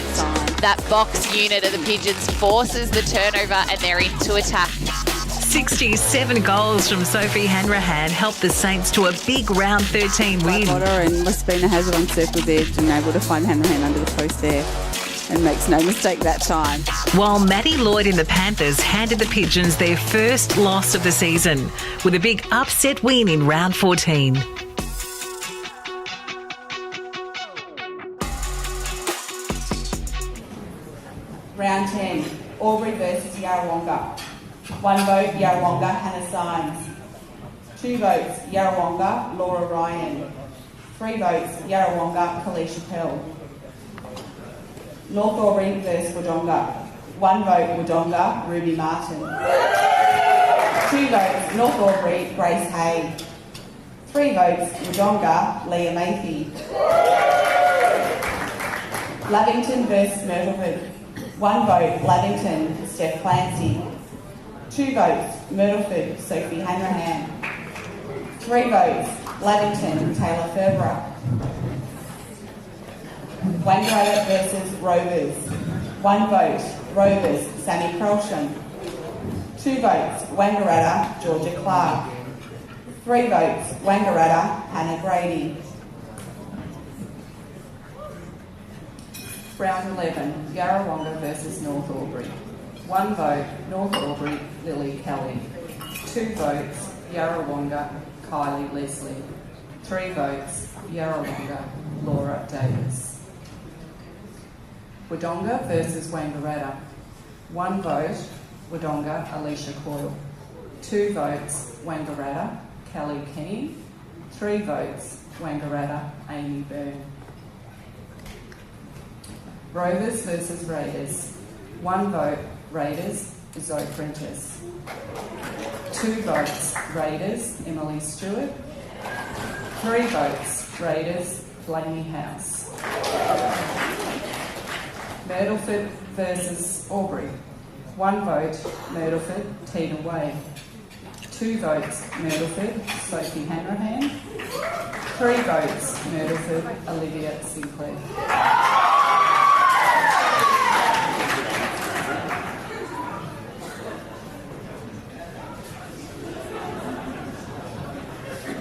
that box unit of the Pigeons forces the turnover and they're into attack. 67 goals from Sophie Hanrahan helped the Saints to a big round 13 win. And Lespina has it on circle's edge and able to find Hanrahan under the post there and makes no mistake that time. While Maddie Lloyd in the Panthers handed the Pigeons their first loss of the season with a big upset win in round 14. Round 10, Albury versus Yarrawonga. 1 vote, Yarrawonga, Hannah Symes. 2 votes, Yarrawonga, Laura Ryan. 3 votes, Yarrawonga, Kalisha Pell. North Albury versus Wodonga. 1 vote, Wodonga, Ruby Martin. 2 votes, North Albury, Grace Hay. 3 votes, Wodonga, Leah Mayfield. Lavington versus Myrtleford. 1 vote, Lavington, Steph Clancy. 2 votes, Myrtleford, Sophie Hanrahan. 3 votes, Lavington, Taylor Ferberer. Wangaratta versus Rovers. 1 vote, Rovers, Sammy Krelsham. 2 votes, Wangaratta, Georgia Clark. 3 votes, Wangaratta, Hannah Grady. Round 11, Yarrawonga versus North Albury. 1 vote, North Albury, Lily Kelly. 2 votes, Yarrawonga, Kylie Leslie. 3 votes, Yarrawonga, Laura Davis. Wodonga versus Wangaratta. 1 vote, Wodonga, Alicia Coyle. 2 votes, Wangaratta, Kelly Keane. 3 votes, Wangaratta, Amy Byrne. Rovers versus Raiders. 1 vote, Raiders, Zoe Prentice. 2 votes, Raiders, Emily Stewart. 3 votes, Raiders, Blaney House. Myrtleford versus Albury. 1 vote, Myrtleford, Tina Way. 2 votes, Myrtleford, Sophie Hanrahan. 3 votes, Myrtleford, Olivia Sinclair.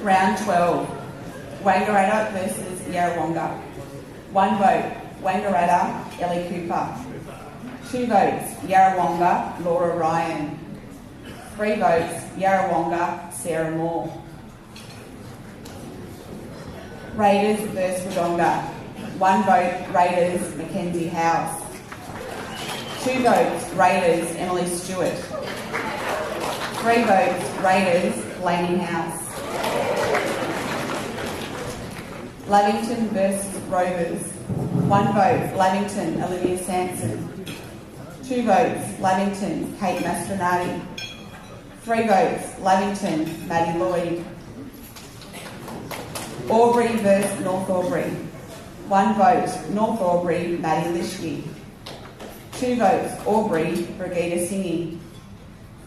Round 12, Wangaratta versus Yarrawonga. 1 vote, Wangaratta, Ellie Cooper. 2 votes, Yarrawonga, Laura Ryan. 3 votes, Yarrawonga, Sarah Moore. Raiders versus Wodonga. 1 vote, Raiders, Mackenzie House. 2 votes, Raiders, Emily Stewart. 3 votes, Raiders, Blaney House. Lavington versus Rovers. 1 vote, Lavington, Olivia Sampson. 2 votes, Lavington, Kate Mastronati. 3 votes, Lavington, Maddie Lloyd. Albury versus North Albury. 1 vote, North Albury, Maddie Lishke. 2 votes, Albury, Brigida Singhi.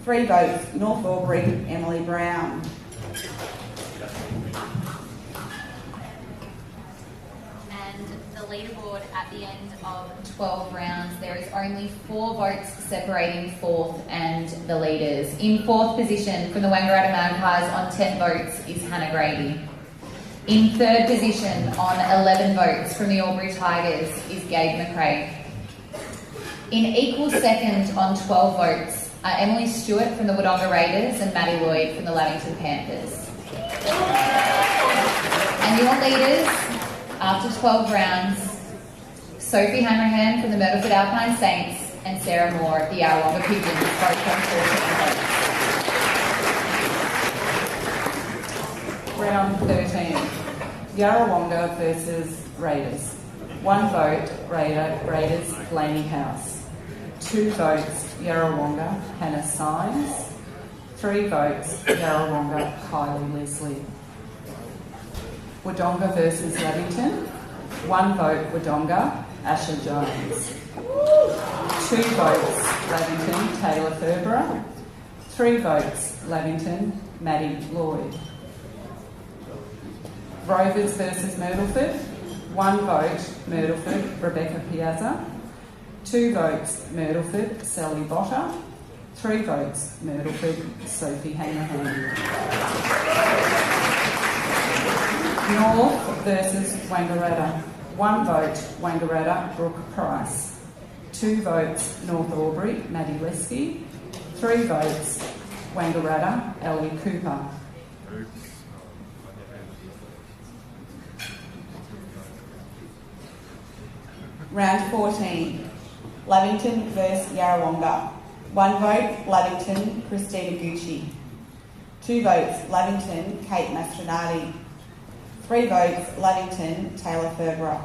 3 votes, North Albury, Emily Brown. Leaderboard at the end of 12 rounds, there is only 4 votes separating 4th and the leaders. In 4th position from the Wangaratta Magpies on 10 votes is Hannah Grady. In 3rd position on 11 votes from the Albury Tigers is Gabe McRae. In equal second on 12 votes are Emily Stewart from the Wodonga Raiders and Maddie Lloyd from the Lavington Panthers. And your leaders, after 12 rounds, Sophie Hanrahan from the Myrtleford Alpine Saints, and Sarah Moore of the Yarrawonga Pigeons, both on 14 votes. Round 13. Yarrawonga versus Raiders. 1 vote, Raiders, Blaney House. 2 votes, Yarrawonga, Hannah Symes. 3 votes, Yarrawonga, Kylie Leslie. Wodonga versus Lavington. 1 vote, Wodonga, Asher Jones. 2 votes, Lavington, Taylor Ferbera. 3 votes, Lavington, Maddie Lloyd. Rovers versus Myrtleford. 1 vote, Myrtleford, Rebecca Piazza. 2 votes, Myrtleford, Sally Botter. 3 votes, Myrtleford, Sophie Hanrahan. North versus Wangaratta. 1 vote, Wangaratta, Brooke Price. 2 votes, North Albury, Maddie Lesky. 3 votes, Wangaratta, Ellie Cooper. Round 14. Lavington versus Yarrawonga. 1 vote, Lavington, Christina Gucci. 2 votes, Lavington, Kate Mastronardi. 3 votes, Lavington, Taylor Ferbera.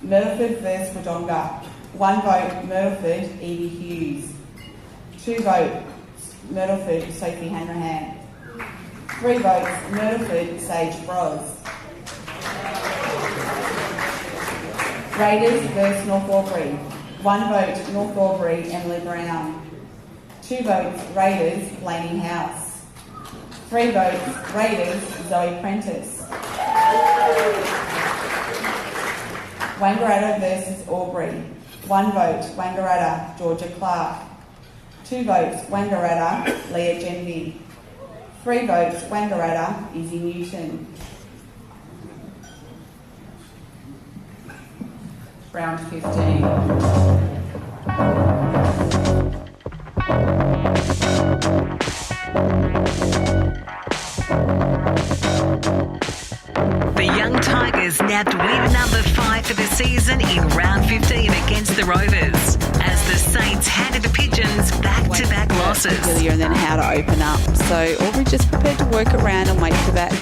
Myrtleford versus Wodonga. 1 vote, Myrtleford, Evie Hughes. 2 votes, Myrtleford, Sophie Hanrahan. 3 votes, Myrtleford, Sage Bros. Raiders versus North Albury. 1 vote, North Albury, Emily Brown. 2 votes, Raiders, Blaney House. 3 votes, Raiders, Zoe Prentice. Wangaratta versus Albury. 1 vote, Wangaratta, Georgia Clark. 2 votes, Wangaratta, Leah Genvy. 3 votes, Wangaratta, Izzy Newton. Round 15. The Young Tigers nabbed win number 5 for the season in round 15 against the Rovers, as the Saints handed the Pigeons back-to-back losses. And then how to open up. So Aubrey just prepared to work around and wait for that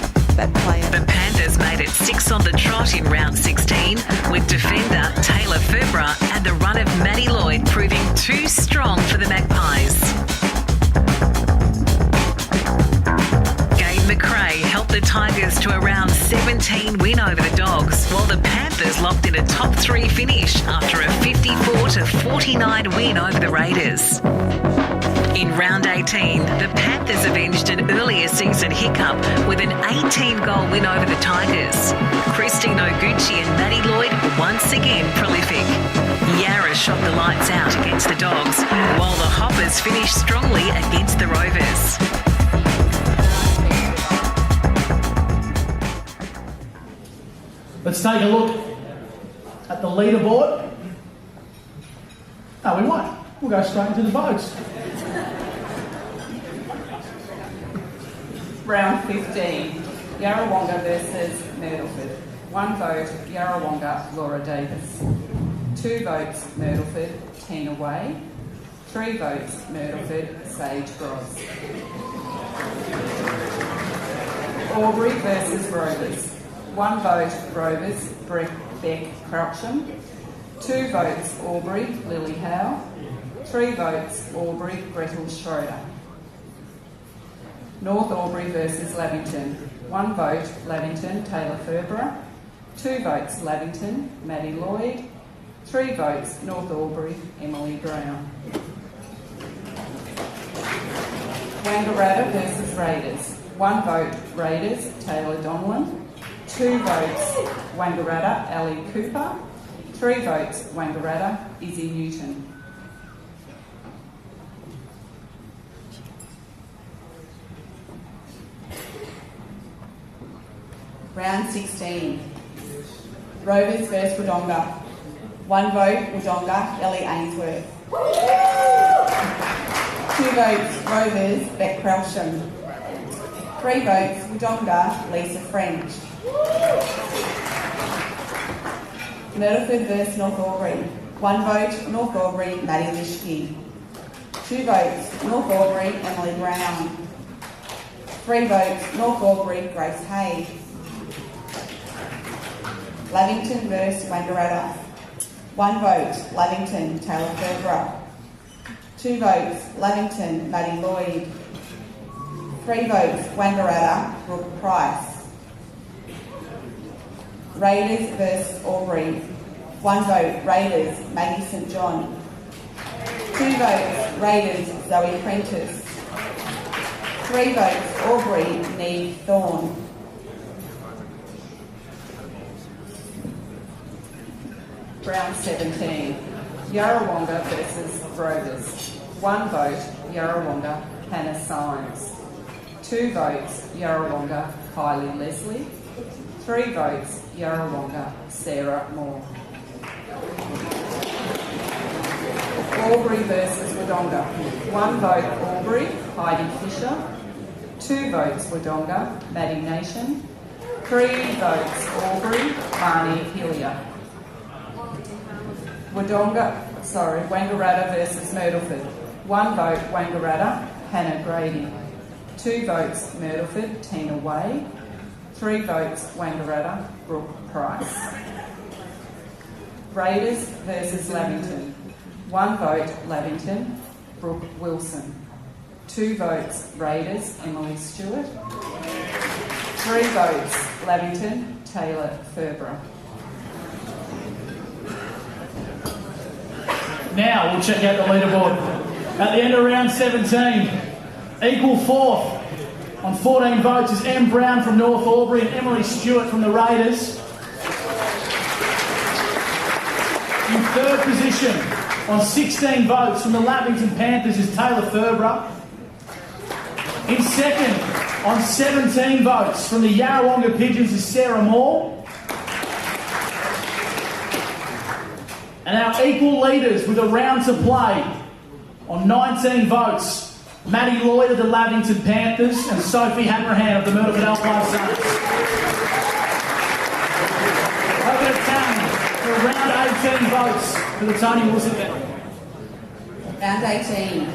player. The Panthers made it 6 on the trot in round 16, with defender Taylor Ferbera and the run of Maddie Lloyd proving too strong for the Magpies. McRae helped the Tigers to a round 17 win over the Dogs, while the Panthers locked in a top 3 finish after a 54-49 win over the Raiders. In round 18, the Panthers avenged an earlier season hiccup with an 18-goal win over the Tigers. Christine Oguchi and Maddie Lloyd were once again prolific. Yarra shot the lights out against the Dogs, while the Hoppers finished strongly against the Rovers. Let's take a look at the leaderboard. No, we won't. We'll go straight into the votes. Round 15. Yarrawonga versus Myrtleford. 1 vote, Yarrawonga, Laura Davis. 2 votes, Myrtleford, Tina Way. 3 votes, Myrtleford, Sage Gross. Albury versus Rovers. 1 vote, Rovers, Beck Croucham. 2 votes, Albury, Lily Howe. 3 votes, Albury, Gretel Schroeder. North Albury versus Lavington. 1 vote, Lavington, Taylor Ferbera. 2 votes, Lavington, Maddie Lloyd. 3 votes, North Albury, Emily Brown. Wangaratta versus Raiders. 1 vote, Raiders, Taylor Donlan. 2 votes, Wangaratta, Ali Cooper. 3 votes, Wangaratta, Izzy Newton. Round 16. Rovers versus Wodonga. 1 vote, Wodonga, Ellie Ainsworth. 2 votes, Rovers, Beck Croucham. 3 votes, Wodonga, Lisa French. Myrtleford versus North Albury. 1 vote, North Albury, Maddie Lishke. 2 votes, North Albury, Emily Brown. 3 votes, North Albury, Grace Hay. Lavington versus Wangaratta. 1 vote, Lavington, Taylor Ferber. 2 votes, Lavington, Maddie Lloyd. 3 votes, Wangaratta, Brooke Price. Raiders versus Albury. 1 vote, Raiders, Maggie St John. 2 votes, Raiders, Zoe Prentice. 3 votes, Albury, Neve Thorne. Round 17. Yarrawonga versus Rovers. 1 vote, Yarrawonga, Hannah Symes. 2 votes, Yarrawonga, Kylie Leslie. 3 votes, Yarrawonga, Sarah Moore. Albury versus Wodonga. 1 vote, Albury, Heidi Fisher. 2 votes, Wodonga, Maddie Nation. 3 votes, Albury, Marnie Hillier. Wangaratta versus Myrtleford. 1 vote, Wangaratta, Hannah Grady. 2 votes, Myrtleford, Tina Way. 3 votes, Wangaratta, Brooke Price. Raiders versus Lavington. 1 vote, Lavington, Brooke Wilson. 2 votes, Raiders, Emily Stewart. 3 votes, Lavington, Taylor Ferber. Now we'll check out the leaderboard. At the end of round 17, equal fourth on 14 votes is Em Brown from North Albury and Emily Stewart from the Raiders. In third position on 16 votes from the Lavington Panthers is Taylor Ferber. In second on 17 votes from the Yarrawonga Pigeons is Sarah Moore. And our equal leaders with a round to play on 19 votes, Maddie Lloyd of the Lavington Panthers and Sophie Hanrahan of the Myrtleford Alpine Saints. Over to town for round 18 votes for the Tony Wilson family. Round 18.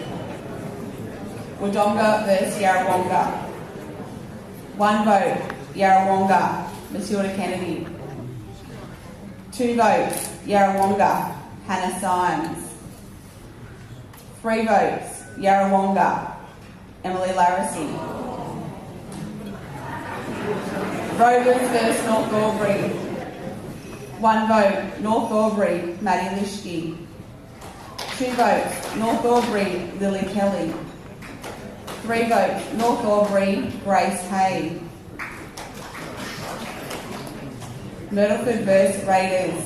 Wodonga versus Yarrawonga. 1 vote, Yarrawonga, Matilda Kennedy. 2 votes, Yarrawonga, Hannah Symes. 3 votes, Yarrawonga, Emily Larissy. Rovers versus North Albury. 1 vote, North Albury, Maddie Lishke. 2 votes, North Albury, Lily Kelly. 3 votes, North Albury, Grace Hay. Myrtleford versus Raiders.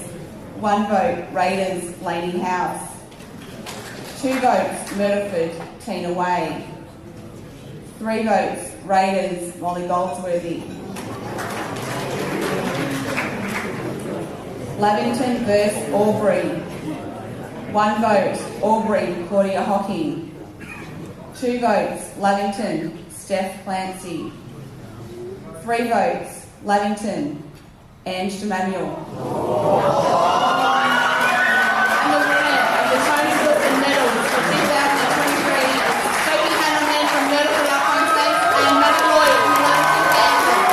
1 vote, Raiders, Lainey House. 2 votes, Myrtleford, Tina Way. 3 votes, Raiders, Molly Goldsworthy. Lavington versus Albury. 1 vote, Albury, Claudia Hocking. 2 votes, Lavington, Steph Clancy. 3 votes, Lavington, Ange DeManuel. And the winner of the Tony Wilson medals for 2023 is Sophie Hanrahan from Myrtleford Alpine Saints and Maddie Lloyd from the Lavington Panthers.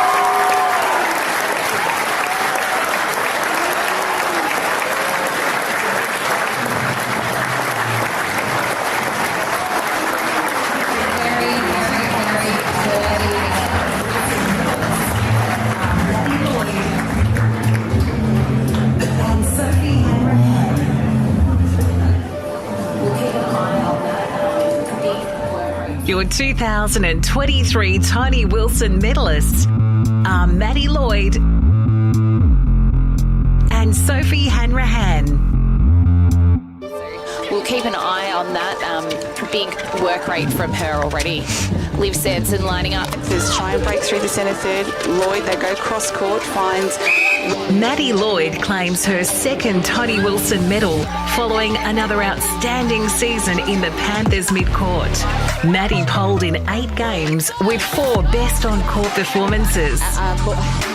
Your 2023 Tony Wilson medalists are Maddie Lloyd and Sophie Hanrahan. We'll keep an eye on that. Big work rate from her already. Liv Sanson lining up. There's try and break through the centre third. Lloyd, they go cross court, finds Maddie Lloyd claims her second Tony Wilson medal following another outstanding season in the Panthers midcourt. Maddie polled in 8 games with 4 best on-court performances.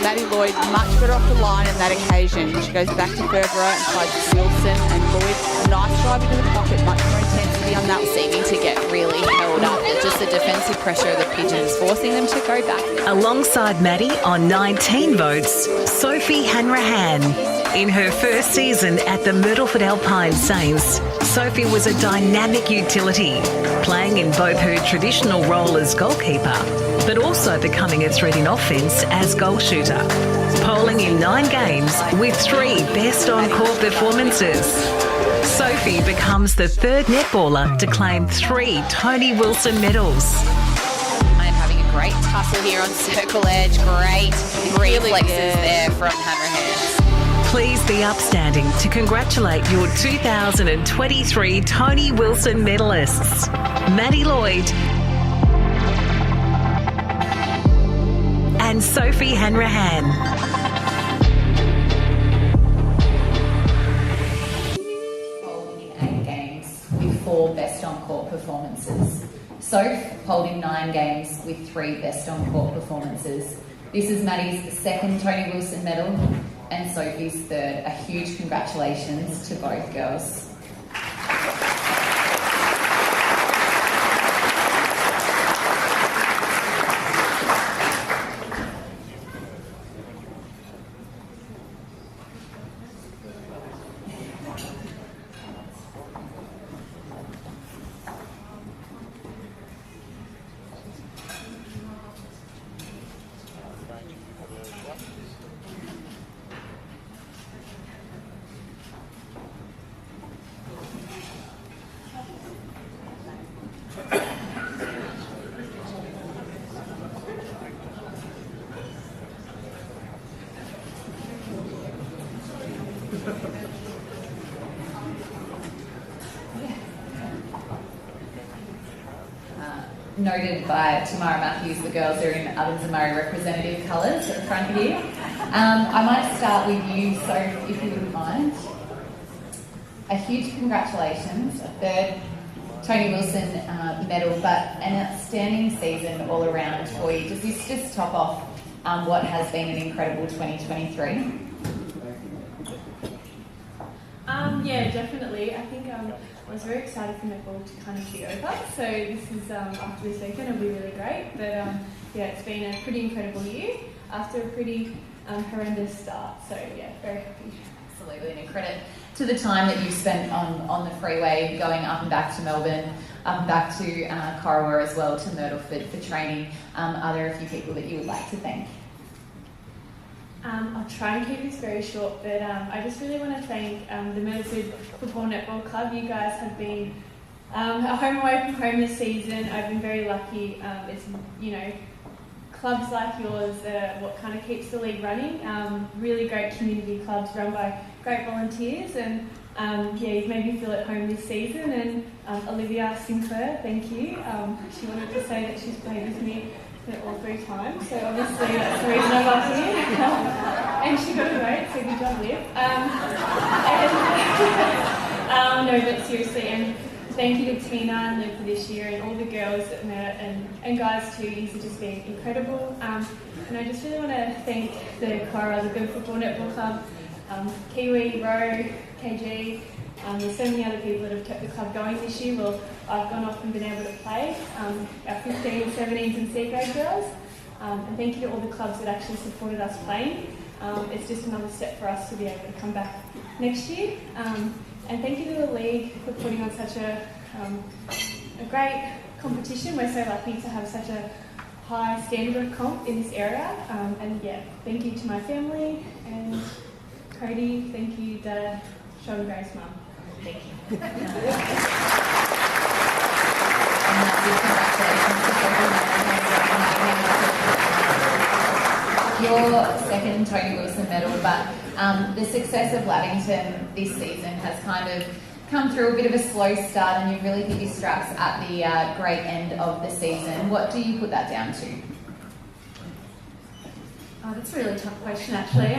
Maddie Lloyd much better off the line on that occasion. She goes back to Berbera and plays Wilson and Lloyd. Nice drive into the pocket, much more intensity on that. Seeming to get really held up. Just the defensive pressure of the Pigeons forcing them to go back. Alongside Maddie on 19 votes, Sophie Hanrahan. In her first season at the Myrtleford Alpine Saints, Sophie was a dynamic utility, playing in both her traditional role as goalkeeper, but also becoming a threat in offence as goal shooter. Polling in 9 games with 3 best on-court performances. Sophie becomes the 3rd netballer to claim 3 Tony Wilson medals. I'm having a great tussle here on circle edge. Great reflexes there from Hanrahan. Please be upstanding to congratulate your 2023 Tony Wilson medalists, Maddie Lloyd and Sophie Hanrahan. Holding 8 games with 4 best on-court performances. Soph holding 9 games with 3 best on-court performances. This is Maddie's 2nd Tony Wilson medal and Sophie's 3rd. A huge congratulations to both girls. Noted by Tamara Matthews, the girls are in Ovens and Murray representative colours at the front here. I might start with you, so if you wouldn't mind. A huge congratulations, a 3rd Tony Wilson medal, but an outstanding season all around for you. Does this just top off what has been an incredible 2023? Yeah, definitely. I think I was very excited for netball to kind of be over. So this is after this weekend, it'll be really great. But yeah, it's been a pretty incredible year after a pretty horrendous start. So yeah, very happy. Absolutely, and a credit to the time that you've spent on the freeway going up and back to Melbourne, up and back to Corowa as well, to Myrtleford for training. Are there a few people that you would like to thank? I'll try and keep this very short, but I just really want to thank the Myrtleford Football Netball Club. You guys have been a home away from home this season. I've been very lucky. It's, you know, clubs like yours that are what kind of keeps the league running. Really great community clubs run by great volunteers, and yeah, you've made me feel at home this season. And Olivia Sinclair, thank you. She wanted to say that she's played with me all 3 times, so obviously that's the reason I'm up here. And she got a vote, so good job, Liv. No, but seriously, and thank you to Tina and Liv for this year, and all the girls that met, and guys too. You've just been incredible. And I just really want to thank the Cora, the Good Football Netball Club, Kiwi, Roe, KG. There's so many other people that have kept the club going this year. Well, I've gone off and been able to play. Our 15s, 17s and C grade girls. And thank you to all the clubs that actually supported us playing. It's just another step for us to be able to come back next year. And thank you to the league for putting on such a great competition. We're so lucky to have such a high standard of comp in this area. And yeah, thank you to my family and Cody. Thank you, Dad, Sean and Grace, Mum. Thank you. Your 2nd Tony Wilson medal, but the success of Lavington this season has kind of come through a bit of a slow start, and you've really hit your straps at the great end of the season. What do you put that down to? Oh, that's a really tough question, actually.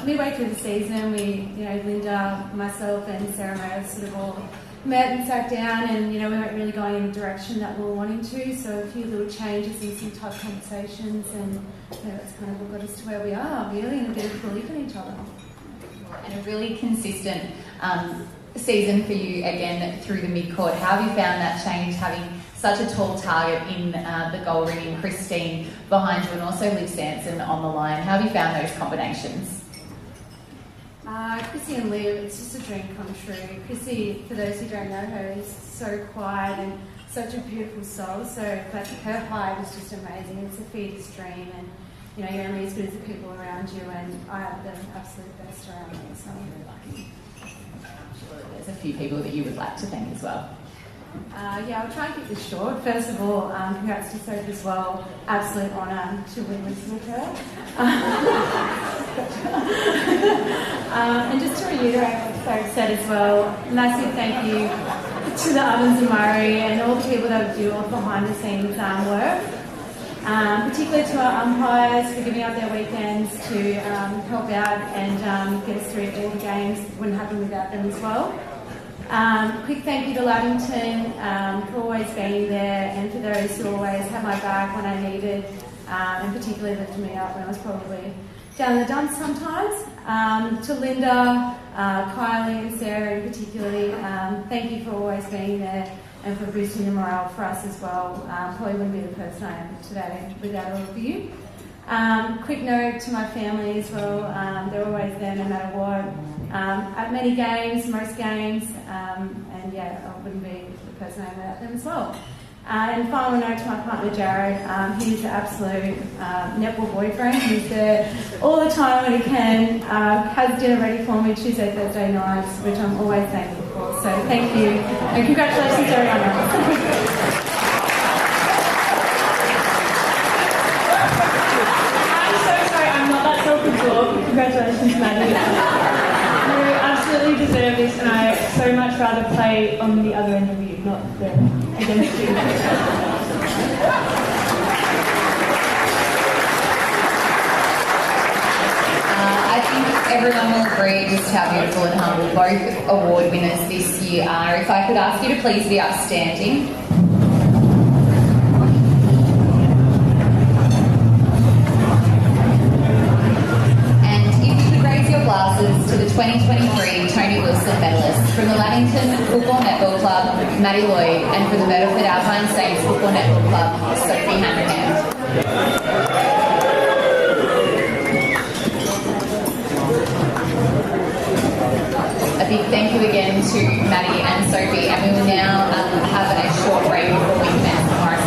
Midway through the season, Linda, myself, and Sarah May sort of all met and sat down, and we weren't really going in the direction that we were wanting to. So a few little changes and some tough conversations, and that's kind of what got us to where we are, really, and a bit of belief in each other. And a really consistent season for you again through the mid-court. How have you found that change, having such a tall target in the goal ring, and Christine behind you, and also Liv Sanson on the line? How have you found those combinations? Chrissy and Liv, it's just a dream come true. Chrissy, for those who don't know her, is so quiet and such a beautiful soul. So her height is just amazing. It's a feeder's dream, and you're only as good as the people around you. And I have the absolute best around me, so I'm really lucky. I'm sure there's a few people that you would like to thank as well. I'll try and keep this short. First of all, congrats to Sophie as well. Absolute honour to win this with her. And just to reiterate what Sarah said as well, massive thank you to the Ovens and Murray and all the people that do all behind the scenes work. Particularly to our umpires for giving up their weekends to help out and get us through all the games. It wouldn't happen without them as well. Quick thank you to Lavington for always being there, and for those who always had my back when I needed, and particularly lifted me up when I was probably down in the dumps sometimes. To Linda, Kylie and Sarah in particularly, thank you for always being there and for boosting the morale for us as well. Probably wouldn't be the person I am today without all of you. Quick note to my family as well, they're always there no matter what. At many games, most games, and I wouldn't be the person I am without them as well. And final note to my partner Jared, he's the absolute netball boyfriend. He's there all the time when he can, has dinner ready for me Tuesday, Thursday nights, which I'm always thankful for. So thank you, and congratulations everyone else. Congratulations, Maddie. You absolutely deserve this, and I so much rather play on the other end of you, not against you. I think everyone will agree just how beautiful and humble both award winners this year are. If I could ask you to please be upstanding. Glasses to the 2023 Tony Wilson medalists from the Lavington Football Netball Club, Maddie Lloyd, and from the Myrtleford Alpine Saints Football Netball Club, Sophie Hanrahan. A big thank you again to Maddie and Sophie, and we will now have a short break before we commence tomorrow's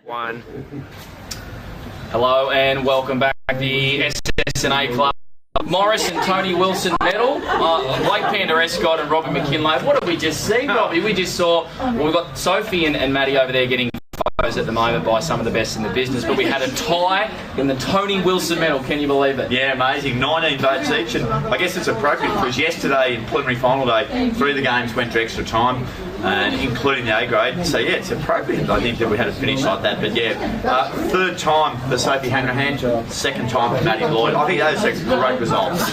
One. Hello and welcome back to the SS&A Club. Morris and Tony Wilson medal, Blake Panda-Escott and Robbie McKinlay. What did we just see, Robbie? We just saw, we've got Sophie and Maddie over there getting photos at the moment by some of the best in the business, but we had a tie in the Tony Wilson medal. Can you believe it? Yeah, amazing. 19 votes each, and I guess it's appropriate because yesterday in preliminary final day, 3 of the games went to extra time, including the A grade. So yeah, it's appropriate, I think, that we had a finish like that. But yeah, third time for Sophie Hanrahan, second time for Maddie Lloyd. I think those are great results.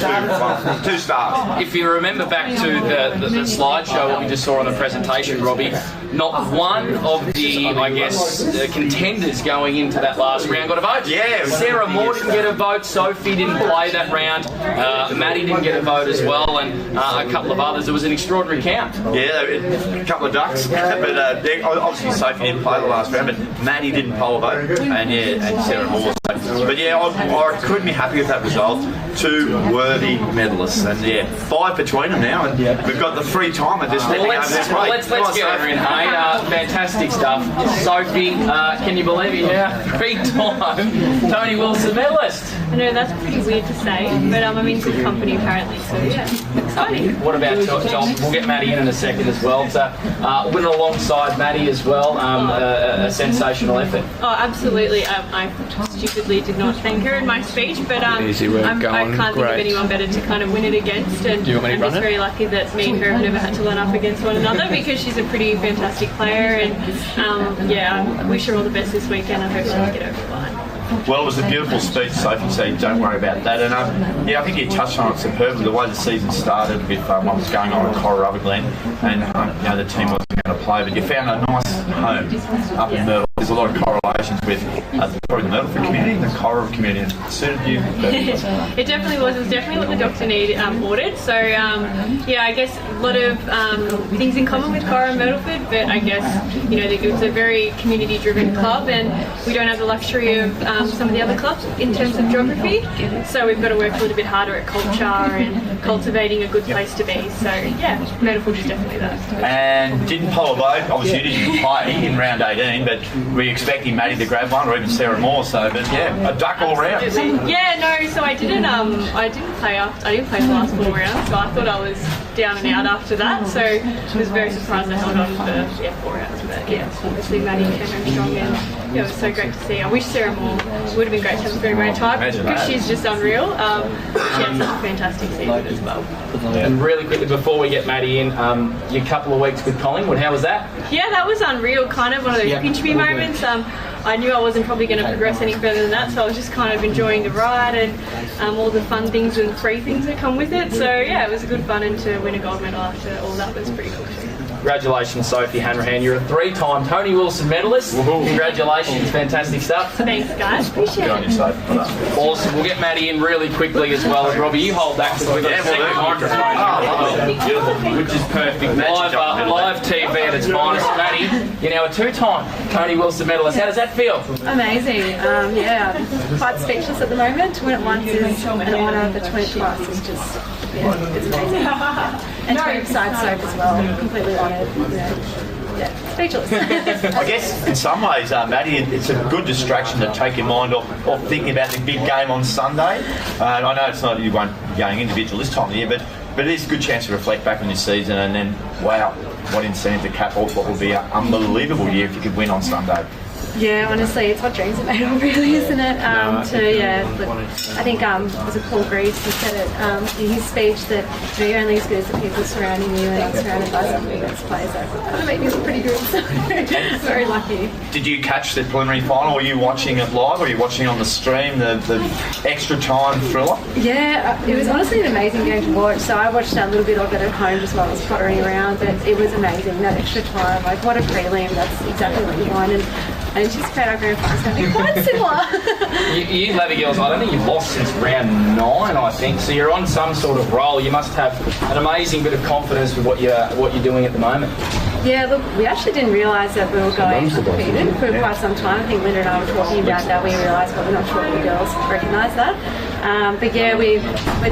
2 stars. If you remember back to the slideshow, what we just saw on the presentation, Robbie, not one of the, I guess, contenders going into that last round got a vote. Yeah. Sarah Moore didn't get a vote, Sophie didn't play that round, Maddie didn't get a vote as well, and a couple of others. It was an extraordinary count. Yeah, a couple of ducks, but obviously Sophie didn't play the last round, but Maddie didn't poll a vote, and Sarah Moore. But yeah, I couldn't be happy with that result. 2 worthy medalists, and yeah, 5 between them now, and we've got the free timer just stepping over this way. Let's get her in, hey. Fantastic stuff. Sophie, can you believe it? Yeah, 3-time Tony Wilson medalist. I know that's pretty weird to say, but I'm in good company apparently, so yeah, exciting. What about John? We'll get Maddie in a second as well. So, winning alongside Maddie as well, a sensational effort. Oh, absolutely. I stupidly did not thank her in my speech, but I can't think of anyone better to kind of win it against, and I'm just very lucky that me and her have never had to line up against one another because she's a pretty fantastic player, and yeah, I wish her all the best this weekend. I hope she can get over the line. Well, it was a beautiful speech, Sophie, so don't worry about that. And yeah, I think you touched on it superbly, the way the season started with what was going on at Cora Rubber Glen, and the team wasn't going to play, but you found a nice home up in Myrtle. There's a lot of correlations with probably the Myrtleford community and the Cora community, and it suited you. It definitely was. It was definitely what the Dr. Need ordered. So yeah, I guess a lot of things in common with Cora and Myrtleford, but I guess it was a very community-driven club, and we don't have the luxury of some of the other clubs in terms of geography. So we've got to work a little bit harder at culture and cultivating a good place to be. So yeah, Myrtleford is definitely that. And didn't poll a vote. Obviously, you didn't play in round 18, but were you expecting Maddie to grab one, or even Sarah Moore? So, but yeah, a duck all round. Yeah, no. So I didn't play the last 4 rounds. So I thought I was down and out after that. So I was very surprised I held on for 4 rounds. But yeah, obviously Maddie came home strong, and yeah, it was so great to see. I wish Sarah Moore would have been great to have a very great time because she's just unreal. She had such a fantastic season as well. And really quickly before we get Maddie in, your couple of weeks with Collingwood, how was that? Yeah, that was unreal. Kind of one of those pinch me moments. I knew I wasn't probably going to progress any further than that, so I was just kind of enjoying the ride and all the fun things and free things that come with it. So yeah, it was a good fun, and to win a gold medal after all that was pretty cool too. Congratulations, Sophie Hanrahan. You're a 3-time Tony Wilson medalist. Congratulations, fantastic stuff. Thanks, guys. Appreciate it. Awesome. We'll get Maddie in really quickly as well. Robbie, you hold that because we've got a second microphone, which is perfect. Live TV at its finest. Maddie, you're now a 2-time Tony Wilson medalist. How does that feel? Amazing. Yeah, I'm quite speechless at the moment. To win it once is an honour, but to win it twice is just, it's amazing. And to win beside Soap as well, completely honoured. Yeah, speechless. I guess in some ways, Maddie, it's a good distraction to take your mind off thinking about the big game on Sunday. I know it's not, you won't be going individual this time of year, but it is a good chance to reflect back on your season and then, wow, what incentive to cap off what will be an unbelievable year if you could win on Sunday. Yeah, honestly, it's what dreams are made of, really, isn't it? I think was it Paul Greaves who said it in his speech that you're only as good as the people surrounding you, and I'm surrounded by some of the best players. That kind of made me look pretty good, so very lucky. Did you catch the preliminary final? Were you watching it live, or were you watching on the stream, the extra time thriller? Yeah, it was honestly an amazing game to watch. So I watched a little bit of it at home just while I was pottering around, but it was amazing, that extra time. Like, what a prelim, that's exactly what you want. And I anticipate our grand final's going to be quite similar. You Levy girls, I don't think you've lost since round 9, I think. So you're on some sort of roll. You must have an amazing bit of confidence with what you're doing at the moment. Yeah, look, we actually didn't realise that we were going undefeated for quite some time. I think Linda and I were talking about that. We realised, but we're not sure if the girls recognise that. But yeah, we're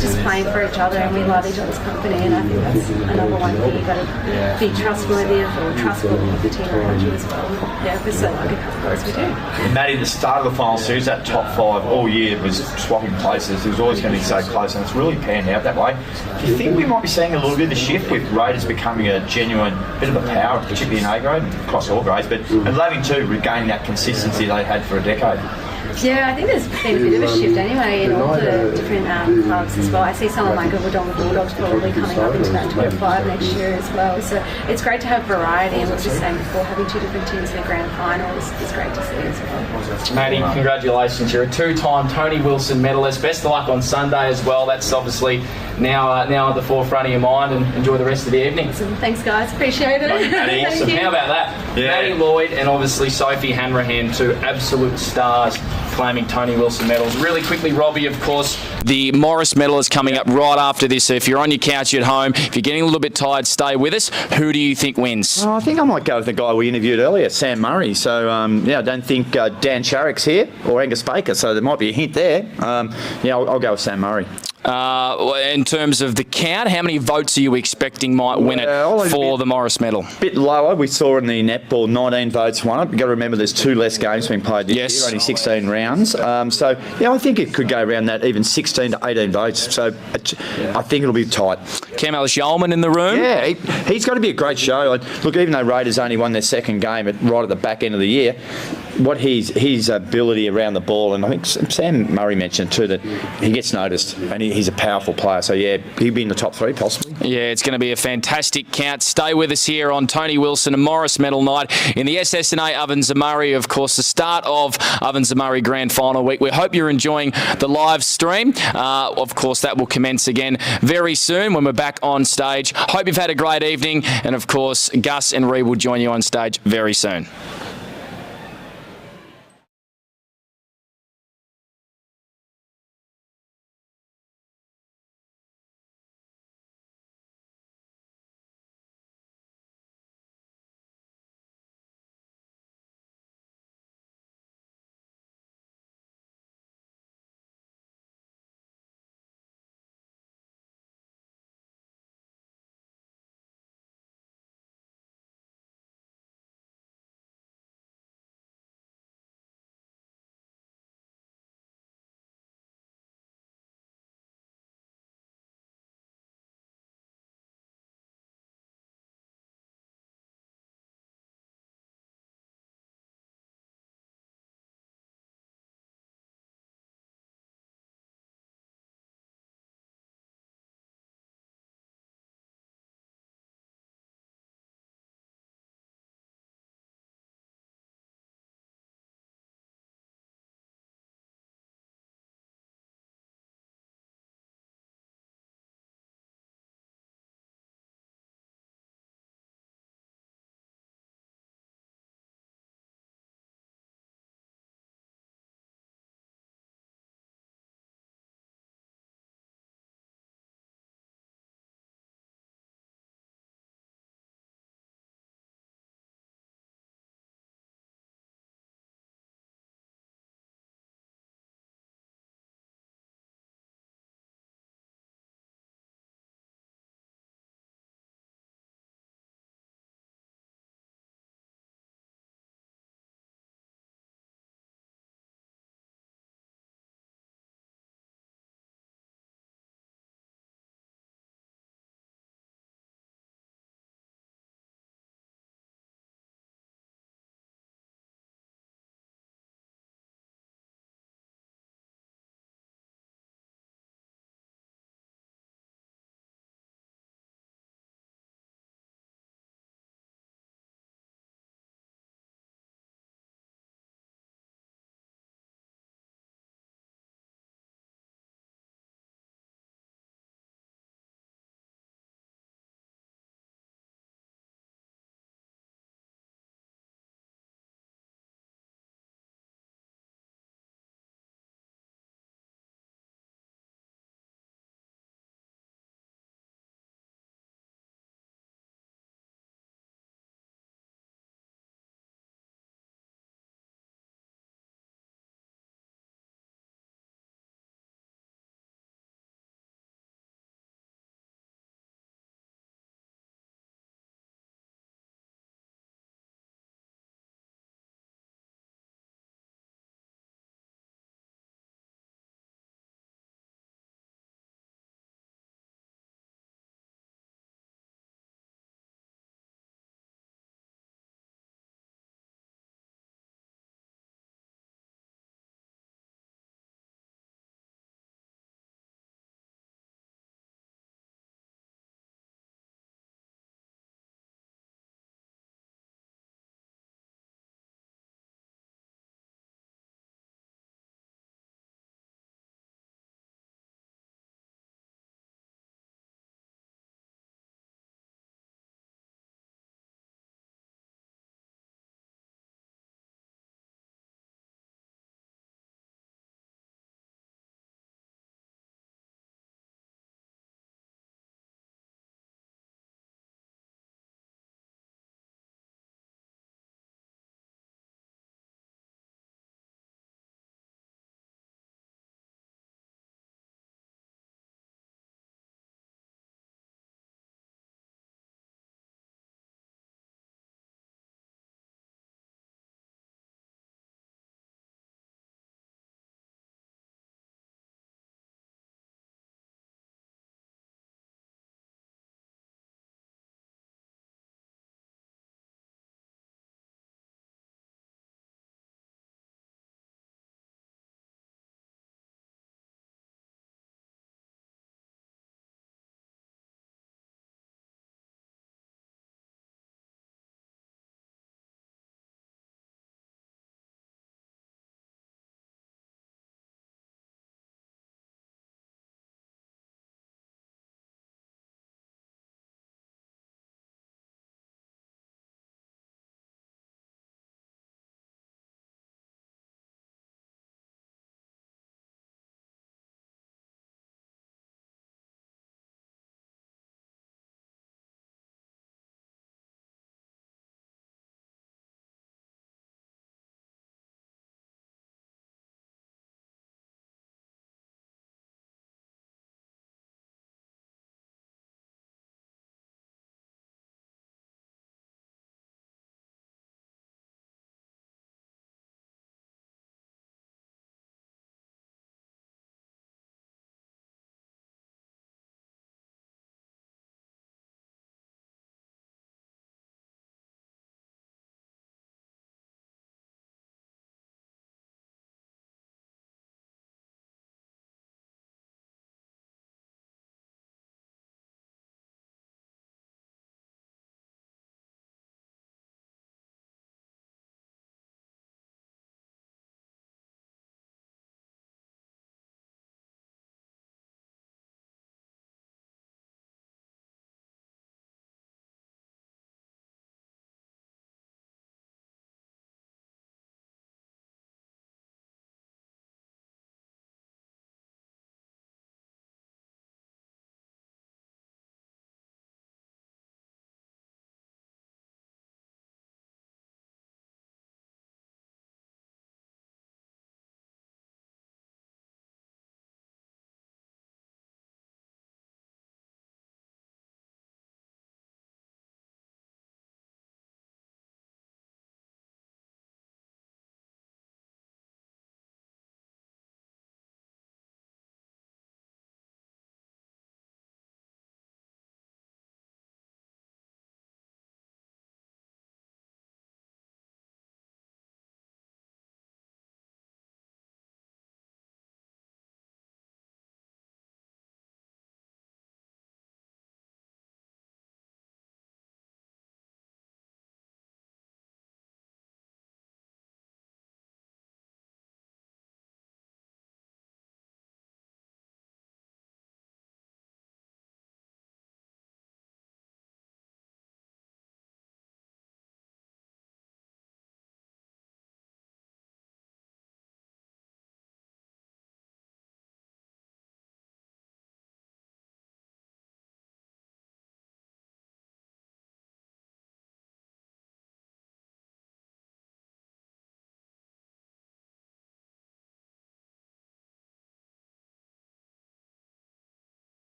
just playing for each other and we love each other's company, and I think that's another one thing. You've got to be trustworthy of the team around you as well. Yeah, we're so lucky to have those we do. Maddie, at the start of the final series, that top 5 all year was swapping places. It was always going to be so close, and it's really panned out that way. Do you think we might be seeing a little bit of the shift with Raiders becoming a genuine bit of a power, particularly in A grade, across all grades, but and Laving too regaining that consistency they had for a decade? Yeah, I think there's been a bit of a shift anyway in all the different clubs as well. I see someone like the Wodonga Bulldogs probably coming up into that top 5 next year as well. So it's great to have variety, and we were just saying before, having 2 different teams in the grand final is great to see as well. Maddie, congratulations. You're a 2-time Tony Wilson medalist. Best of luck on Sunday as well. That's obviously now at the forefront of your mind, and enjoy the rest of the evening. Awesome. Thanks, guys. Appreciate it. Maddie, awesome. How about that? Yeah. Maddie Lloyd and obviously Sophie Hanrahan, 2 absolute stars claiming Tony Wilson medals. Really quickly, Robbie, of course, the Morris medal is coming up right after this. So if you're on your couch at home, if you're getting a little bit tired, stay with us. Who do you think wins? I think I might go with the guy we interviewed earlier, Sam Murray. So, I don't think Dan Sharrock's here, or Angus Baker, so there might be a hint there. I'll go with Sam Murray. In terms of the count, how many votes are you expecting might win it for the Morris medal? A bit lower. We saw in the netball 19 votes won it. You've got to remember there's 2 less games being played this year, only 16 rounds. I think it could go around that, even 16 to 18 votes. So I think it'll be tight. Cam Ellis-Yeoman in the room? Yeah, he's got to be a great show. Look, even though Raiders only won their second game right at the back end of the year, what his ability around the ball, and I think Sam Murray mentioned too that he gets noticed, and he's a powerful player. So yeah, he'll be in the top 3 possibly. Yeah, it's going to be a fantastic count. Stay with us here on Tony Wilson and Morris Medal Night in the SS&A Ovens and Murray. Of course, the start of Ovens and Murray Grand Final week. We hope you're enjoying the live stream. Of course, that will commence again very soon when we're back on stage. Hope you've had a great evening, and of course, Gus and Ree will join you on stage very soon.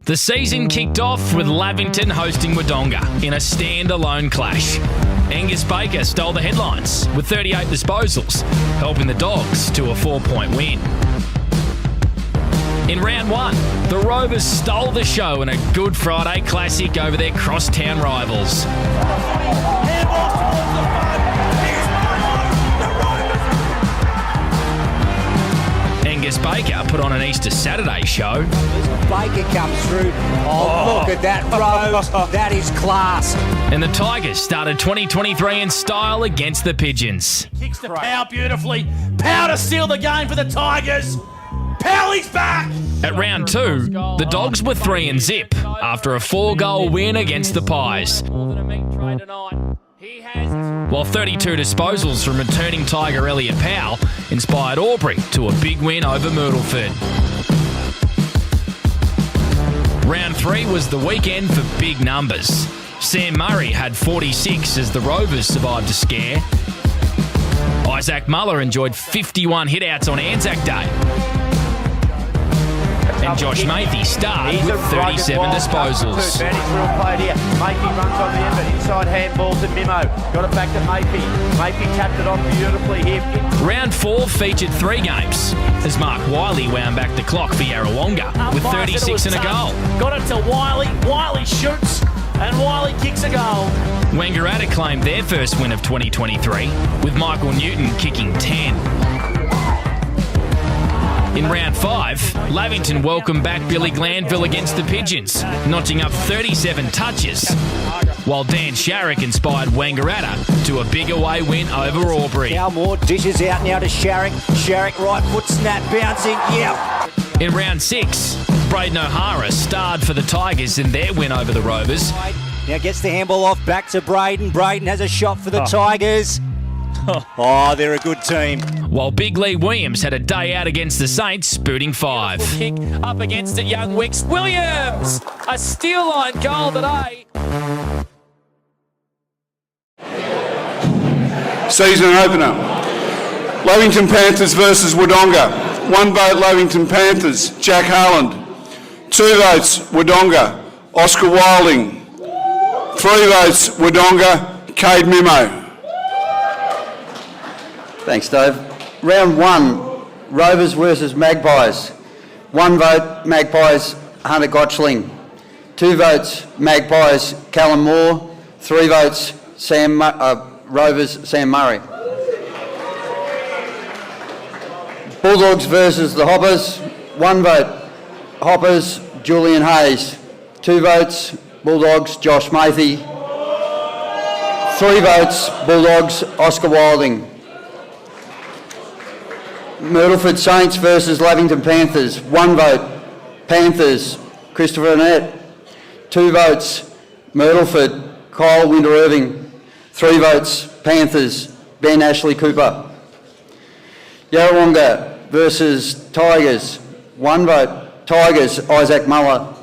The season kicked off with Lavington hosting Wodonga in a standalone clash. Angus Baker stole the headlines with 38 disposals, helping the Dogs to a 4-point win. In round one, the Rovers stole the show in a Good Friday classic over their crosstown rivals. Angus Baker put on an Easter Saturday show. Baker comes through. Oh, look at that, Rose. That is class. And the Tigers started 2023 in style against the Pigeons. Kicks to Powell beautifully. Powell to seal the game for the Tigers. Powell's back! At round two, the Dogs were 3-0 after a 4-goal win against the Pies. While 32 disposals from returning Tiger Elliot Powell inspired Albury to a big win over Myrtleford. Round three was the weekend for big numbers. Sam Murray had 46 as the Rovers survived a scare. Isaac Muller enjoyed 51 hitouts on Anzac Day. And Josh Mathy starred with 37 disposals. Real played here. Mathy runs on the end, but inside handball to Mimo. Got it back to Mathy. Mathy tapped it off beautifully here. Round four featured 3 games as Mark Wiley wound back the clock for Yarrawonga with 36 and a goal. Got it to Wiley. Wiley shoots and Wiley kicks a goal. Wangaratta claimed their first win of 2023 with Michael Newton kicking 10. In round 5, Lavington welcomed back Billy Glanville against the Pigeons, notching up 37 touches, while Dan Sharrock inspired Wangaratta to a big away win over Albury. Calmore dishes out now to Sharrock. Sharrock right foot snap bouncing. Yep. In round 6, Braden O'Hara starred for the Tigers in their win over the Rovers. Now gets the handball off back to Braden. Braden has a shot for the Tigers. Oh, they're a good team. While Big Lee Williams had a day out against the Saints, booting 5. Kick up against it, young Wicks. Williams, a steal line goal today. Season opener. Lavington Panthers versus Wodonga. 1 vote Lavington Panthers, Jack Harland. 2 votes Wodonga, Oscar Wilding. 3 votes Wodonga, Cade Mimo. Thanks, Dave. Round 1, Rovers versus Magpies. 1 vote, Magpies, Hunter Gotchling. 2 votes, Magpies, Callum Moore. 3 votes, Rovers, Sam Murray. Bulldogs versus the Hoppers. 1 vote, Hoppers, Julian Hayes. 2 votes, Bulldogs, Josh Mathy. 3 votes, Bulldogs, Oscar Wilding. Myrtleford Saints versus Lavington Panthers. 1 vote, Panthers, Christopher Annette. 2 votes, Myrtleford, Kyle Winter-Irving. 3 votes, Panthers, Ben Ashley Cooper. Yarrawonga versus Tigers. 1 vote, Tigers, Isaac Muller.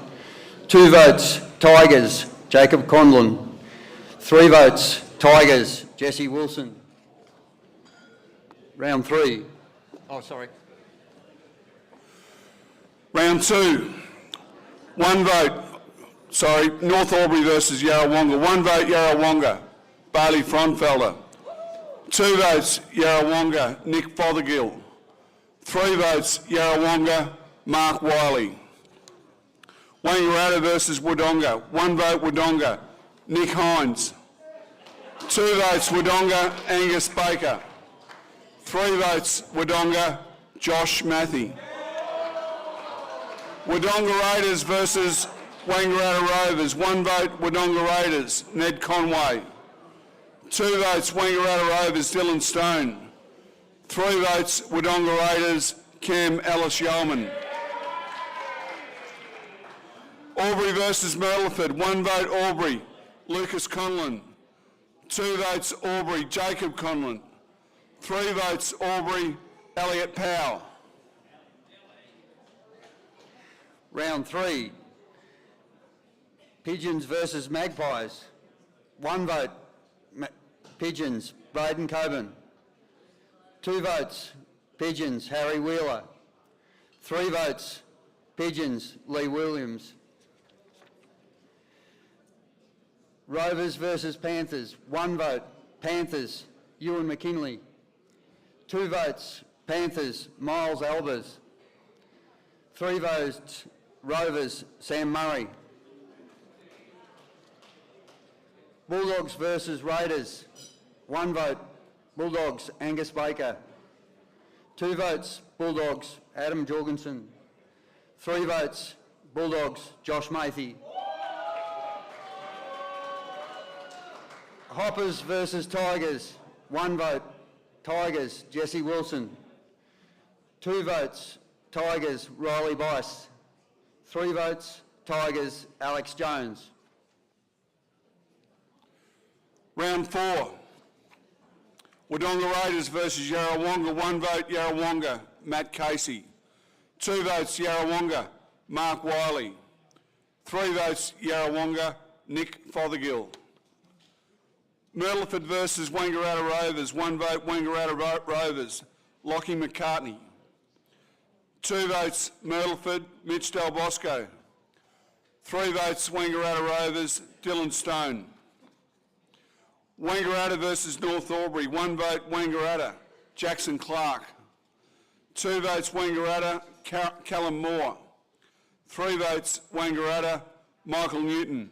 2 votes, Tigers, Jacob Conlon. 3 votes, Tigers, Jesse Wilson. Round 3. Round 2. 1 vote. North Albury versus Yarrawonga. 1 vote Yarrawonga, Bailey Fronfelder. 2 votes Yarrawonga, Nick Fothergill. 3 votes Yarrawonga, Mark Wiley. Wangaratta versus Wodonga. 1 vote Wodonga, Nick Hines. 2 votes Wodonga, Angus Baker. 3 votes Wodonga, Josh Mathy. Wodonga Raiders versus Wangaratta Rovers. 1 vote Wodonga Raiders, Ned Conway. 2 votes Wangaratta Rovers, Dylan Stone. 3 votes Wodonga Raiders, Cam Ellis-Yeoman. Albury versus Myrtleford. 1 vote Albury, Lucas Conlon. 2 votes Albury, Jacob Conlon. 3 votes Albury, Elliot Powell. Round 3, Pigeons versus Magpies. 1 vote, Pigeons, Braden Coburn. 2 votes, Pigeons, Harry Wheeler. 3 votes, Pigeons, Lee Williams. Rovers versus Panthers. 1 vote, Panthers, Ewan McKinley. 2 votes, Panthers, Miles Albers. 3 votes, Rovers, Sam Murray. Bulldogs versus Raiders. 1 vote, Bulldogs, Angus Baker. 2 votes, Bulldogs, Adam Jorgensen. 3 votes, Bulldogs, Josh Mathy. Hoppers versus Tigers. 1 vote, Tigers, Jesse Wilson. 2 votes, Tigers, Riley Bice. 3 votes, Tigers, Alex Jones. Round 4. Wodonga Raiders versus Yarrawonga. 1 vote, Yarrawonga, Matt Casey. 2 votes, Yarrawonga, Mark Wiley. 3 votes, Yarrawonga, Nick Fothergill. Myrtleford versus Wangaratta Rovers. 1 vote, Wangaratta Rovers, Lockie McCartney. 2 votes, Myrtleford, Mitch Del Bosco. 3 votes, Wangaratta Rovers, Dylan Stone. Wangaratta versus North Albury. 1 vote, Wangaratta, Jackson Clark. 2 votes, Wangaratta, Callum Moore. 3 votes, Wangaratta, Michael Newton.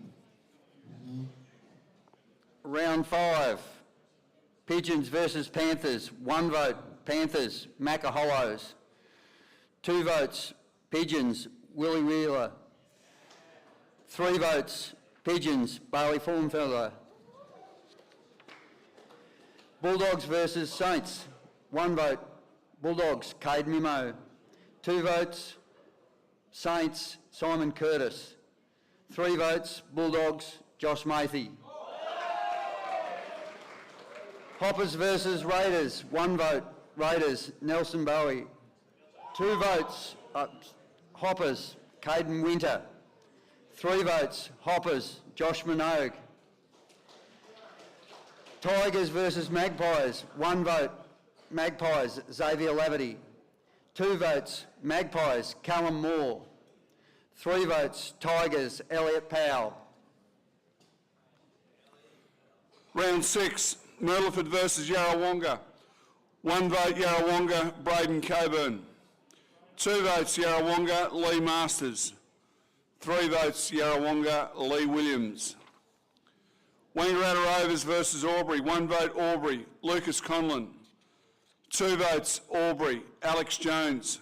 Round 5. Pigeons versus Panthers. 1 vote, Panthers, Macca Hollows. 2 votes, Pigeons, Willie Wheeler. 3 votes, Pigeons, Bailey Formfellow. Bulldogs versus Saints. 1 vote, Bulldogs, Cade Mimo. 2 votes, Saints, Simon Curtis. 3 votes, Bulldogs, Josh Mathy. Hoppers versus Raiders. 1 vote, Raiders, Nelson Bowie. 2 votes, Hoppers, Caden Winter. 3 votes, Hoppers, Josh Minogue. Tigers versus Magpies. 1 vote, Magpies, Xavier Laverty. 2 votes, Magpies, Callum Moore. 3 votes, Tigers, Elliot Powell. Round 6, Myrtleford versus Yarrawonga. 1 vote, Yarrawonga, Braden Coburn. 2 votes, Yarrawonga, Lee Masters. 3 votes, Yarrawonga, Lee Williams. Wangaratta Rovers versus Albury. 1 vote, Albury, Lucas Conlon. 2 votes, Albury, Alex Jones.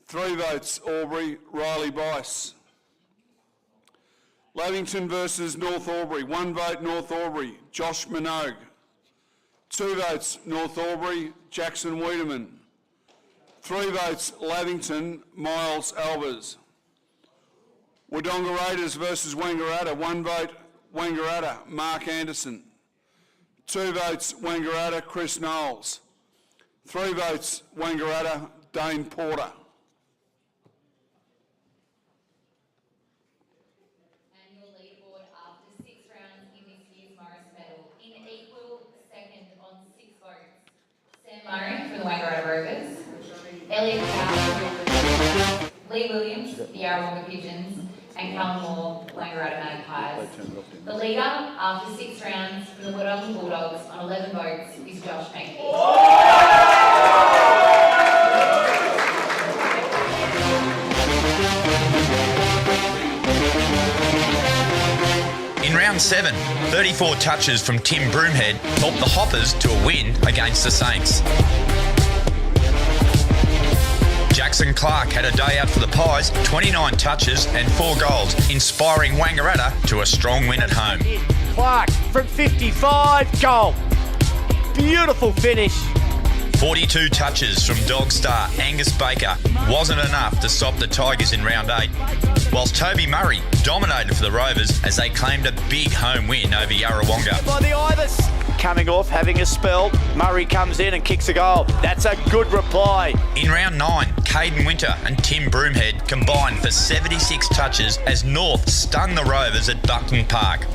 3 votes, Albury, Riley Bice. Lavington versus North Albury. 1 vote, North Albury, Josh Minogue. 2 votes, North Albury, Jackson Wiedemann. 3 votes, Lavington, Miles Albers. Wodonga Raiders versus Wangaratta. 1 vote, Wangaratta, Mark Anderson. 2 votes, Wangaratta, Chris Knowles. 3 votes, Wangaratta, Dane Porter. And your leaderboard after 6 rounds in this year's Morris Medal. In equal second on 6 votes, Sam Murray for the Wangaratta Rovers, Elliot Powell, Lee Williams, the Yarrawonga Pigeons, and Callum Moore, Wangaratta Magpies. The leader after 6 rounds for the Wodonga Bulldogs on 11 votes is Josh Mankey. In round 7, 34 touches from Tim Broomhead helped the Hoppers to a win against the Saints. Jackson Clark had a day out for the Pies, 29 touches and 4 goals, inspiring Wangaratta to a strong win at home. Clark from 55, goal. Beautiful finish. 42 touches from dog star Angus Baker wasn't enough to stop the Tigers in round 8, whilst Toby Murray dominated for the Rovers as they claimed a big home win over Yarrawonga. By the Ivers. Coming off, having a spell, Murray comes in and kicks a goal. That's a good reply. In round 9, Caden Winter and Tim Broomhead combined for 76 touches as North stung the Rovers at Buckton Park.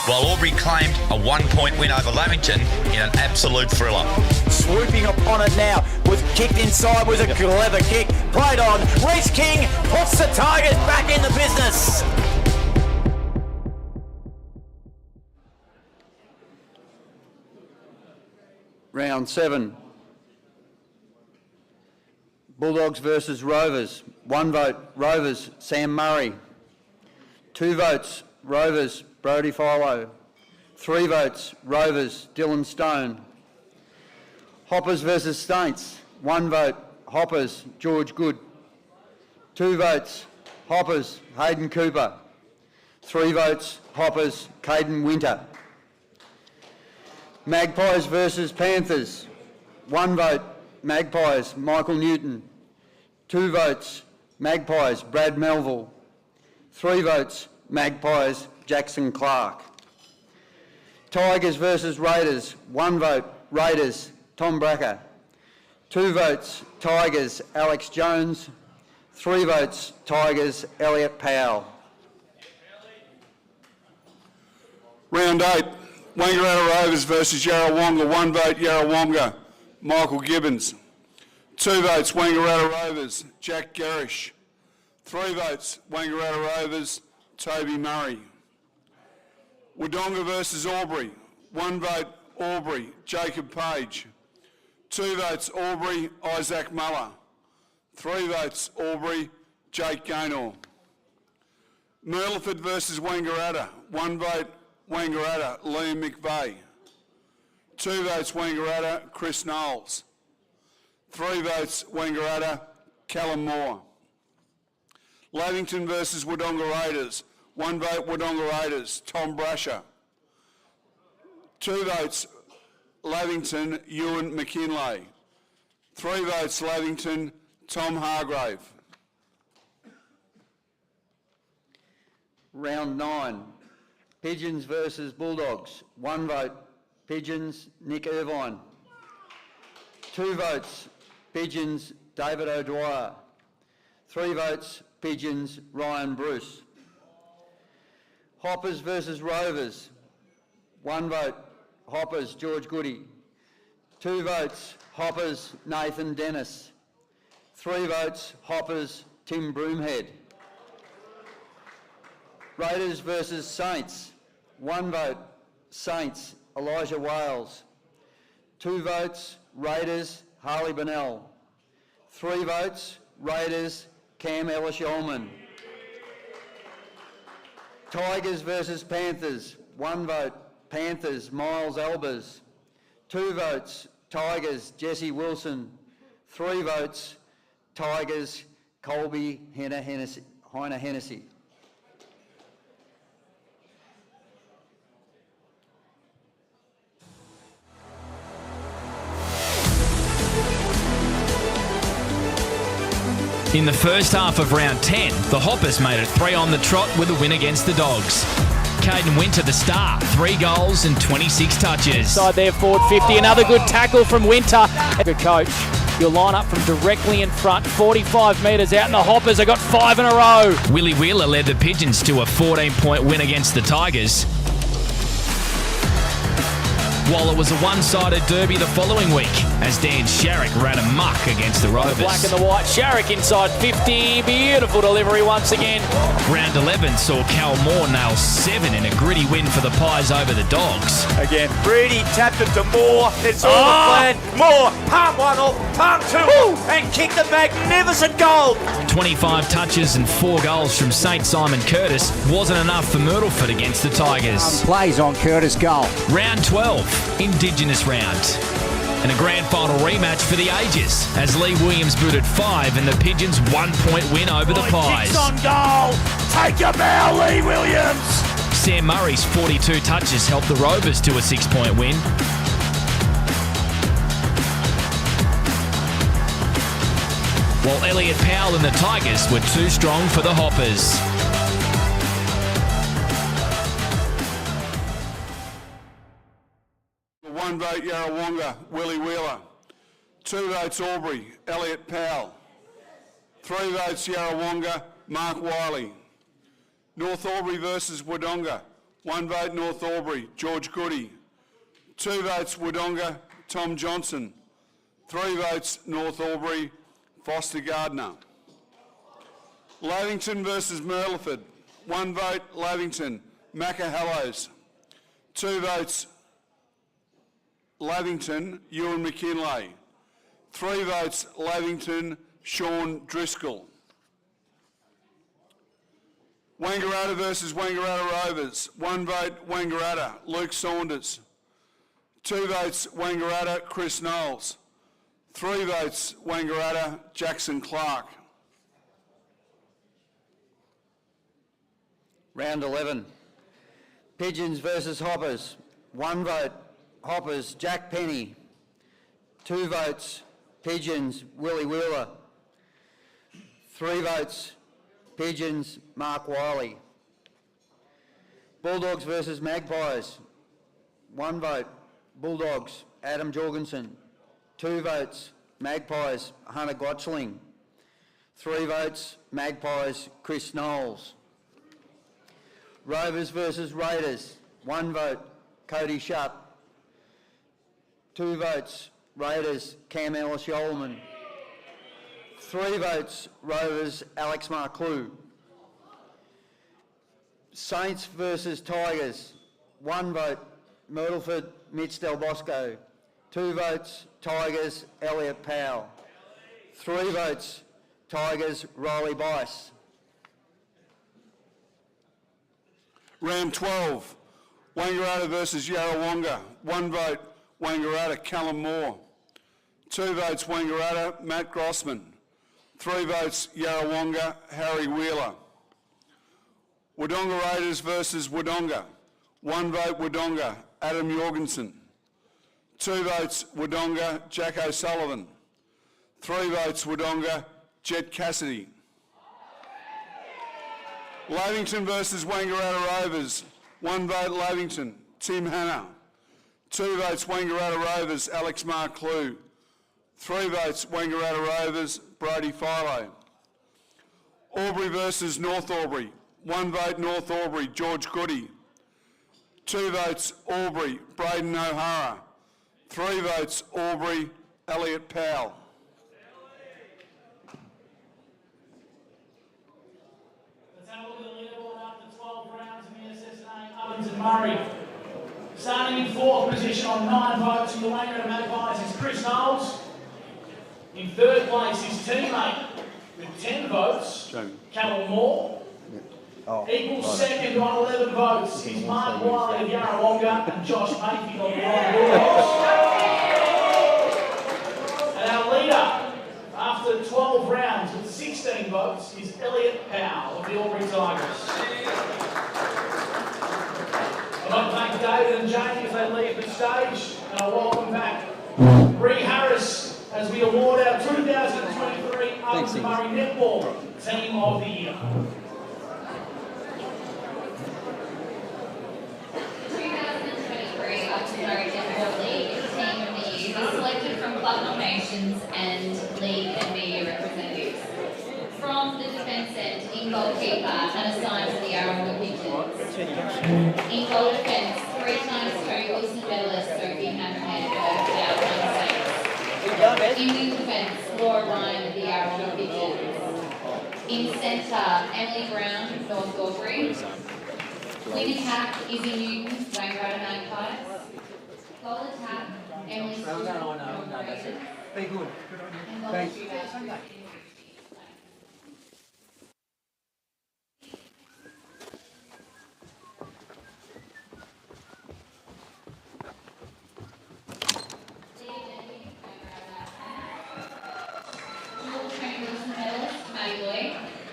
While Albury claimed a 1-point win over Lavington in an absolute thriller. Swooping upon it now, was kicked inside, was a clever kick, played on, Reece King puts the Tigers back in the business. Round 7. Bulldogs versus Rovers. 1 vote, Rovers, Sam Murray. 2 votes, Rovers, Brodie Philo. 3 votes, Rovers, Dylan Stone. Hoppers versus Saints. 1 vote, Hoppers, George Good. 2 votes, Hoppers, Hayden Cooper. 3 votes, Hoppers, Caden Winter. Magpies versus Panthers. 1 vote, Magpies, Michael Newton. 2 votes, Magpies, Brad Melville. 3 votes, Magpies, Jackson Clark. Tigers versus Raiders. 1 vote, Raiders, Tom Bracker. 2 votes, Tigers, Alex Jones. 3 votes, Tigers, Elliot Powell. Round 8. Wangaratta Rovers versus Yarrawonga. 1 vote, Yarrawonga, Michael Gibbons. 2 votes, Wangaratta Rovers, Jack Garish. 3 votes, Wangaratta Rovers, Toby Murray. Wodonga versus Albury. 1 vote, Albury, Jacob Page. 2 votes, Albury, Isaac Muller. 3 votes, Albury, Jake Gaynor. Myrtleford versus Wangaratta. 1 vote, Wangaratta, Liam McVeigh. 2 votes, Wangaratta, Chris Knowles. 3 votes, Wangaratta, Callum Moore. Lavington versus Wodonga Raiders. 1 vote, Wodonga Raiders, Tom Brasher. 2 votes, Lavington, Ewan McKinlay. 3 votes, Lavington, Tom Hargrave. Round 9. Pigeons versus Bulldogs. 1 vote, Pigeons, Nick Irvine. 2 votes, Pigeons, David O'Dwyer. 3 votes, Pigeons, Ryan Bruce. Hoppers versus Rovers. 1 vote, Hoppers, George Goody. 2 votes, Hoppers, Nathan Dennis. 3 votes, Hoppers, Tim Broomhead. Raiders versus Saints. 1 vote, Saints, Elijah Wales. 2 votes, Raiders, Harley Bennell. 3 votes, Raiders, Cam Ellis-Yolman. Tigers versus Panthers. 1 vote, Panthers, Miles Albers. 2 votes, Tigers, Jesse Wilson. 3 votes, Tigers, Colby Heiner Hennessy. In the first half of round 10, the Hoppers made it 3 on the trot with a win against the Dogs. Caden Winter, the star, 3 goals and 26 touches. Side there, forward 50. Another good tackle from Winter. Good coach. You'll line up from directly in front, 45 metres out, and the Hoppers have got 5 in a row. Willie Wheeler led the Pigeons to a 14-point win against the Tigers. While it was a one-sided derby the following week, as Dan Sharrock ran amok against the Rovers. The black and the white, Sharrock inside 50, beautiful delivery once again. Round 11 saw Cal Moore nail 7 in a gritty win for the Pies over the Dogs. Again, Brady tapped it to Moore. It's all the plan. Moore, palm 1 off, palm 2 off, and kicked the magnificent goal. 25 touches and 4 goals from St Simon Curtis wasn't enough for Myrtleford against the Tigers. Plays on Curtis goal. Round 12, Indigenous round. And a grand final rematch for the ages as Lee Williams booted 5 and the Pigeons 1-point win over the Pies. Kicks on goal. Take your bow, Lee Williams. Sam Murray's 42 touches helped the Rovers to a 6-point win. While Elliot Powell and the Tigers were too strong for the Hoppers. One vote, Yarrawonga, Willie Wheeler. 2 votes, Albury, Elliot Powell. 3 votes, Yarrawonga, Mark Wiley. North Albury versus Wodonga. 1 vote North Albury, George Goody. 2 votes Wodonga, Tom Johnson. 3 votes North Albury, Foster Gardner. Lavington versus Myrtleford. 1 vote Lavington, Macca Hallows. 2 votes Lavington, Ewan McKinlay. 3 votes Lavington, Sean Driscoll. Wangaratta versus Wangaratta Rovers. 1 vote Wangaratta, Luke Saunders. 2 votes Wangaratta, Chris Knowles. 3 votes Wangaratta, Jackson Clark. Round 11. Pigeons versus Hoppers. 1 vote Hoppers, Jack Penny. 2 votes Pigeons, Willie Wheeler. 3 votes Pigeons, Mark Wiley. Bulldogs versus Magpies. 1 vote Bulldogs, Adam Jorgensen. 2 votes Magpies, Hunter Gotchling. 3 votes Magpies, Chris Knowles. Rovers versus Raiders. 1 vote Cody Shutt. 2 votes Raiders, Cam Ellis-Yolman. 3 votes Rovers, Alex Marclue. Saints versus Tigers. 1 vote Myrtleford, Mitch Del Bosco. 2 votes Tigers, Elliot Powell. 3 votes Tigers, Riley Bice. Round 12, Wangaratta versus Yarrawonga. 1 vote Wangaratta, Callum Moore. 2 votes Wangaratta, Matt Grossman. 3 votes Yarrawonga, Harry Wheeler. Wodonga Raiders versus Wodonga. 1 vote Wodonga, Adam Jorgensen. 2 votes Wodonga, Jack O'Sullivan. 3 votes Wodonga, Jet Cassidy. Lavington versus Wangaratta Rovers. 1 vote Lavington, Tim Hanna. 2 votes Wangaratta Rovers, Alex Marclue. 3 votes Wangaratta Rovers, Brody Philo. Albury versus North Albury. 1 vote North Albury, George Goody. 2 votes Albury, Braden O'Hara. 3 votes Albury, Elliot Powell. Let's have a look at the leaderboard after 12 rounds in the SS&A. Ovens and Murray. Starting in 4th position on 9 votes from the Wangaratta Magpies is Chris Knowles. In 3rd place, his teammate with 10 votes, Callum Moore. Equals 2nd on 11 votes is Mark Wiley of Yarrawonga and Josh Mayfield of the Bulldogs. And our leader, after 12 rounds with 16 votes, is Elliot Powell of the Albury Tigers. I'd like to thank David and Jamie as they leave the stage, and I welcome back Bree Harris as we award our 2023 Ovens and Murray Netball Team of the Year. 2023 Ovens and Murray Netball League Team of the Year was selected from club nominations and league and media representatives. From the defence end, in goalkeeper and assigned to the Yarrawonga Pigeons. In goal defence, 3 times Tony Wilson medalist Sophie Hanrahan of the Yarrawonga Saints. In wing defence, Laura Ryan of the Yarrawonga Pigeons. In centre, Emily Brown, North Albury. Wing attack, Izzy Newton, Wangaratta Magpies. Goal attack, Emily Stewart, North Raiders. Very good. And goal shootout,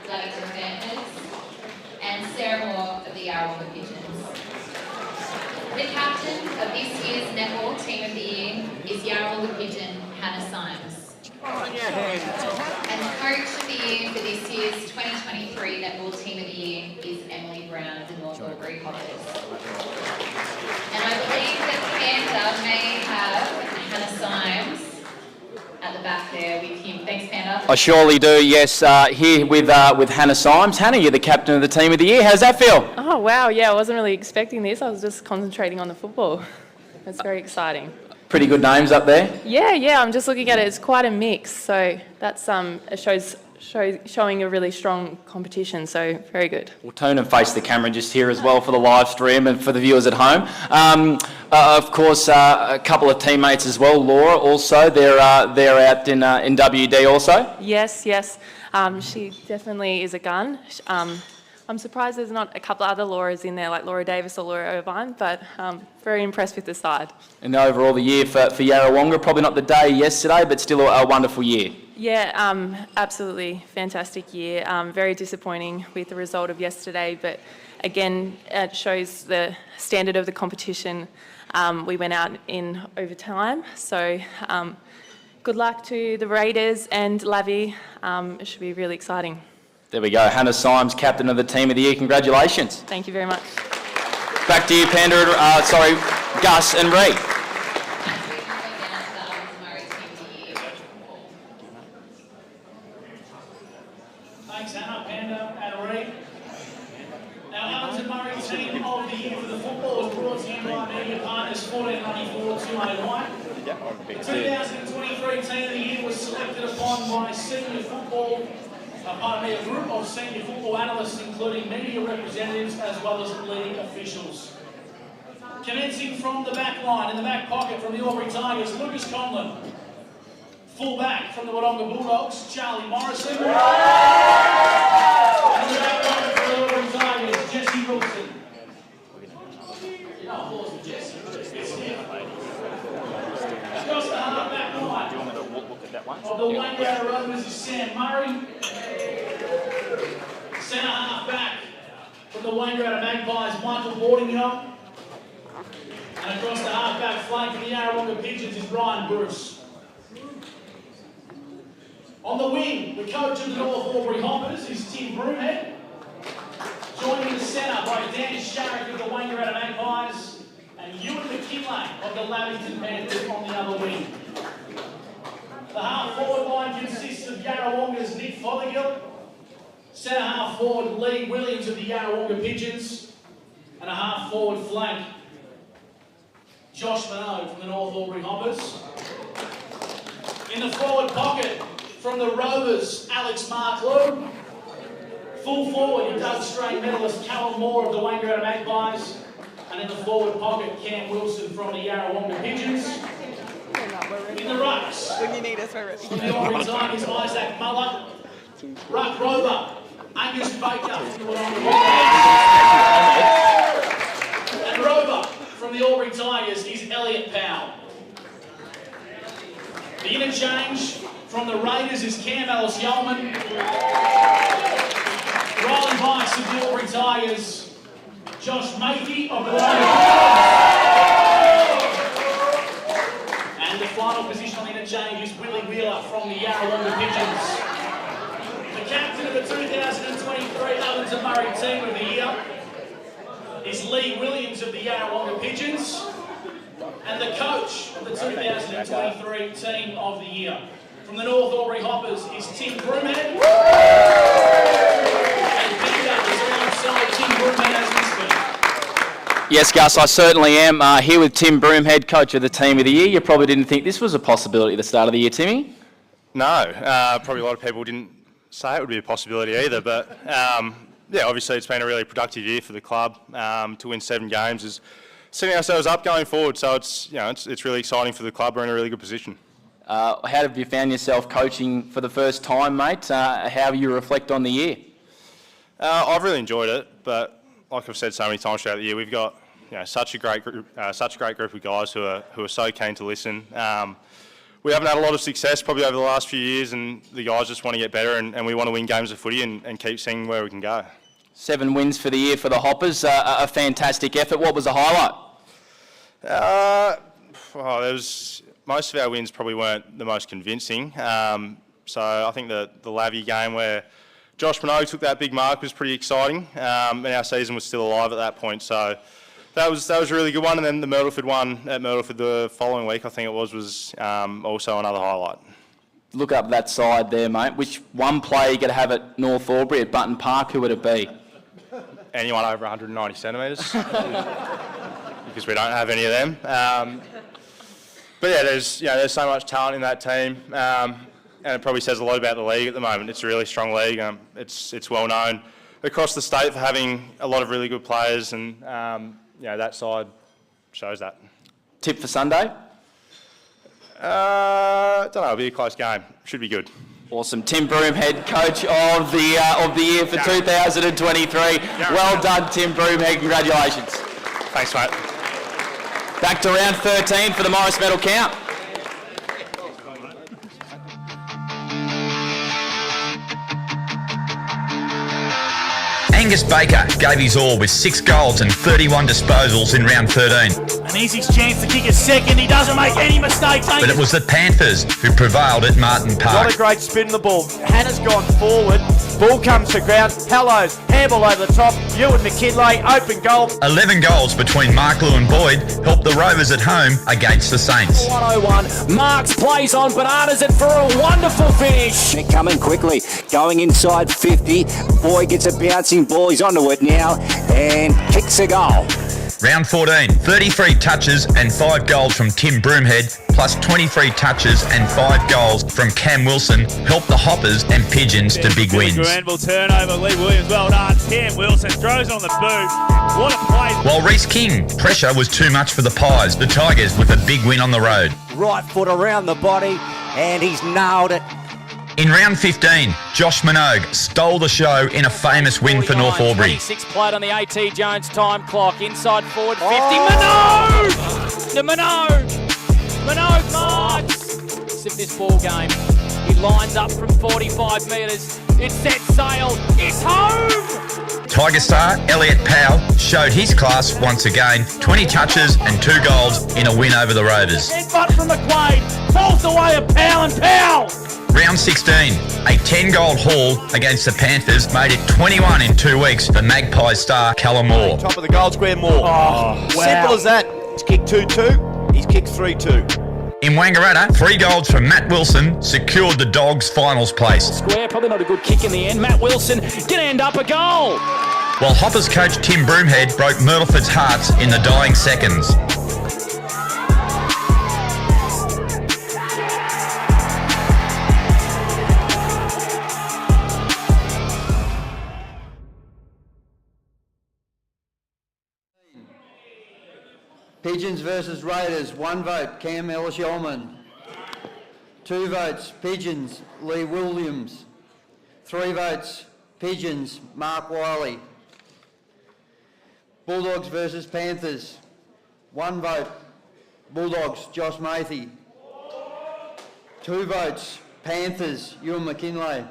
Lavington Panthers, and Sarah Moore of the Yarrawonga Pigeons. The captain of this year's Netball Team of the Year is Yarrawonga Pigeon Hannah Symes. And the Coach of the Year for this year's 2023 Netball Team of the Year is Emily Brown of the North Albury Hoppers. And I believe that Panda may have Hannah Symes at at the back there with him. Thanks, Panda. I surely do, yes. Here with Hannah Symes. Hannah, you're the captain of the team of the year. How's that feel? Oh, wow, yeah, I wasn't really expecting this. I was just concentrating on the football. It's very exciting. Pretty good names up there. Yeah, I'm just looking at it. It's quite a mix, so that's it showing a really strong competition, so very good. We'll turn and face the camera just here as well for the live stream and for the viewers at home. Of course, a couple of teammates as well. Laura also, they're out in WD also. Yes. She definitely is a gun. I'm surprised there's not a couple other Lauras in there, like Laura Davis or Laura Irvine, but very impressed with the side. And overall the year for Yarrawonga, probably not the day yesterday, but still a wonderful year. Yeah, absolutely fantastic year. Very disappointing with the result of yesterday, but again, it shows the standard of the competition. We went out in overtime, so good luck to the Raiders and Lavi. It should be really exciting. There we go. Hannah Symes, captain of the team of the year. Congratulations. Thank you very much. Back to you, Panda. Gus and Ree. Thanks, Hannah, Panda, and Ree. Now, Ovens and Murray team of the year for the football was brought to you by media partners 1494-201. The 2023 team of the year was selected upon by a group of senior football analysts, including media representatives as well as league officials. Commencing from the back line, in the back pocket from the Albury Tigers, Lucas Conlon. Full back from the Wodonga Bulldogs, Charlie Morrison. And in the back pocket from the Albury Tigers, Jesse Wilson. Applause for Jesse. Across the half-back line of the Wayne Rovers is Sam Murray. Centre half back from the Waynegrada Magpies, Michael Bordingham. And across the half back flank from the Yarrawonga Pigeons is Brian Bruce. On the wing, the coach of the North Albury Hoppers is Tim Broomhead. Joined in the centre by Dan Sharrock of the Waynegrada Magpies and Ewan McKinlay of the Lavington Panthers on the other wing. The half forward line consists of Yarrawonga's Nick Fothergill, centre half forward Lee Williams of the Yarrawonga Pigeons, and a half forward flank Josh Minogue from the North Albury Hoppers. In the forward pocket from the Rovers, Alex Marklew. Full forward, your Doug Strain medalist Callum Moore of the Waynegrada Magpies. And in the forward pocket, Cam Wilson from the Yarrawonga Pigeons. In the rucks, When you need us, we're ready. from the Albury Tigers, Isaac Muller. Ruck Rover, Angus Baker from the Wodonga Bulldogs. And Rover from the Albury Tigers is Elliot Powell. The interchange from the Raiders is Cam Ellis-Yeoman. Riley Vice of the Albury Tigers, Josh Matey of the Wodonga Bulldogs. And the final position on the interchange is Willie Wheeler from the Yarrawonga Pigeons. The captain of the 2023 Ovens and Murray team of the year is Lee Williams of the Yarrawonga Pigeons, and the coach of the 2023 team of the year from the North Albury Hoppers is Tim Broomhead. And Peter is alongside Tim Broomhead as we speak. Yes, Gus, I certainly am here with Tim Broomhead, coach of the team of the year. You probably didn't think this was a possibility at the start of the year, Timmy? No, probably a lot of people didn't say it would be a possibility either, but yeah, obviously it's been a really productive year for the club. To win 7 games is setting ourselves up going forward, so it's really exciting for the club. We're in a really good position. How have you found yourself coaching for the first time, mate? How you reflect on the year? I've really enjoyed it, but like I've said so many times throughout the year, we've got such a great group of guys who are so keen to listen. We haven't had a lot of success probably over the last few years, and the guys just want to get better, and we want to win games of footy and keep seeing where we can go. 7 wins for the year for the Hoppers, a fantastic effort. What was the highlight? Most of our wins probably weren't the most convincing. So I think the Lavie game where Josh Minogue took that big mark was pretty exciting, and our season was still alive at that point. So that was a really good one. And then the Myrtleford one at Myrtleford the following week, I think it was also another highlight. look up that side there, mate. Which one player you got to have at North Albury at Button Park? Who would it be? Anyone over 190 centimetres, because we don't have any of them. But yeah, there's so much talent in that team, and it probably says a lot about the league at the moment. It's a really strong league. It's well known across the state for having a lot of really good players, and that side shows that. Tip for Sunday? Don't know. It'll be a close game. Should be good. Awesome. Tim Broomhead, coach of the year for 2023. Well done, Tim Broomhead. Congratulations. Thanks, mate. Back to round 13 for the Morris medal count. Angus Baker gave his all with 6 goals and 31 disposals in round 13. An easy chance to kick a second. He doesn't make any mistakes. But it was the Panthers who prevailed at Martin Park. Not a great spin the ball. Hannah's gone forward. Ball comes to ground. Hallows. Handball over the top. Ewan McKinlay. Open goal. 11 goals between Marklew and Boyd helped the Rovers at home against the Saints. 101. Marks plays on, but Arna's it for a wonderful finish. They're coming quickly. Going inside 50. Boyd gets a bouncing ball. He's onto it now and kicks a goal. Round 14, 33 touches and 5 goals from Tim Broomhead, plus 23 touches and 5 goals from Cam Wilson helped the Hoppers and Pigeons to big wins. Granville turnover, Lee Williams, well done. Cam Wilson throws on the boot. What a play. While Reece King, pressure was too much for the Pies. The Tigers with a big win on the road. Right foot around the body and he's nailed it. In round 15, Josh Minogue stole the show in a famous win for North Albury. 26 played on the AT Jones time clock. Inside forward 50. Minogue! To Minogue! Minogue marks! Of this ball game. He lines up from 45 metres. It sets sail. It's home! Tiger star Elliot Powell showed his class once again. 20 touches and 2 goals in a win over the Rovers. Headbutt from McQuaid. Falls away at Powell and Powell. Round 16, a 10-goal haul against the Panthers made it 21 in 2 weeks for Magpies star Callum Moore. Top of the goal square, Moore. Oh, wow. Simple as that. He's kicked 2-2. He's kicked 3-2. In Wangaratta, 3 goals from Matt Wilson secured the Dogs' finals place. Square, probably not a good kick in the end. Matt Wilson gonna end up a goal. While Hoppers coach Tim Broomhead broke Myrtleford's hearts in the dying seconds. Pigeons versus Raiders, 1 vote, Cam Ellis-Yeoman. 2 votes, Pigeons, Lee Williams. 3 votes, Pigeons, Mark Wiley. Bulldogs versus Panthers, 1 vote, Bulldogs, Josh Mathy. 2 votes, Panthers, Ewan McKinlay.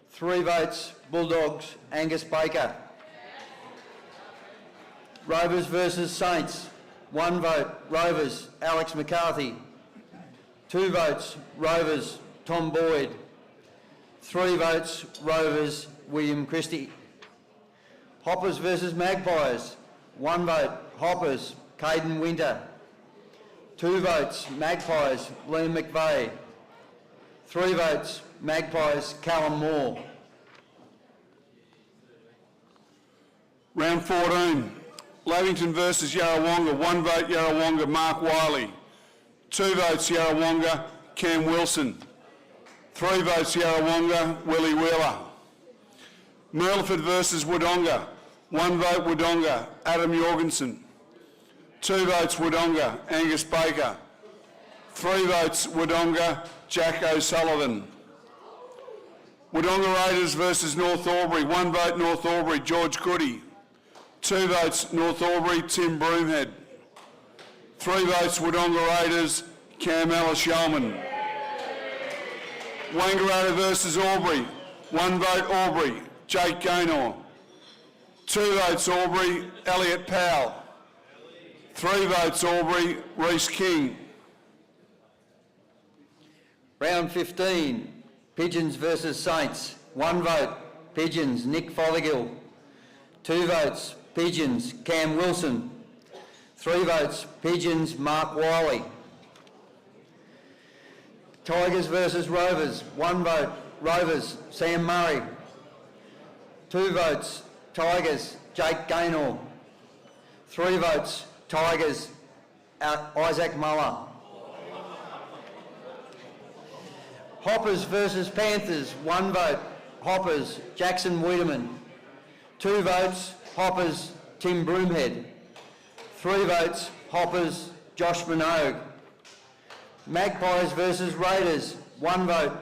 3 votes, Bulldogs, Angus Baker. Rovers versus Saints, 1 vote, Rovers, Alex McCarthy. 2 votes, Rovers, Tom Boyd. 3 votes, Rovers, William Christie. Hoppers versus Magpies, 1 vote, Hoppers, Caden Winter. 2 votes, Magpies, Liam McVeigh. 3 votes, Magpies, Callum Moore. Round 14, Lavington versus Yarrawonga, 1 vote Yarrawonga, Mark Wiley. 2 votes Yarrawonga, Cam Wilson. 3 votes Yarrawonga, Willie Wheeler. Myrtleford versus Wodonga, 1 vote Wodonga, Adam Jorgensen. 2 votes Wodonga, Angus Baker. 3 votes Wodonga, Jack O'Sullivan. Wodonga Raiders versus North Albury, 1 vote North Albury, George Goody. 2 votes North Albury, Tim Broomhead. 3 votes Wodonga Raiders, Cam Ellis-Yeoman. Wangaratta versus Albury, 1 vote Albury, Jake Gaynor. 2 votes Albury, Elliot Powell. 3 votes Albury, Reece King. Round 15, Pigeons versus Saints, 1 vote, Pigeons, Nick Fothergill. 2 votes, Pigeons, Cam Wilson. 3 votes, Pigeons, Mark Wiley. Tigers versus Rovers. 1 vote, Rovers, Sam Murray. 2 votes, Tigers, Jake Gaynor. 3 votes, Tigers, Isaac Muller. Hoppers versus Panthers. 1 vote, Hoppers, Jackson Wiedemann. 2 votes, Hoppers, Tim Broomhead. 3 votes, Hoppers, Josh Minogue. Magpies versus Raiders. 1 vote,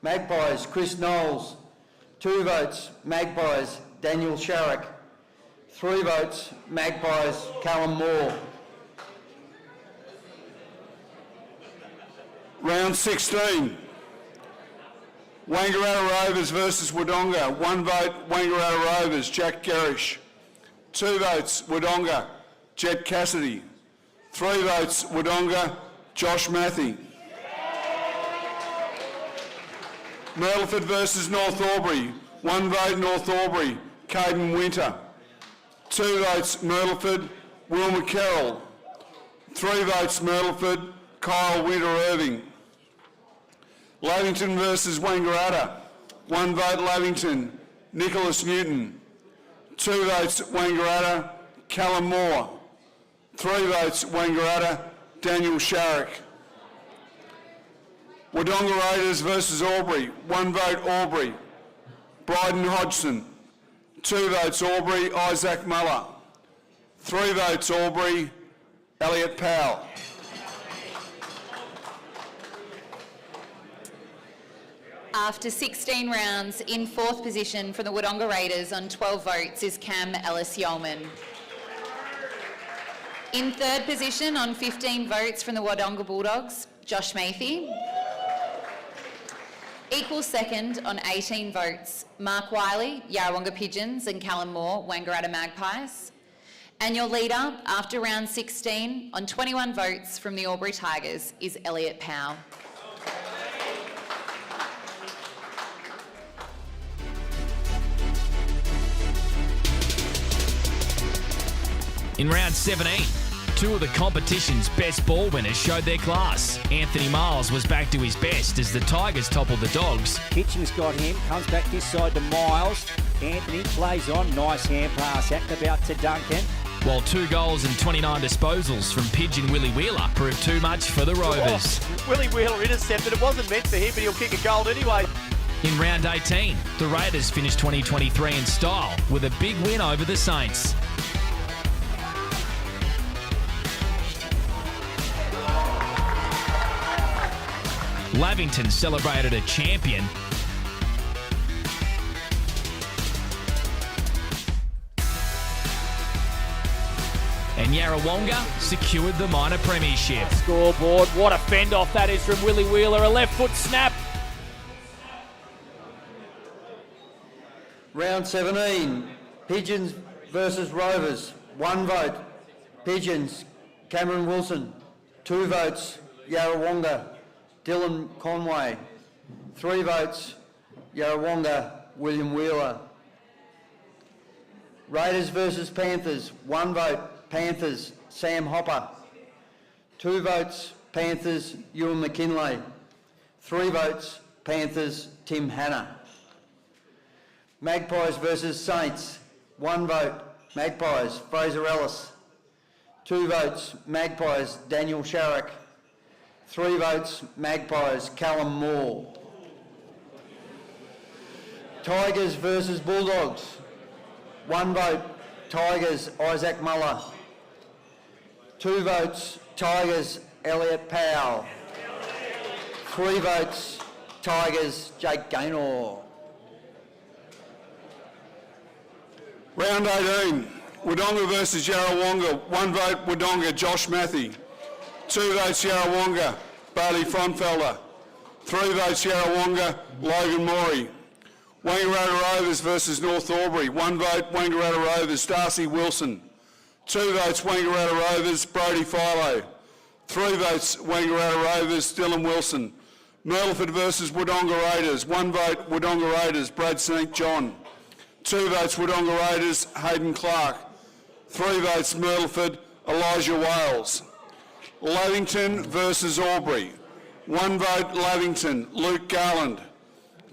Magpies, Chris Knowles. 2 votes, Magpies, Daniel Sharrock. 3 votes, Magpies, Callum Moore. Round 16. Wangaratta Rovers versus Wodonga. 1 vote, Wangaratta Rovers, Jack Gerish. 2 votes, Wodonga, Jet Cassidy. 3 votes, Wodonga, Josh Matthew. Myrtleford versus North Albury. 1 vote, North Albury, Caden Winter. 2 votes, Myrtleford, Will McCarroll. 3 votes, Myrtleford, Kyle Winter-Irving. Lavington versus Wangaratta. 1 vote, Lavington, Nicholas Newton. 2 votes, Wangaratta, Callum Moore. 3 votes, Wangaratta, Daniel Sharrock. Wodonga Raiders versus Albury. 1 vote, Albury, Bryden Hodgson. 2 votes, Albury, Isaac Muller. 3 votes, Albury, Elliot Powell. After 16 rounds, in 4th position from the Wodonga Raiders on 12 votes is Cam Ellis-Yeoman. In 3rd position on 15 votes from the Wodonga Bulldogs, Josh Mathy. Equal second on 18 votes, Mark Wiley, Yarrawonga Pigeons, and Callum Moore, Wangaratta Magpies. And your leader after round 16 on 21 votes from the Albury Tigers is Elliot Powell. In round 17, 2 of the competition's best ball winners showed their class. Anthony Miles was back to his best as the Tigers toppled the Dogs. Kitchen's got him, comes back this side to Miles. Anthony plays on, nice hand pass, act about to Duncan. While 2 goals and 29 disposals from Pigeon Willie Wheeler proved too much for the Rovers. Willie Wheeler intercepted, it wasn't meant for him, but he'll kick a goal anyway. In round 18, the Raiders finished 2023 in style with a big win over the Saints. Lavington celebrated a champion. And Yarrawonga secured the minor premiership. Scoreboard, what a fend off that is from Willie Wheeler, a left foot snap. Round 17, Pigeons versus Rovers. 1 vote, Pigeons, Cameron Wilson. 2 votes, Yarrawonga, Dylan Conway. 3 votes, Yarrawonga, William Wheeler. Raiders versus Panthers. 1 vote, Panthers, Sam Hopper. 2 votes, Panthers, Ewan McKinlay. 3 votes, Panthers, Tim Hanna. Magpies versus Saints. 1 vote, Magpies, Fraser Ellis. 2 votes, Magpies, Daniel Sharrock. 3 votes, Magpies, Callum Moore. Tigers versus Bulldogs. 1 vote, Tigers, Isaac Muller. 2 votes, Tigers, Elliot Powell. 3 votes, Tigers, Jake Gaynor. Round 18, Wodonga versus Yarrawonga. 1 vote, Wodonga, Josh Matthew. 2 votes, Yarrawonga, Bailey Frontfelder. 3 votes, Yarrawonga, Logan Morey. Wangaratta Rovers versus North Albury. 1 vote, Wangaratta Rovers, Darcy Wilson. 2 votes, Wangaratta Rovers, Brody Philo. 3 votes, Wangaratta Rovers, Dylan Wilson. Myrtleford versus Wodonga Raiders. 1 vote, Wodonga Raiders, Brad St John. 2 votes, Wodonga Raiders, Hayden Clark. 3 votes, Myrtleford, Elijah Wales. Lavington versus Albury. 1 vote Lavington, Luke Garland.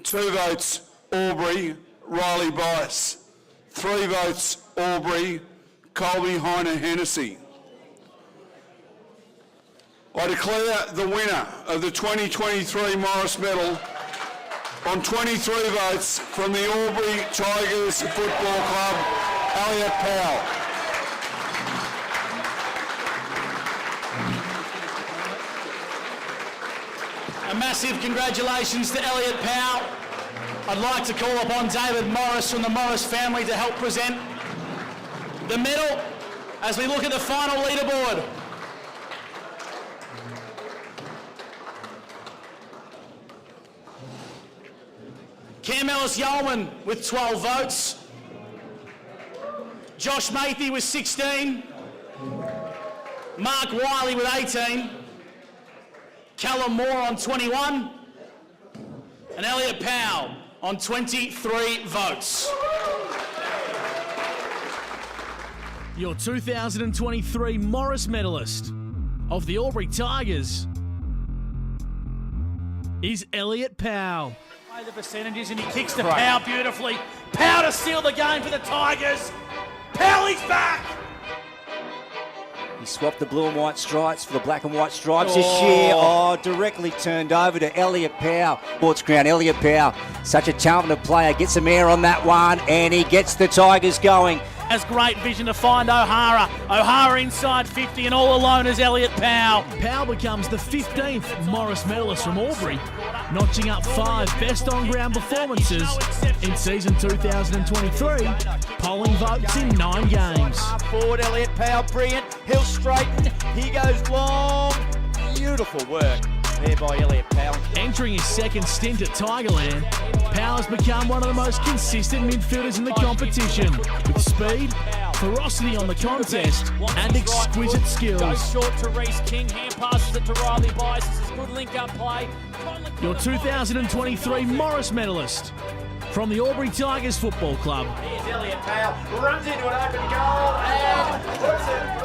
2 votes Albury, Riley Bice. 3 votes Albury, Colby Heine Hennessy. I declare the winner of the 2023 Morris Medal on 23 votes from the Albury Tigers Football Club, Elliot Powell. A massive congratulations to Elliot Powell. I'd like to call upon David Morris from the Morris family to help present the medal as we look at the final leaderboard. Cam Ellis-Yeoman with 12 votes. Josh Mathy with 16. Mark Wiley with 18. Callum Moore on 21. And Elliot Powell on 23 votes. Your 2023 Morris medalist of the Albury Tigers is Elliot Powell. The percentages and he kicks to Powell beautifully. Powell to steal the game for the Tigers. Powell, he's back. He swapped the blue and white stripes for the black and white stripes this year. Oh, directly turned over to Elliot Powell. Sports ground, Elliot Powell. Such a talented player. Gets some air on that one and he gets the Tigers going. Has great vision to find O'Hara. O'Hara inside 50 and all alone is Elliot Powell. Powell becomes the 15th Morris medalist from Albury, notching up 5 best on-ground performances in season 2023, polling votes in 9 games. Forward, Elliot Powell, brilliant. He'll straighten. He goes long. Beautiful work there by Elliot Powell. Entering his second stint at Tigerland, Powell has become one of the most consistent midfielders in the competition, with speed, ferocity on the contest, and exquisite skills. Goes short to Reece King, hand passes it to Riley Bice. This is good link-up play. Your 2023 Morris medalist from the Albury Tigers Football Club. Here's Elliot Powell, runs into an open goal and puts it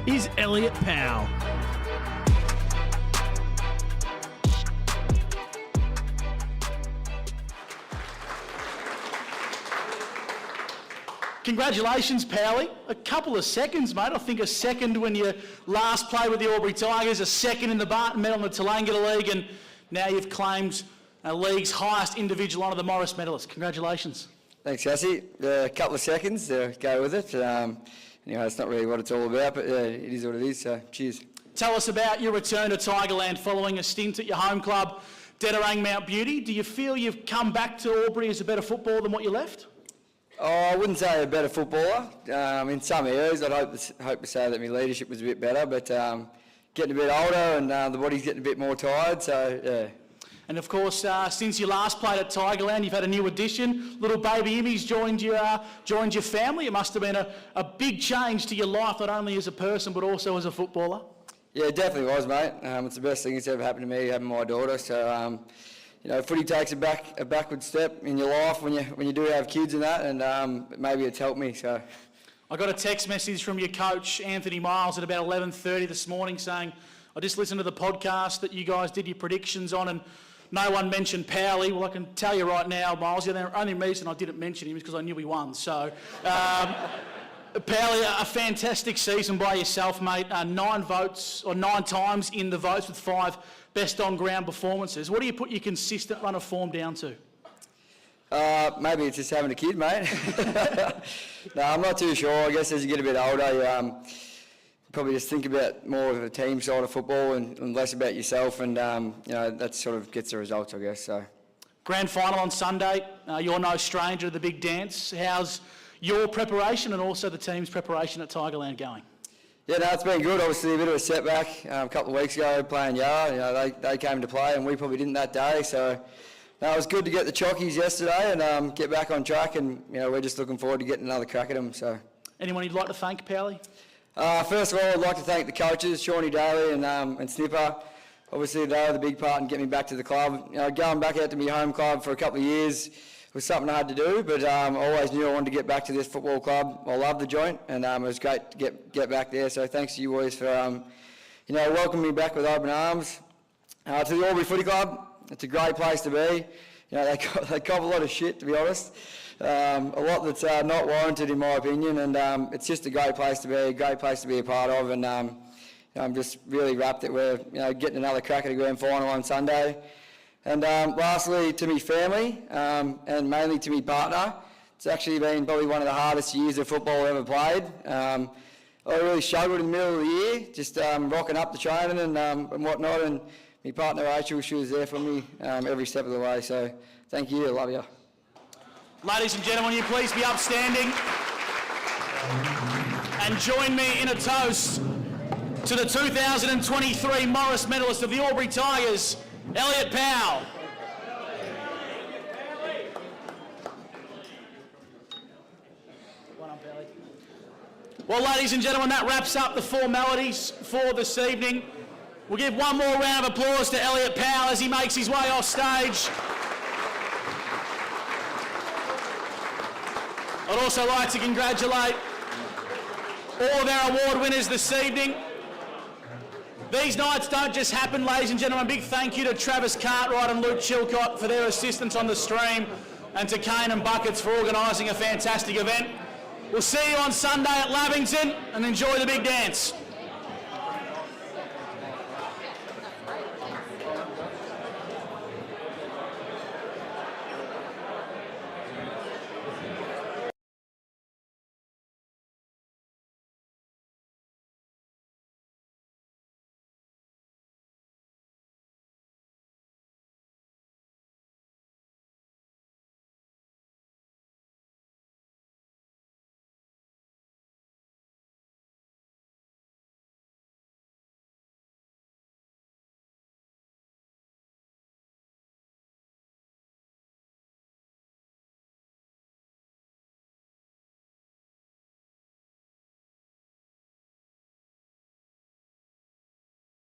through. Is Elliot Powell. Congratulations, Powley. A couple of seconds, mate. I think a second when you last played with the Albury Tigers, a second in the Barton Medal in the Tallangatta League, and now you've claimed a league's highest individual honour, the Morris medalist. Congratulations. Thanks, Cassie. A couple of seconds to go with it. It's not really what it's all about, but it is what it is, so cheers. Tell us about your return to Tigerland following a stint at your home club, Dedarang Mount Beauty. Do you feel you've come back to Albury as a better footballer than what you left? Oh, I wouldn't say a better footballer. In some areas, I'd hope to say that my leadership was a bit better, but getting a bit older and the body's getting a bit more tired, so yeah. And of course, since you last played at Tigerland, you've had a new addition. Little baby Immy's joined your family. It must have been a big change to your life, not only as a person, but also as a footballer. Yeah, it definitely was, mate. It's the best thing that's ever happened to me, having my daughter, so... footy takes a backward step in your life when you do have kids and that, and maybe it's helped me. So, I got a text message from your coach Anthony Miles at about 11:30 this morning saying, "I just listened to the podcast that you guys did your predictions on, and no one mentioned Powley." Well, I can tell you right now, Miles, the only reason I didn't mention him is because I knew he won. So, Powley, a fantastic season by yourself, mate. 9 votes, or 9 times in the votes with 5 best on-ground performances. What do you put your consistent run of form down to? Maybe it's just having a kid, mate. No, I'm not too sure. I guess as you get a bit older, you probably just think about more of the team side of football and less about yourself, and that sort of gets the results, I guess. So, grand final on Sunday. You're no stranger to the big dance. How's your preparation and also the team's preparation at Tigerland going? Yeah, no, it's been good. Obviously, a bit of a setback a couple of weeks ago playing Yarra. They came to play and we probably didn't that day. So, no, it was good to get the chockies yesterday and get back on track. And we're just looking forward to getting another crack at them. So, anyone you'd like to thank, Powley? First of all, I'd like to thank the coaches, Shawnee Daly and Snipper. Obviously, they were the big part in getting me back to the club. Going back out to my home club for a couple of years was something I had to do, but I always knew I wanted to get back to this football club. I love the joint, and it was great to get back there. So thanks to you boys for welcoming me back with open arms. To the Albury Footy Club, it's a great place to be. You know, they cop a lot of shit, to be honest. A lot that's not warranted, in my opinion, and it's just a great place to be, a great place to be a part of, and I'm just really rapt that we're getting another crack at a grand final on Sunday. And lastly, to me family, and mainly to me partner. It's actually been probably one of the hardest years of football I've ever played. I really struggled in the middle of the year, just rocking up the training and whatnot, and my partner Rachel, she was there for me every step of the way, so thank you, I love you. Ladies and gentlemen, will you please be upstanding and join me in a toast to the 2023 Morris medalist of the Albury Tigers, Elliot Powell. Well, ladies and gentlemen, that wraps up the formalities for this evening. We'll give one more round of applause to Elliot Powell as he makes his way off stage. I'd also like to congratulate all of our award winners this evening. These nights don't just happen, ladies and gentlemen. A big thank you to Travis Cartwright and Luke Chilcott for their assistance on the stream, and to Kane and Buckets for organising a fantastic event. We'll see you on Sunday at Lavington, and enjoy the big dance.